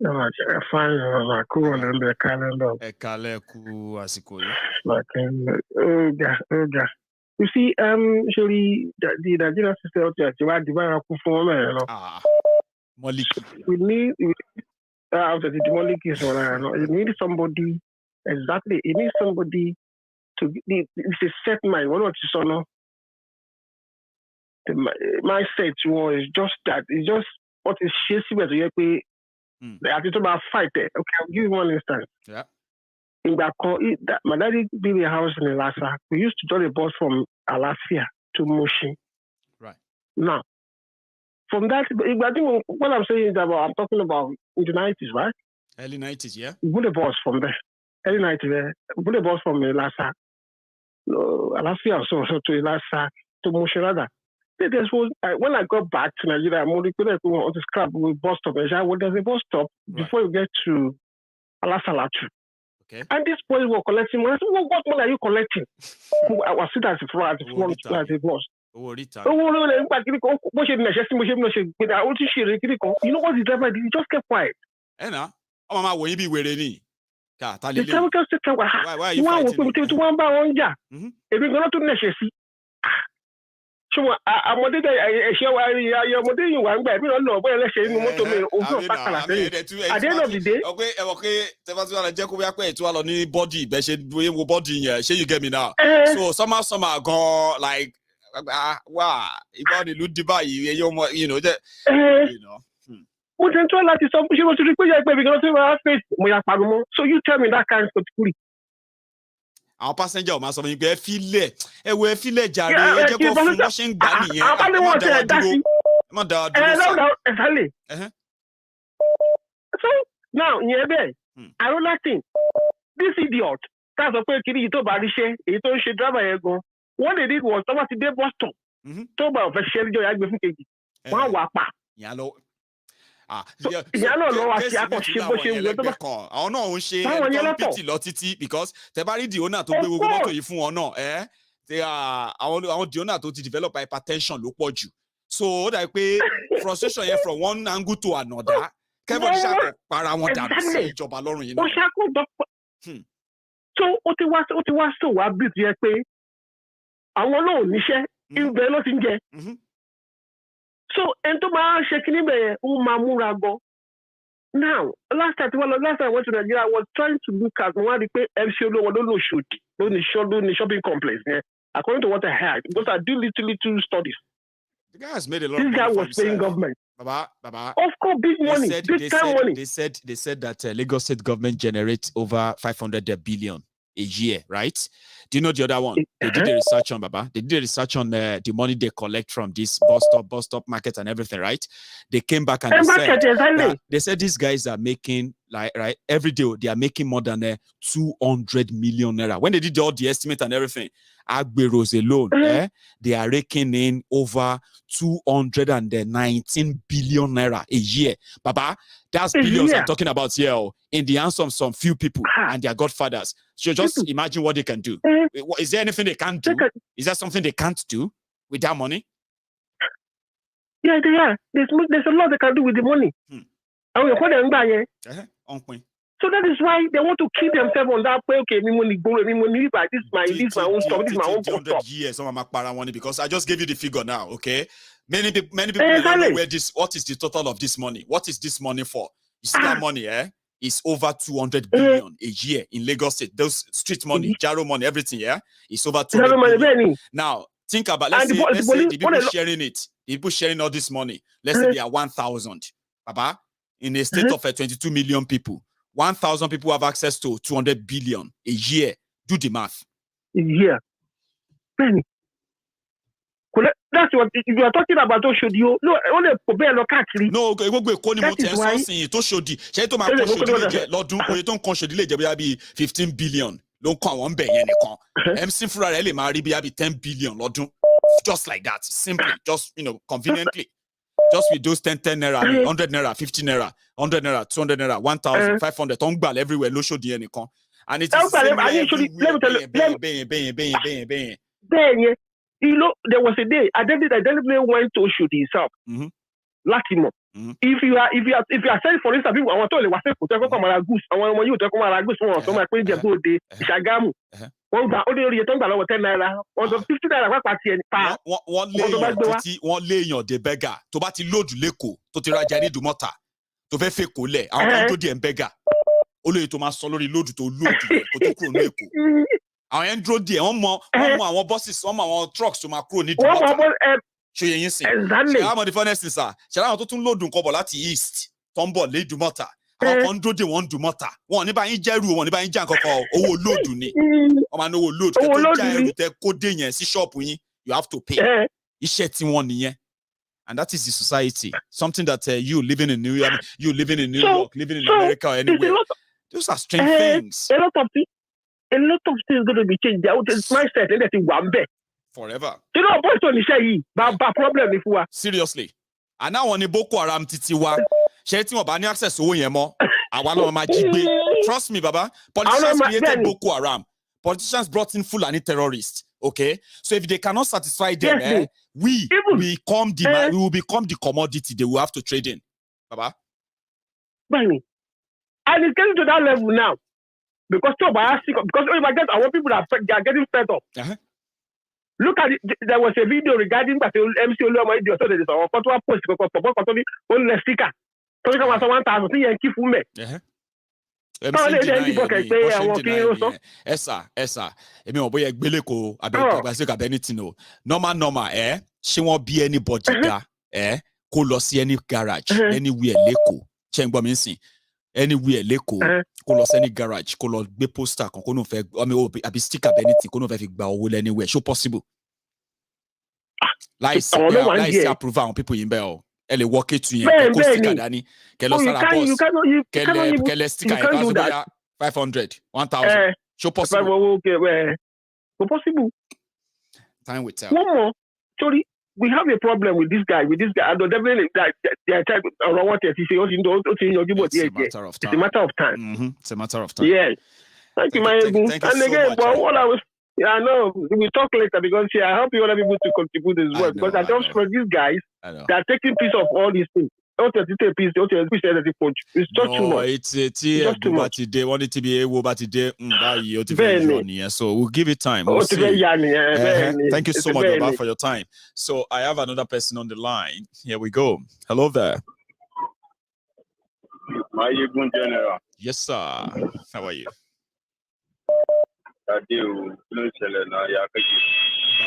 I'm fine. I'm cool on the calendar. You see, actually, the Nigerian system out there, we need after the Moliki is you need somebody exactly. You need somebody to. It's a set mind. What is so the mindset is just that. It's just what is shaped by the the attitude about fight. Okay, I'll give you one instance. Yeah. In that my daddy built a house in Lhasa. We used to draw the bus from Alasia to Moshi. Right. Now, from that, I think what I'm saying is about I'm talking about in the 90s, right? Early 90s, yeah. We put a bus from there. Early 90s, we put a bus from Lhasa, Alasia, so to Lhasa to Moshi rather. When I got back to Nigeria, I'm only going to scrap with bus stop. There's a bus stop before you get to Alasalatu. Okay. And these boys were collecting money. I said, what money are you collecting? I was sitting at the front as it was. You know what the driver did? He just kept quiet. The driver just kept quiet. Why are you fighting? So at the end of the day, you get me now. So somehow go like wow, you got the loot device, you know that so you tell me that kind of story. Our passenger ma sọ pé file ẹ file jàre ẹ jẹ́ kó fún wọn ṣe ń gbà nìyẹn má dá exactly. So now another thing, this idiot that's a pé kiri tó bá rí ṣe èyí tó ń ṣe driver yẹn gan, what they did was tó bá ti dé bus stop tó bá fẹ́ ṣe ẹjọ́ yà gbé fún kejì wọ́n wà pa. Ìyá náà lọ wá sí àkànṣe bó ṣe wù ẹ́ tó bá. Àwọn náà ń ṣe ẹ̀ńtọ́mpìtì lọ títí because tẹ bá rí Diona tó gbé gbogbo mọ́tò yìí fún wọn náà àwọn Diona tó ti develop hypertension ló pọ̀ jù. So ó dà pé frustration yẹn from one angle to another kẹ́bọ̀dì ṣàkó para wọn dànù sí ìjọba lọ́rùn yìí náà. Ó ṣàkó dọ́pọ̀. So ó ti wá sọ wá bí ti yẹ pé àwọn náà ò níṣẹ́ ibẹ̀ ló ti ń jẹ. So, and to my shaking Mamurago. Now, last time I went to Nigeria, I was trying to look at one of the MCO don't shoot, don't shopping complex. According to what I heard, because I do little studies. The guy has made a lot of money. This guy was paying government. Baba. Of course, big money, big time money. They said that Lagos State government generates over 500 billion a year, right? Do you know the other one? They did the research on Baba. They did the research on the money they collect from this bus stop market and everything, right? They came back and they said these guys are making like right, every day they are making more than 200 million naira. When they did all the estimate and everything, Agberos alone, they are raking in over 219 billion naira a year. Baba, that's billions I'm talking about here in the hands of some few people and their godfathers. So just imagine what they can do. Is there anything they can't do? Is there something they can't do with that money? Yeah, they are. There's a lot they can do with the money. So that is why they want to keep themselves on that way. Okay, me money, this my own stuff, this is my own stuff. Years, because I just gave you the figure now. Okay, many people don't know where this. What is the total of this money? What is this money for? You see that money, is over 200 billion a year in Lagos State. Those street money, Jaro money, everything, it's over 200 billion. Now think about let's say the people sharing it, the people sharing all this money. Let's say they are 1,000, Baba, in a state of 22 million people. 1,000 people have access to 200 billion a year. Do the math. Yeah. Penny. That's what you are talking about. No, only no, that is 15 billion. Don't come on, MC Furarelli Mari be 10 billion. Just like that. Simply, just conveniently. Just with those 10 naira, 100 naira, 50 naira, 100 naira, 200 naira, 1,000, 500, tongbal everywhere, no show the any con. And it's the same way. You know, there was a day I deliberately went to shoot himself. Lucky If you are saying for instance, people I want to was say to come at goose, I want you to come at goose for so my point the Bode Shagamu. One only 10 naira, on the 50 naira party and one lay your de beggar to bati load leko to tirajani du mota to ve fe kole àwọn to di beggar olo to ma so lórí load to load ko to kúrò leko àwọn en dro die wọ́n mọ àwọn buses wọ́n mọ àwọn trucks to ma kúrò ní du mota ṣe yẹn sin ṣe àwọn the funnest sir ṣe àwọn tó tún load nǹkan bọ̀ láti east tó ń bọ̀ lé du mota àwọn kan dro de wọ́n du mota wọ́n ní bá yín jẹ́rù wọ́n ní bá yín jà nǹkan owó load ni wọ́n ma no load ke tó ja ẹrù tẹ́ kó dé yẹn sí shop yín you have to pay iṣẹ́ tí wọ́n nìyẹn. And that is the society. Something that you living in New York, living in America or anywhere. Those are strange things. A lot of things going to be changed. It's my set and that in one bed. Forever. You know, boys don't say but problem if we seriously. And now on the Boko Haram titiwa, sharing about access to Oyemo, trust me, Baba. Politicians created Boko Haram. Politicians brought in Fulani terrorists. Okay, so if they cannot satisfy them, we will become the commodity they will have to trade in. Baba? And it's getting to that level now. Because I want people that are getting fed up. Look at it. There was a video regarding that MC Oluomo Blame Igbos. There is a photo post on the sticker. Talking about 1,000 and keep me. Normal she won't be anybody kó lọ sí any garage anywhere leko chengbo mi sin anywhere leko kó lọ sí any garage kó lọ gbé poster kan kó no fẹ́ àbí sticker anything kó no fẹ́ fi gba owó anywhere show possible like approve on people in bell elle walk it to you ko sticker dání kẹ́ lọ sara boss kẹ́ lẹ sticker e ka so 500 1,000 show possible okay possible time will tell. One more sorry, we have a problem with this guy, and definitely they are trying to what he say. It's a matter of time. It's a matter of time. Yeah. Thank you, Maiyegun. And so again, much, what I was, I know we'll talk later because I help you other people to contribute as well. Because I just for these guys, they are taking piece of all these things. It's just too much. It's just too much. They want it to be a so we'll give it time. We'll see. Thank you so much, Baba, for your time. So I have another person on the line. Here we go. Hello there. Maiyegun General. Yes, sir. How are you?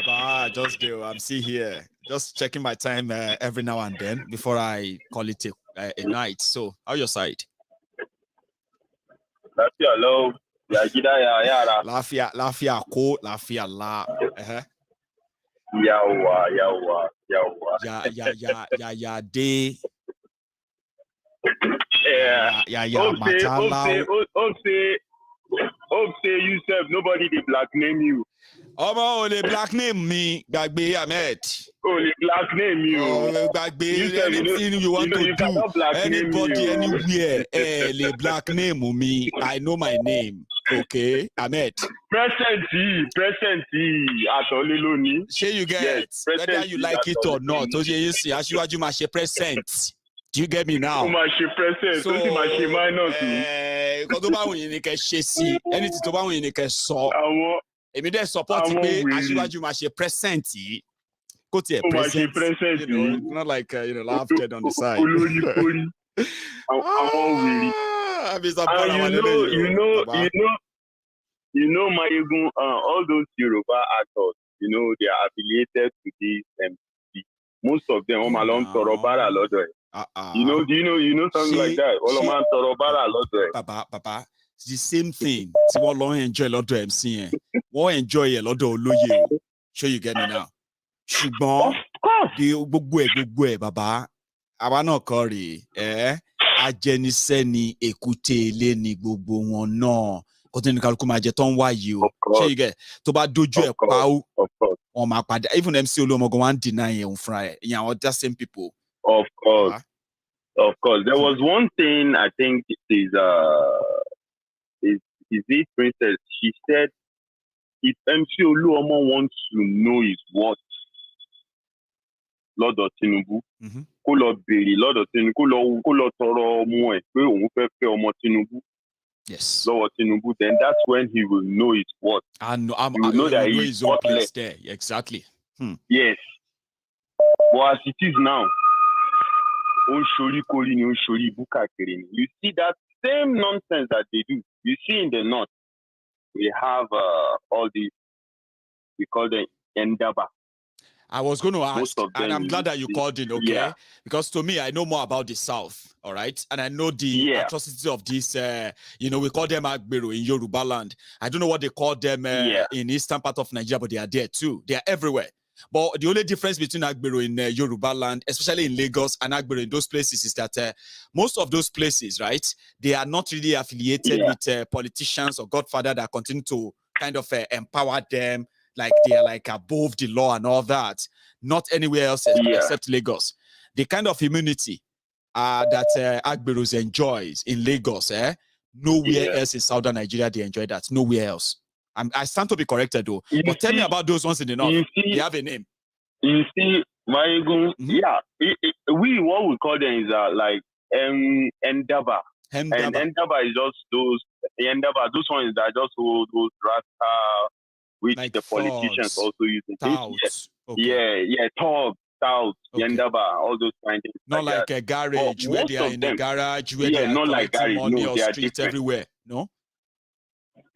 Baba, just do. I'm still here. Just checking my time every now and then before I call it a night. So, how your side? Lafia ko, lafia la. Yawa. Ya, de. Hope say you self, nobody they black name you. Oh, they black name me, Bagbe Ahmed. Oh, they black name you. Oh, Bagbe, anything you want to do, anybody, anywhere, they black name me. I know my name. Okay, Ahmed. Present, Atoliloni. Say you get, whether you like it or not. So you see, as you must present. Do you get me now? So, anything to buy when you can saw. Immediate support as you must present. Go to a present, you know, not like laughed on the side. Maiyegun, all those Yoruba actors, they are affiliated to this MPP. Most of them, along Torobara Lodre. Do you know something like that? Oloman Torobara Lodre. Papa. It's the same thing. See what long enjoy a lot of MC. What enjoy a lot of Oloye. Sure you get me now. Ṣùgbọ́n di gbogbo ẹ̀ bàbá àwa náà kọ́ rèé ajẹnisẹ́ni èkúté ilé ni gbogbo wọn náà kó tó ní kálukú máa jẹ tó ń wá yìí o ṣé you get tó bá dojú ẹ̀ pa ó wọn máa padà even MC Oluomo wan deny ẹ̀ òun fúnra ẹ̀ ìyẹn àwọn that same people. Of course. There was one thing I think is it Princess? She said if MC Oluomo wants to know his what. Lọ́dọ̀ Tinubu kó lọ béèrè lọ́dọ̀ Tinubu kó lọ tọrọ ọmọ ẹ̀ pé òun fẹ́ fẹ́ ọmọ Tinubu lọ́wọ́ Tinubu then that's when he will know his worth. And he will know that he is worthless there. Exactly. Yes, but as it is now ó ń ṣorí kórí ni ó ń ṣorí búkà kiri ni. You see that same nonsense that they do. You see in the north we have all these, we call them Endaba. I was going to ask, and I'm glad that you called in, okay? Yeah. Because to me, I know more about the South, all right? And I know the atrocity of this, we call them Agbero in Yoruba land. I don't know what they call them in eastern part of Nigeria, but they are there too. They are everywhere. But the only difference between Agbero in Yoruba land, especially in Lagos and Agbero in those places is that most of those places, right, they are not really affiliated with politicians or godfather that continue to kind of empower them, like they are like above the law and all that. Not anywhere else except Lagos. The kind of immunity that Agberos enjoys in Lagos, nowhere else in southern Nigeria they enjoy that. Nowhere else. I stand to be corrected though. But tell me about those ones in the north. They have a name. You see, Maiyegun, what we call them is like Endaba. And Endaba is just those those ones that just hold those rasta, which like the politicians also use. Touts, Yendaba, all those kind of things. Not like a garage where they are in the garage, where they are not like garage, money or streets everywhere. No?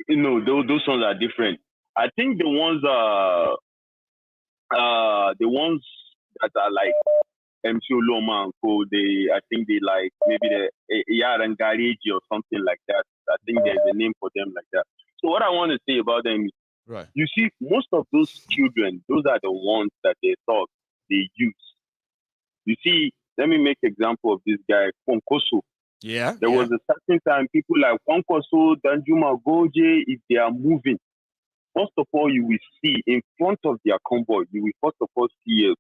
No, those ones are different. I think the ones that are like MC Oluomo and Co, I think they like maybe the Yaran Garage or something like that. I think there's a name for them like that. So what I want to say about them is, right. You see, most of those children, those are the ones that they thought they use. You see, let me make example of this guy, Konkoso. There was a certain time people like Konkoso, Danjuma, Goje, if they are moving, first of all, you will see in front of their convoy, you will first of all see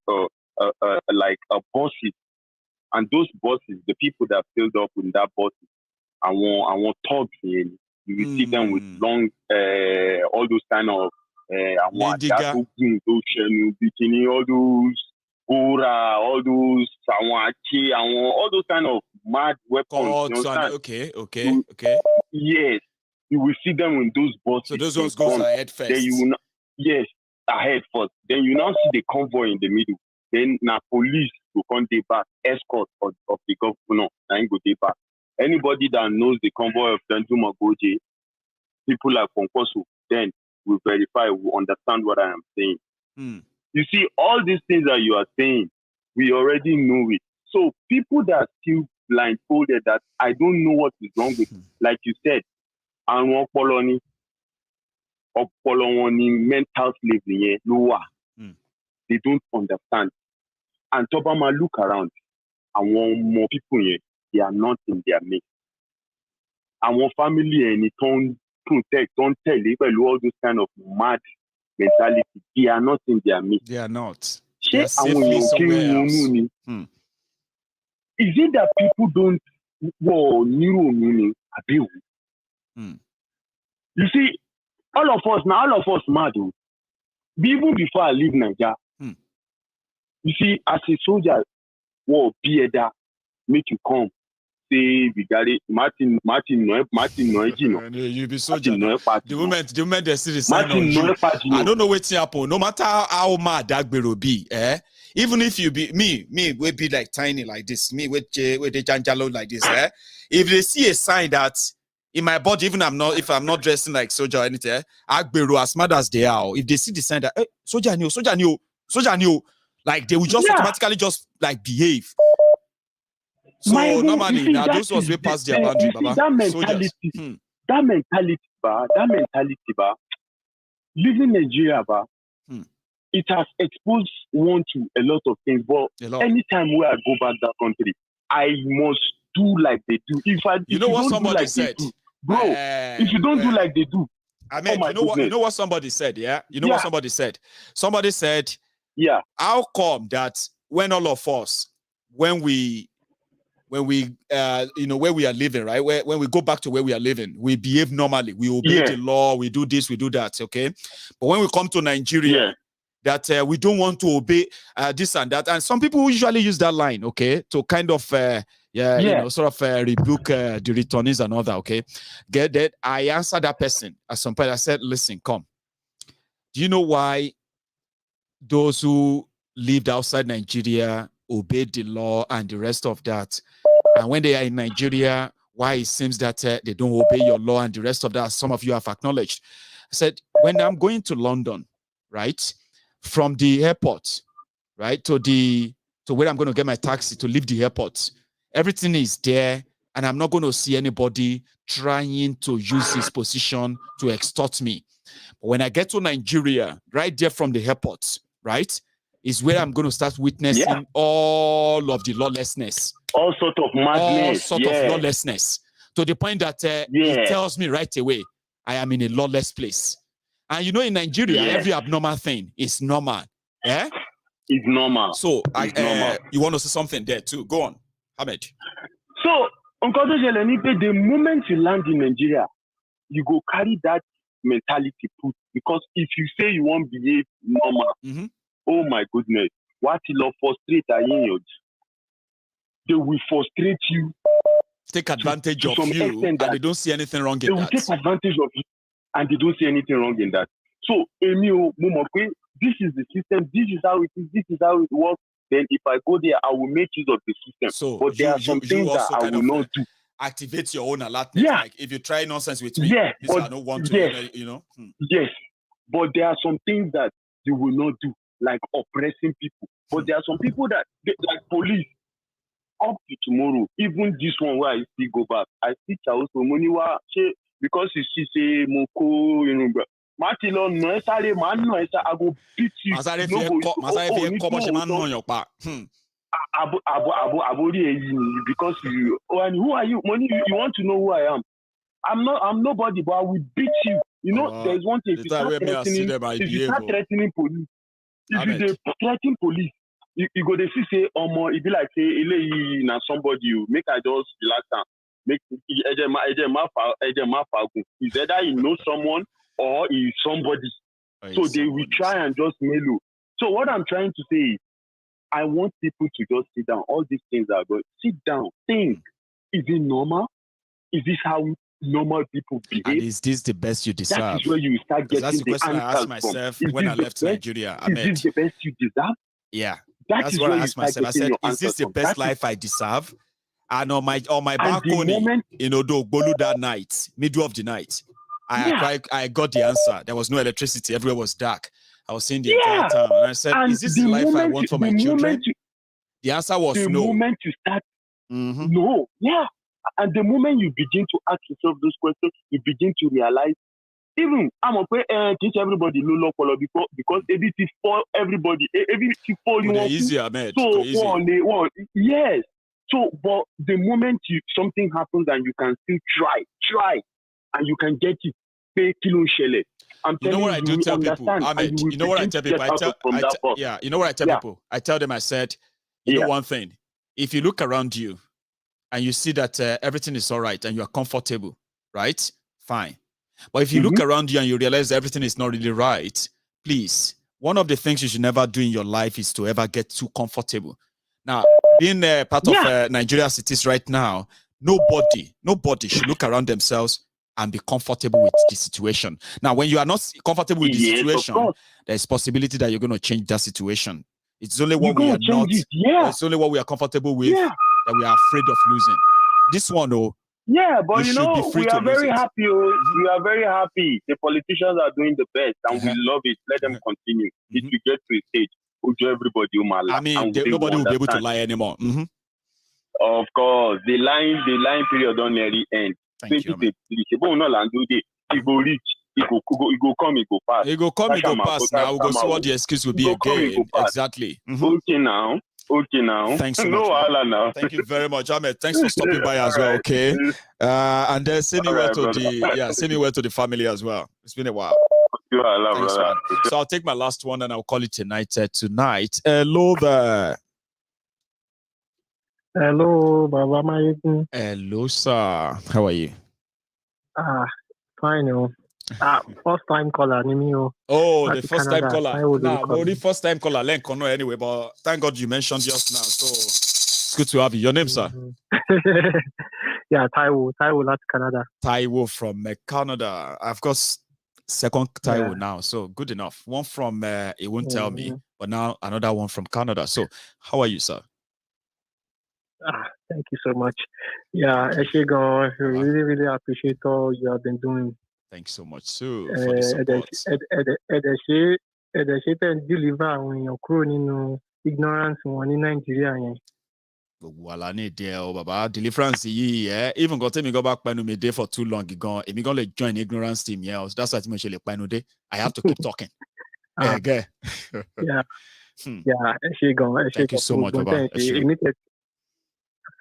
like a buses. And those buses, the people that filled up in that buses, I want thugs here. You will see them with long, all those kind of, all those Ora, all those Sawachi, all those kind of mad weapons. Okay. Yes, you will see them in those buses. So those ones go ahead first. Then you will ahead first. Then you now see the convoy in the middle. Then now police will come day back, escort of the governor, and go day back. Anybody that knows the convoy of Danjuma Goje, people like Konkoso, then will verify, will understand what I am saying. You see, all these things that you are saying, we already know it. So people that are still blindfolded that I don't know what is wrong with, like you said, and Poloni, mental slavery, they don't understand. And Tobama look around, I want more people here. they are not in their midst. Our family and don't protect, don't tell all those kind of mad mentality. They are not in their midst. They are not. They are safely somewhere else. Is it that people don't new meaning? You see, all of us mad. Even before I leave Nigeria, you see, as a soldier, be there, make you come. Say Martin you be soldier. The moment they see the sign on you, I don't know what's happen. No matter how mad that will be, even if you be me will be like tiny like this, me with the janjalo like this, if they see a sign that in my body, even if I'm not dressing like soldier or anything, Agbero as mad as they are, if they see the sign that soldier new, like they will just automatically just like behave. So normally now those ones will pass their boundary, Baba. That mentality, that mentality, living Nigeria, it has exposed one to a lot of things. But anytime where I go back that country, I must do like they do. If you know what somebody said, bro, if you don't do like they do, I mean, you know what somebody said, yeah? You know what somebody said? Somebody said, yeah, how come that when all of us, when we where we are living, right? When we go back to where we are living, we behave normally. We obey the law. We do this, we do that, okay? But when we come to Nigeria, that we don't want to obey this and that. And some people usually use that line, okay, to kind of, rebuke the returnees and all that, okay? Get that? I answered that person at some point. I said, listen, come. Do you know why those who lived outside Nigeria obeyed the law and the rest of that? And when they are in Nigeria, why it seems that they don't obey your law and the rest of that, some of you have acknowledged. I said, when I'm going to London, right, from the airport, right, to where I'm going to get my taxi to leave the airport, everything is there, and I'm not going to see anybody trying to use his position to extort me. But when I get to Nigeria, right there from the airport, right, is where I'm going to start witnessing all of the lawlessness. All sort of madness. All sort of lawlessness. To the point that it tells me right away, I am in a lawless place. And you know, in Nigeria, every abnormal thing is normal. Yeah? It's normal. So, you want to say something there too? Go on, Ahmed. So, the moment you land in Nigeria, you go carry that mentality put. Because if you say you won't behave normal, oh my goodness, what will frustrate you? They will frustrate you. Take advantage of you, and they don't see anything wrong in that. They will take advantage of you, and they don't see anything wrong in that. So, Emil, this is the system, this is how it is, this is how it works. Then if I go there, I will make use of the system. So but there are some things that I will not do. Activate your own alertness. Like if you try nonsense with me, I don't want to, Yes, but there are some things that you will not do, like oppressing people. But there are some people that, like police, up to tomorrow, even this one where I still go back, I still Charles Moniwa, because you see, say, Moko, Martino, no, I go beat you. Because you, and who are you? Money, you want to know who I am? I'm nobody, but I will beat you. You know, there's one thing. If you start threatening police, if you threaten police, you go to say, it be like, say, na somebody, you make I just relax down. Make it's either you know someone or is somebody. So they will try and just mail you. So what I'm trying to say is, I want people to just sit down. All these things are good. Sit down. Think. Is it normal? Is this how normal people behave? And is this the best you deserve? That is where you start getting that's the question the I asked myself when I left Nigeria. Is this the best you deserve? Yeah. That's what I asked myself. I said, is this the best life I deserve? And on my balcony in Odogbolu that night, middle of the night, I got the answer. There was no electricity. Everywhere was dark. I was seeing the entire town. And I said, is this the life I want for my children? The answer was no. The moment you start, no. Yeah. And the moment you begin to ask yourself those questions, you begin to realize, even I'm okay, teach everybody low because everything for everybody, everything for you. Easier, man. So yes. So, but the moment something happens and you can still try, and you can get it, pay kilo shele. You know what I do tell people, Ahmed? You know what I tell people? You know what I tell people? I tell them, I said, you know one thing, if you look around you and you see that everything is all right and you are comfortable, right? Fine. But if you look around you and you realize everything is not really right, please, one of the things you should never do in your life is to ever get too comfortable. Now, being part of Nigeria cities right now, nobody should look around themselves and be comfortable with the situation. Now, when you are not comfortable with the situation, there's possibility that you're going to change that situation. It's only what we are not. It's only what we are comfortable with that we are afraid of losing. This one, though. Yeah, but you know, we are very happy. We are very happy. The politicians are doing the best, and we love it. Let them continue. If we get to a stage, everybody I mean, nobody will be able to lie anymore. Of course, the lying period don't nearly end. Thank you, man. It go reach. It go come, it go pass. It go come, it go pass. Now we'll go see what the excuse will be again. Exactly. Okay now. Thanks so much. Now. Thank you very much, Ahmed. Thanks for stopping by as well. Okay. And then send me where to the family as well. It's been a while. Thanks, man. So I'll take my last one and I'll call it tonight. Hello there. Hello, Baba Maiyegun. Hello, sir. How are you? Fine. First time caller, Nimio. Oh, the first time caller. The first time caller, anyway, but thank God you mentioned just now. So it's good to have you. Your name, sir? Yeah, Taiwo, that's Canada. Taiwo from Canada. I've got second Taiwo now, so good enough. One from, it won't tell me, but now another one from Canada. So how are you, sir? Thank you so much. Yeah, Eshegon, really, really appreciate all you have been doing. Thanks so much, too, for the support. Deliver ignorance in Nigeria. Well, I need Baba. Deliverance, even got me go back me day for too long ago. If me gonna join ignorance team, that's why I have to keep talking. Yeah. Thank you so much, Baba.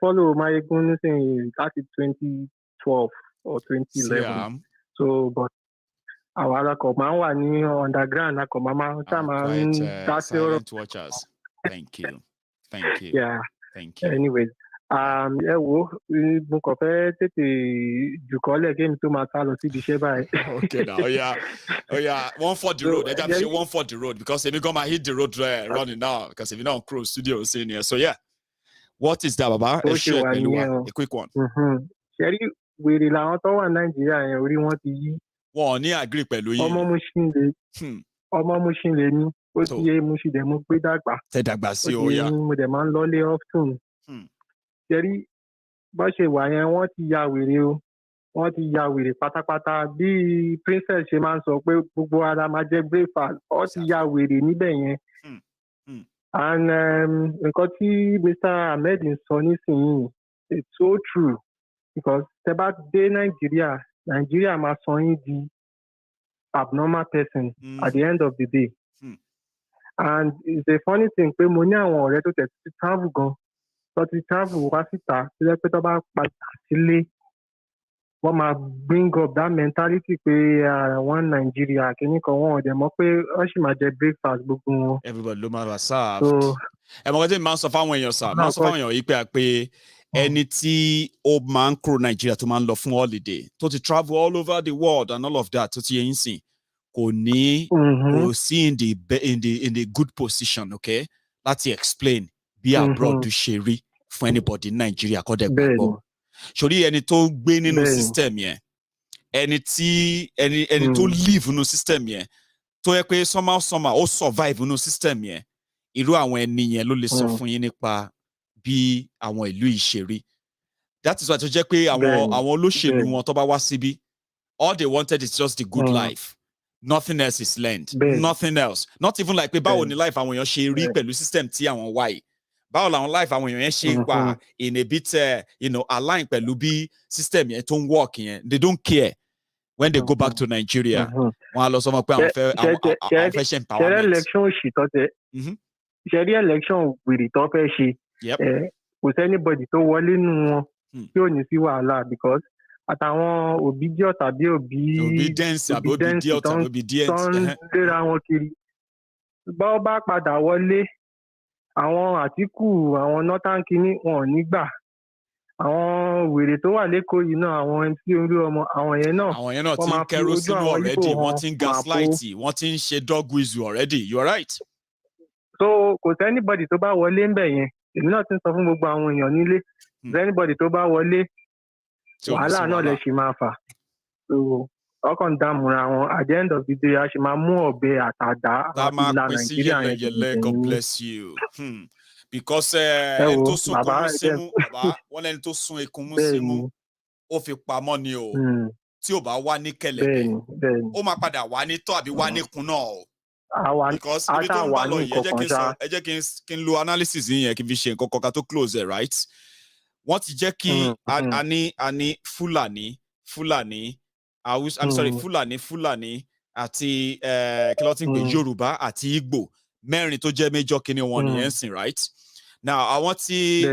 Follow Maiyegun in 2012 or 2011. So, but our underground, silent watchers. Thank you. Yeah. Thank you. Anyways, okay, now, oh yeah, one for the road. I say one for the road because if you gonna hit the road running now, because if you don't cross studio in here. So yeah. What is that, Baba? A quick one. Wèrè làwọn tó wà Nàìjíríà yẹn orí wọn ti yí. Wọ́n ní agree pẹ̀lú yín. Ọmọ Mushin lè ní. Ó ti yé Mushin dẹ̀ mo gbé dàgbà. Tẹ dàgbà sí o yá. Mo dẹ̀ máa ń lọ́lé often. Ṣẹ́rí bó ṣe wà yẹn wọ́n ti ya wèrè o. Wọ́n ti ya wèrè pátápátá. Bí Princess ṣe máa ń sọ pé gbogbo ara máa jẹ breakfast. Ó ti ya wèrè níbẹ̀ yẹn. And nǹkan tí Mr. Ahmed ń sọ nísìnyí, it's so true. Because tẹ́ bá dé Nigeria máa sọ yín di abnormal person at the end of the day. And it's a funny thing pé mo ní àwọn ọ̀rẹ́ tó tẹ̀ ti travel gan. Tó ti travel wá síta tó jẹ́ pé tó bá padà sílé wọ́n máa bring up that mentality pé wọ́n Nigeria kìíní kan wọ́n ọ̀dẹ̀ mọ́ pé wọ́n sì máa jẹ breakfast gbogbo wọn. Everybody ló máa wà sáà. Ẹ̀mọ́ tí máa ń sọ fáwọn èèyàn sáà máa ń sọ fáwọn èèyàn yìí pé ẹni tí ó máa ń kúrò Nàìjíríà tó máa ń lọ fún holiday tó ti travel all over the world and all of that tó ti yẹn sìn kò sí in the good position, okay, láti explain bí abroad ṣe rí fún anybody in Nigeria kọ́ dẹ̀ gbàgbọ́. Sori ẹni tó gbé nínú system yẹn ẹni tó live nínú system yẹn tó yẹ pé somehow ó survive nínú system yẹn irú àwọn ẹni yẹn ló lè sọ fún yín nípa bí àwọn ìlú yìí ṣe rí. That is why tó jẹ́ pé àwọn olóṣèlú wọn tó bá wá síbí all they wanted is just the good life. Nothing else is learned. Nothing else. Not even like pé báwo ni life àwọn èèyàn ṣe rí pẹ̀lú system tí àwọn wá yìí. Báwo làwọn life àwọn èèyàn yẹn ṣe wà in a bit align pẹ̀lú bí system yẹn tó ń work yẹn. They don't care when they go back to Nigeria. Wọ́n á lọ sọ pé àwọn fẹ́ ṣe empowerment. Ṣé election òṣì tó tẹ? Ṣé rí election wèrè tó fẹ́ ṣe? kò sẹ́nibọ̀dì tó wọlé nù wọn tí ò ní sí wàhálà because àtàwọn obedience tàbí obedience tó ń léra wọn kiri bọ́ bá padà wọlé àwọn Àtíkù àwọn northern kínní wọn ò ní gbà àwọn wèrè tó wà lẹ́kọ̀ọ́ yìí náà àwọn MC Olúọmọ àwọn yẹn náà ti ń kẹrù sínú already wọ́n ti ń gaslight wọ́n ti ń ṣe dog whistle already you are right. so kò sẹ́nibọ̀dì tó bá wọlé ń bẹ̀ yẹn èmi náà ti ń sọ fún gbogbo àwọn èèyàn nílé kò sẹ́nibọ̀dì tó bá wọlé wàhálà náà lè ṣì máa fà so ọkàn dààmúra wọn at the end of the day a ṣì máa mú ọ̀bẹ àtàdá ìlà Nàìjíríà yẹn. God bless you. Because ẹni tó sún ekun mú símú bàbá wọn lẹni tó sún ekun mú símú ó fi pamọ́ ni o tí ò bá wá ní kẹ̀lẹ̀bẹ̀ ó máa padà wá ní tọ́ àbí wá níkun náà o. Because ibi tó ń bá lọ yìí ẹ jẹ́ kí n lo analysis yìí yẹn kí n fi ṣe nǹkan kan ká tó close ẹ̀ right. Wọ́n ti jẹ́ kí a ní Fúlàní àti kí ló ti ń pè Yorùbá àti Ìgbò mẹ́rin tó jẹ́ major kíní wọn nìyẹn sìn right. Now àwọn tí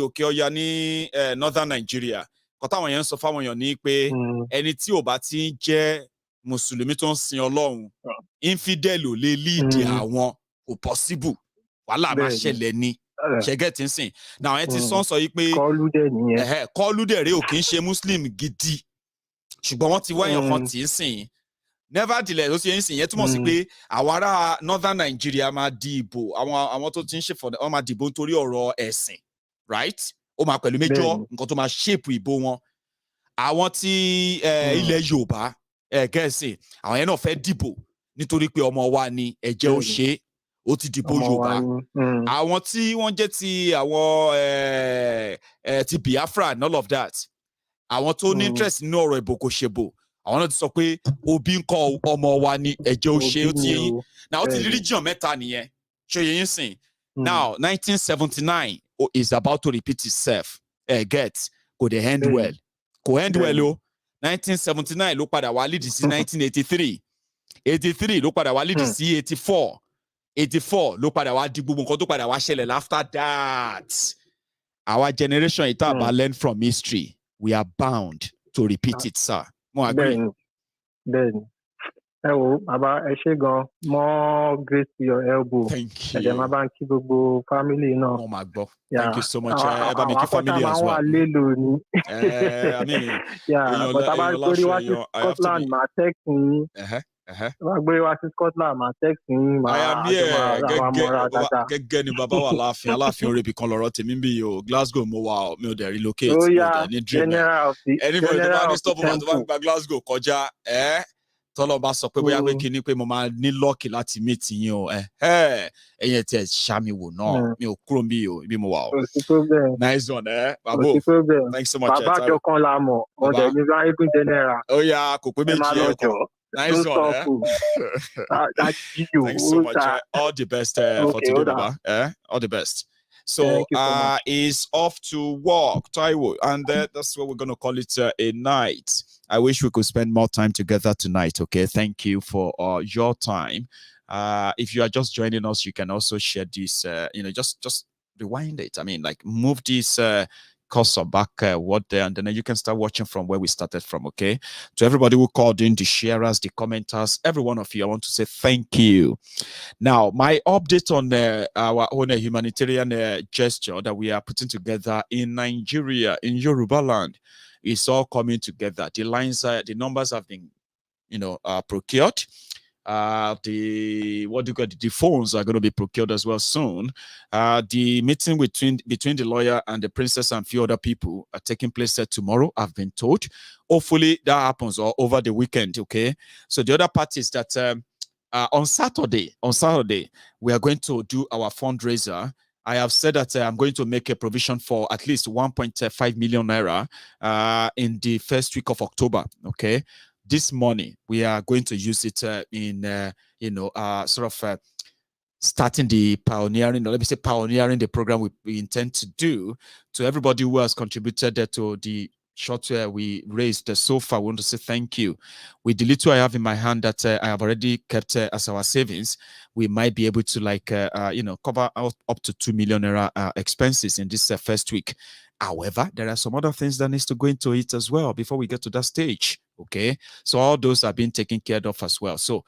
òkè ọya ní northern Nigeria kọ́ táwọn yẹn ń sọ fáwọn èèyàn ní pé ẹni tí ò bá ti ń jẹ́ mùsùlùmí tó ń sin Ọlọ́run infidel ò lè lead àwọn kò possible wàhálà máa ṣẹlẹ̀ ní ṣẹ́gẹ́ tí ń sìn. Now ẹ ti sọ yìí pé kọ́lúdẹ̀ rẹ̀ ò kì í ṣe muslim gidi ṣùgbọ́n wọ́n ti wá èèyàn kan tí ń sìn nevertheless ó sì ń sìn yẹn túmọ̀ sí pé àwọn ará northern Nigeria máa di ìbò àwọn tó ti ń ṣe wọ́n máa dìbò nítorí ọ̀rọ̀ ẹ̀sìn right ó máa pẹ̀lú méjọ́ nǹkan tó máa shape ìbò wọn. Àwọn tí ilẹ̀ Yorùbá gẹ̀ẹ́sì àwọn yẹn náà fẹ́ dìbò nítorí pé ọmọ wa ni ẹ̀jẹ̀ ó ṣe ó ti dìbò Yorùbá. Àwọn tí wọ́n jẹ́ ti àwọn ti Biafra and all of that àwọn tó ní interest nínú ọ̀rọ̀ ìbò kò ṣèbò àwọn náà ti sọ pé Obi ń kọ ọmọ wa ni ẹ̀jẹ̀ ó ṣe ó ti yẹn now ó ti di region mẹ́ta nìyẹn ṣe yẹn sìn. Now 1979 is about to repeat itself get kò dé end well kò end well o 1979 ló padà wá lead sí 1983 ló padà wá lead sí 84 ló padà wá di gbogbo nǹkan tó padà wá ṣẹlẹ̀ after that. Our generation it about learn from history we are bound to repeat it sir. Mo agree. Bẹ́ẹ̀ni ẹ wo bàbá ẹ ṣé gan more grace to your elbow. Thank you. ẹ̀jẹ̀ máa bá ń kí gbogbo family náà. Mo máa gbọ́. Thank you so much. Ẹ bá mi kí family as well. àwọn akọ́tà máa ń wà lélo ni. Bọ̀tà bá gbórí wá sí Scotland máa text yín. Bá gbórí wá sí Scotland máa text yín. Gẹ́gẹ́ ni bàbá wà láàfin aláàfin orí ibì kan lọ́rọ̀ tèmi ń bí yìí o Glasgow mo wà mi ò dẹ̀ relocate mi ò dẹ̀ ní dream anybody tó bá ní stop over tó bá gba Glasgow kọjá tọ́lọ́ bá sọ pé bóyá pé kí ni pé mo máa ní lọ́ọ̀kì láti meet yín o ẹ̀yìn tí ẹ̀ ṣàmì wò náà mi ò kúrò bí o ibi mo wà o. Nice one babo thanks so much. Bàbá àjọ kan la mọ̀ ọ̀dẹ̀ ní Maiyegun general. Ó yá kò pé méjì ẹ̀ kọ́. Nice one thanks so much all the best for today baba all the best. So is off to work, Taiwo, and that's what we're going to call it a night. I wish we could spend more time together tonight, okay? Thank you for your time. If you are just joining us, you can also share this, just rewind it. I mean, like move this cursor back what there, and then you can start watching from where we started from, okay? To everybody who called in, the sharers, the commenters, every one of you, I want to say thank you. Now, my update on our own humanitarian gesture that we are putting together in Nigeria, in Yoruba land, is all coming together. The lines, the numbers have been, procured. The phones are going to be procured as well soon. The meeting between the lawyer and the princess and a few other people are taking place tomorrow, I've been told. Hopefully that happens or over the weekend, okay? So the other part is that on Saturday, we are going to do our fundraiser. I have said that I'm going to make a provision for at least 1.5 million naira in the first week of October, okay? This money, we are going to use it in, starting the pioneering, or let me say pioneering the program we intend to do to everybody who has contributed to the short we raised so far. We want to say thank you. With the little I have in my hand that I have already kept as our savings, we might be able to cover up to 2 million naira expenses in this first week. However, there are some other things that needs to go into it as well before we get to that stage. Okay, so all those are being taken care of as well. So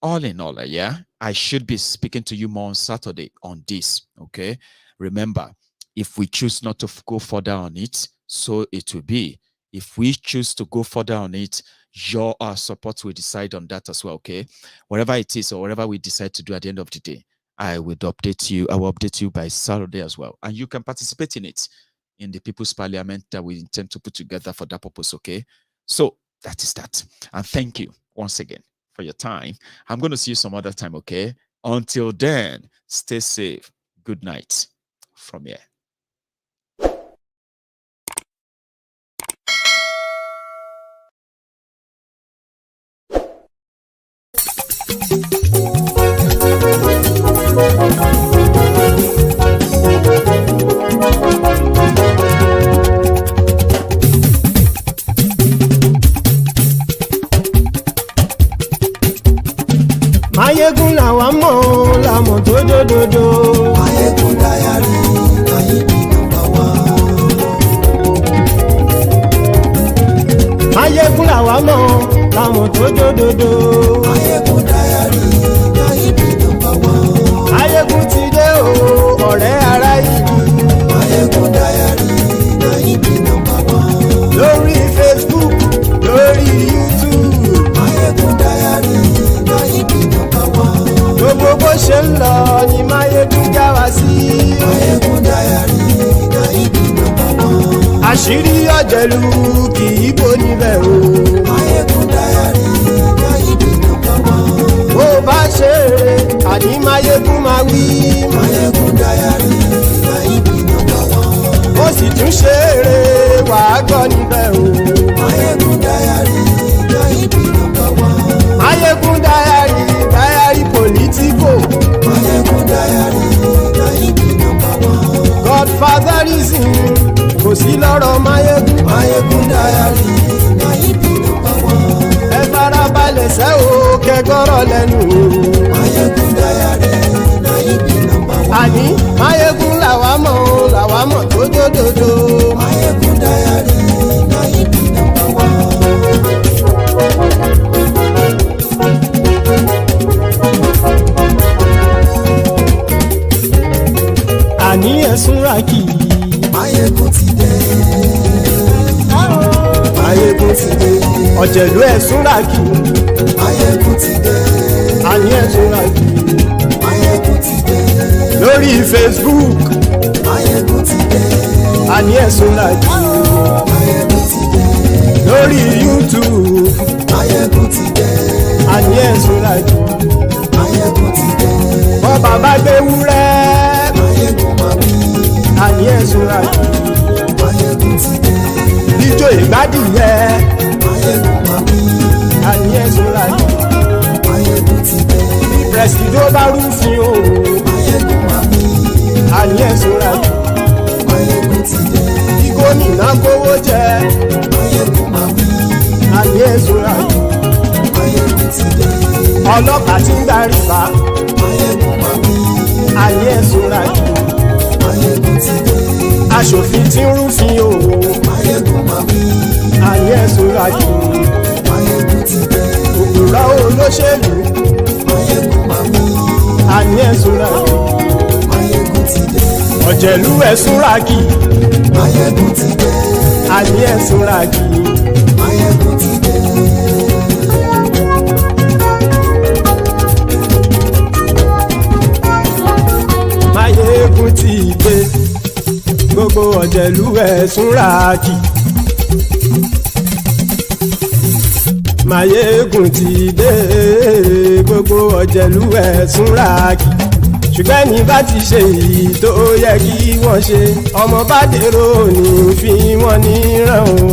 all in all, I should be speaking to you more on Saturday on this. Okay, remember, if we choose not to go further on it, so it will be. If we choose to go further on it, your support will decide on that as well, okay? Whatever it is or whatever we decide to do at the end of the day, I will update you. I will update you by Saturday as well. And you can participate in it in the People's Parliament that we intend to put together for that purpose, okay? So that is that. And thank you once again for your time. I'm going to see you some other time, okay? Until then, stay safe. Good night from here. Maiyegun làwa mọ̀ làmọ̀ tó dòdòdò. Maiyegun diary Maiyegun number one. Maiyegun làwa mọ̀ làmọ̀ tó dòdòdò. Maiyegun diary Maiyegun number one. Maiyegun ti dé o ọ̀rẹ́ ara ìlú. Maiyegun diary Maiyegun number one. Lórí Facebook lórí YouTube. Maiyegun diary Maiyegun number one. Gbogbo bó ṣe ń lọ ni Maiyegun já wa sí. Maiyegun diary Maiyegun number one. Àṣírí ọ̀jẹ̀lú kì í bò níbẹ̀ o. Maiyegun diary Maiyegun number one. Bó bá ṣe eré àní Maiyegun máa wí. Maiyegun diary Maiyegun number one. Ó sì tún ṣe eré wàá gbọ́ níbẹ̀ o. Maiyegun diary Maiyegun number one. Maiyegun diary Politico. Maiyegun diary Maiyegun number one. Godfatherism kò sí lọ́rọ̀ Maiyegun. Maiyegun diary Maiyegun number one. Ẹ farabalẹ̀ sẹ́ o kẹgọ́rọ̀ lẹ́nu o. Maiyegun diary Maiyegun number one. Àní Maiyegun làwa mọ̀ tó dòdòdò. Maiyegun diary Maiyegun number one. Àní ẹ̀sùn ràkì. Maiyegun ti dé. Maiyegun ti dé. Ọ̀jẹ̀lú ẹ̀sùn ràkì. Maiyegun ti dé. Àní ẹ̀sùn ràkì. Maiyegun ti dé. Lórí Facebook. Maiyegun ti dé. Àní ẹ̀sùn ràkì. Maiyegun ti dé. Lórí YouTube. Maiyegun ti dé. Àní ẹ̀sùn ràkì. Maiyegun ti dé. Bọ́ bàbá gbé wúrẹ́. Maiyegun máa wí. Àní ẹ̀sùn ràkì. Maiyegun ti dé. Ijó ìgbádìyẹ. Maiyegun máa wí. Àní ẹ̀sùn ràkì. Maiyegun ti dé. Bí pẹ̀sìdó bá rúfin o. Maiyegun máa wí. Àní ẹ̀sùn ràkì. Maiyegun ti dé. Bí gómìnà kówó jẹ. Maiyegun máa wí. Àní ẹ̀sùn ràkì. Maiyegun ti dé. Ọlọ́pàá ti ń darí bá. Maiyegun máa wí. Àní ẹ̀sùn ràkì. Maiyegun ti dé. Aṣòfin tí ń rúfin o. Maiyegun máa wí. Àní ẹ̀sùn ràkì. Maiyegun ti dé. Òpùrọ́ olóṣèlú. Maiyegun máa wí. Àní ẹ̀sùn ràkì. Maiyegun ti dé. Ọ̀jẹ̀lú ẹ̀sùn ràkì. Maiyegun ti dé. Àní ẹ̀sùn ràkì. Maiyegun ti dé. Maiyegun ti dé. Gbogbo ọ̀jẹ̀lú ẹ̀sùn ràkì. Maiyegun ti dé. Gbogbo ọ̀jẹ̀lú ẹ̀sùn ràkì. Ṣùgbọ́n ní bá ti ṣe èyí tó yẹ kí wọ́n ṣe, ọmọ bá dèrò ní fi wọ́n níran o.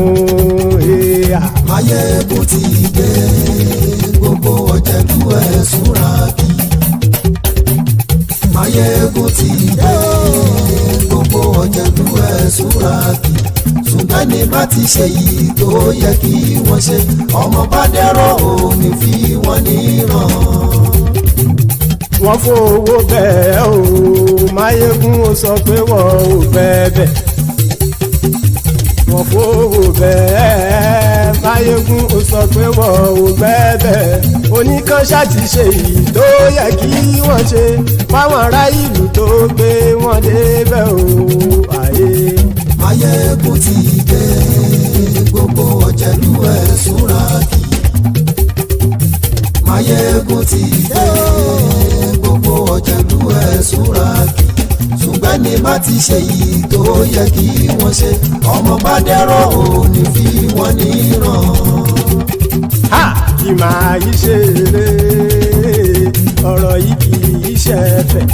Maiyegun ti dé. Gbogbo ọ̀jẹ̀lú ẹ̀sùn ràkì. Maiyegun ti dé. Gbogbo ọ̀jẹ̀lú ẹ̀sùn ràkì. ṣùgbọ́n ní bá ti ṣe yìí tó yẹ kí wọ́n ṣe ọmọ bá dẹ́rọ̀ ò ní fi wọ́n níran. wọ́n fowó bẹ́ẹ̀ o Maiyegun ó sọ pé wọ́n ò fẹ́ bẹ́ẹ̀. wọ́n fowó bẹ́ẹ̀ Maiyegun ó sọ pé wọ́n ò fẹ́ bẹ́ẹ̀. oníkan ṣáàtì ṣe èyí tó yẹ kí wọ́n ṣe fáwọn ará ìlú tó gbé wọn débẹ̀ o àyè. Maiyegun ti dé gbogbo ọ̀jẹ̀lú ẹ̀ súnra kì. Maiyegun ti dé gbogbo ọ̀jẹ̀lú ẹ̀ súnra kì. ṣùgbọ́n ní bá ti ṣe yìí tó yẹ kí wọ́n ṣe ọmọ bá dẹ́rọ̀ ò ní fi wọ́n níran. kì máa yí ṣe eré ọ̀rọ̀ yìí kì í ṣe ẹ̀fẹ̀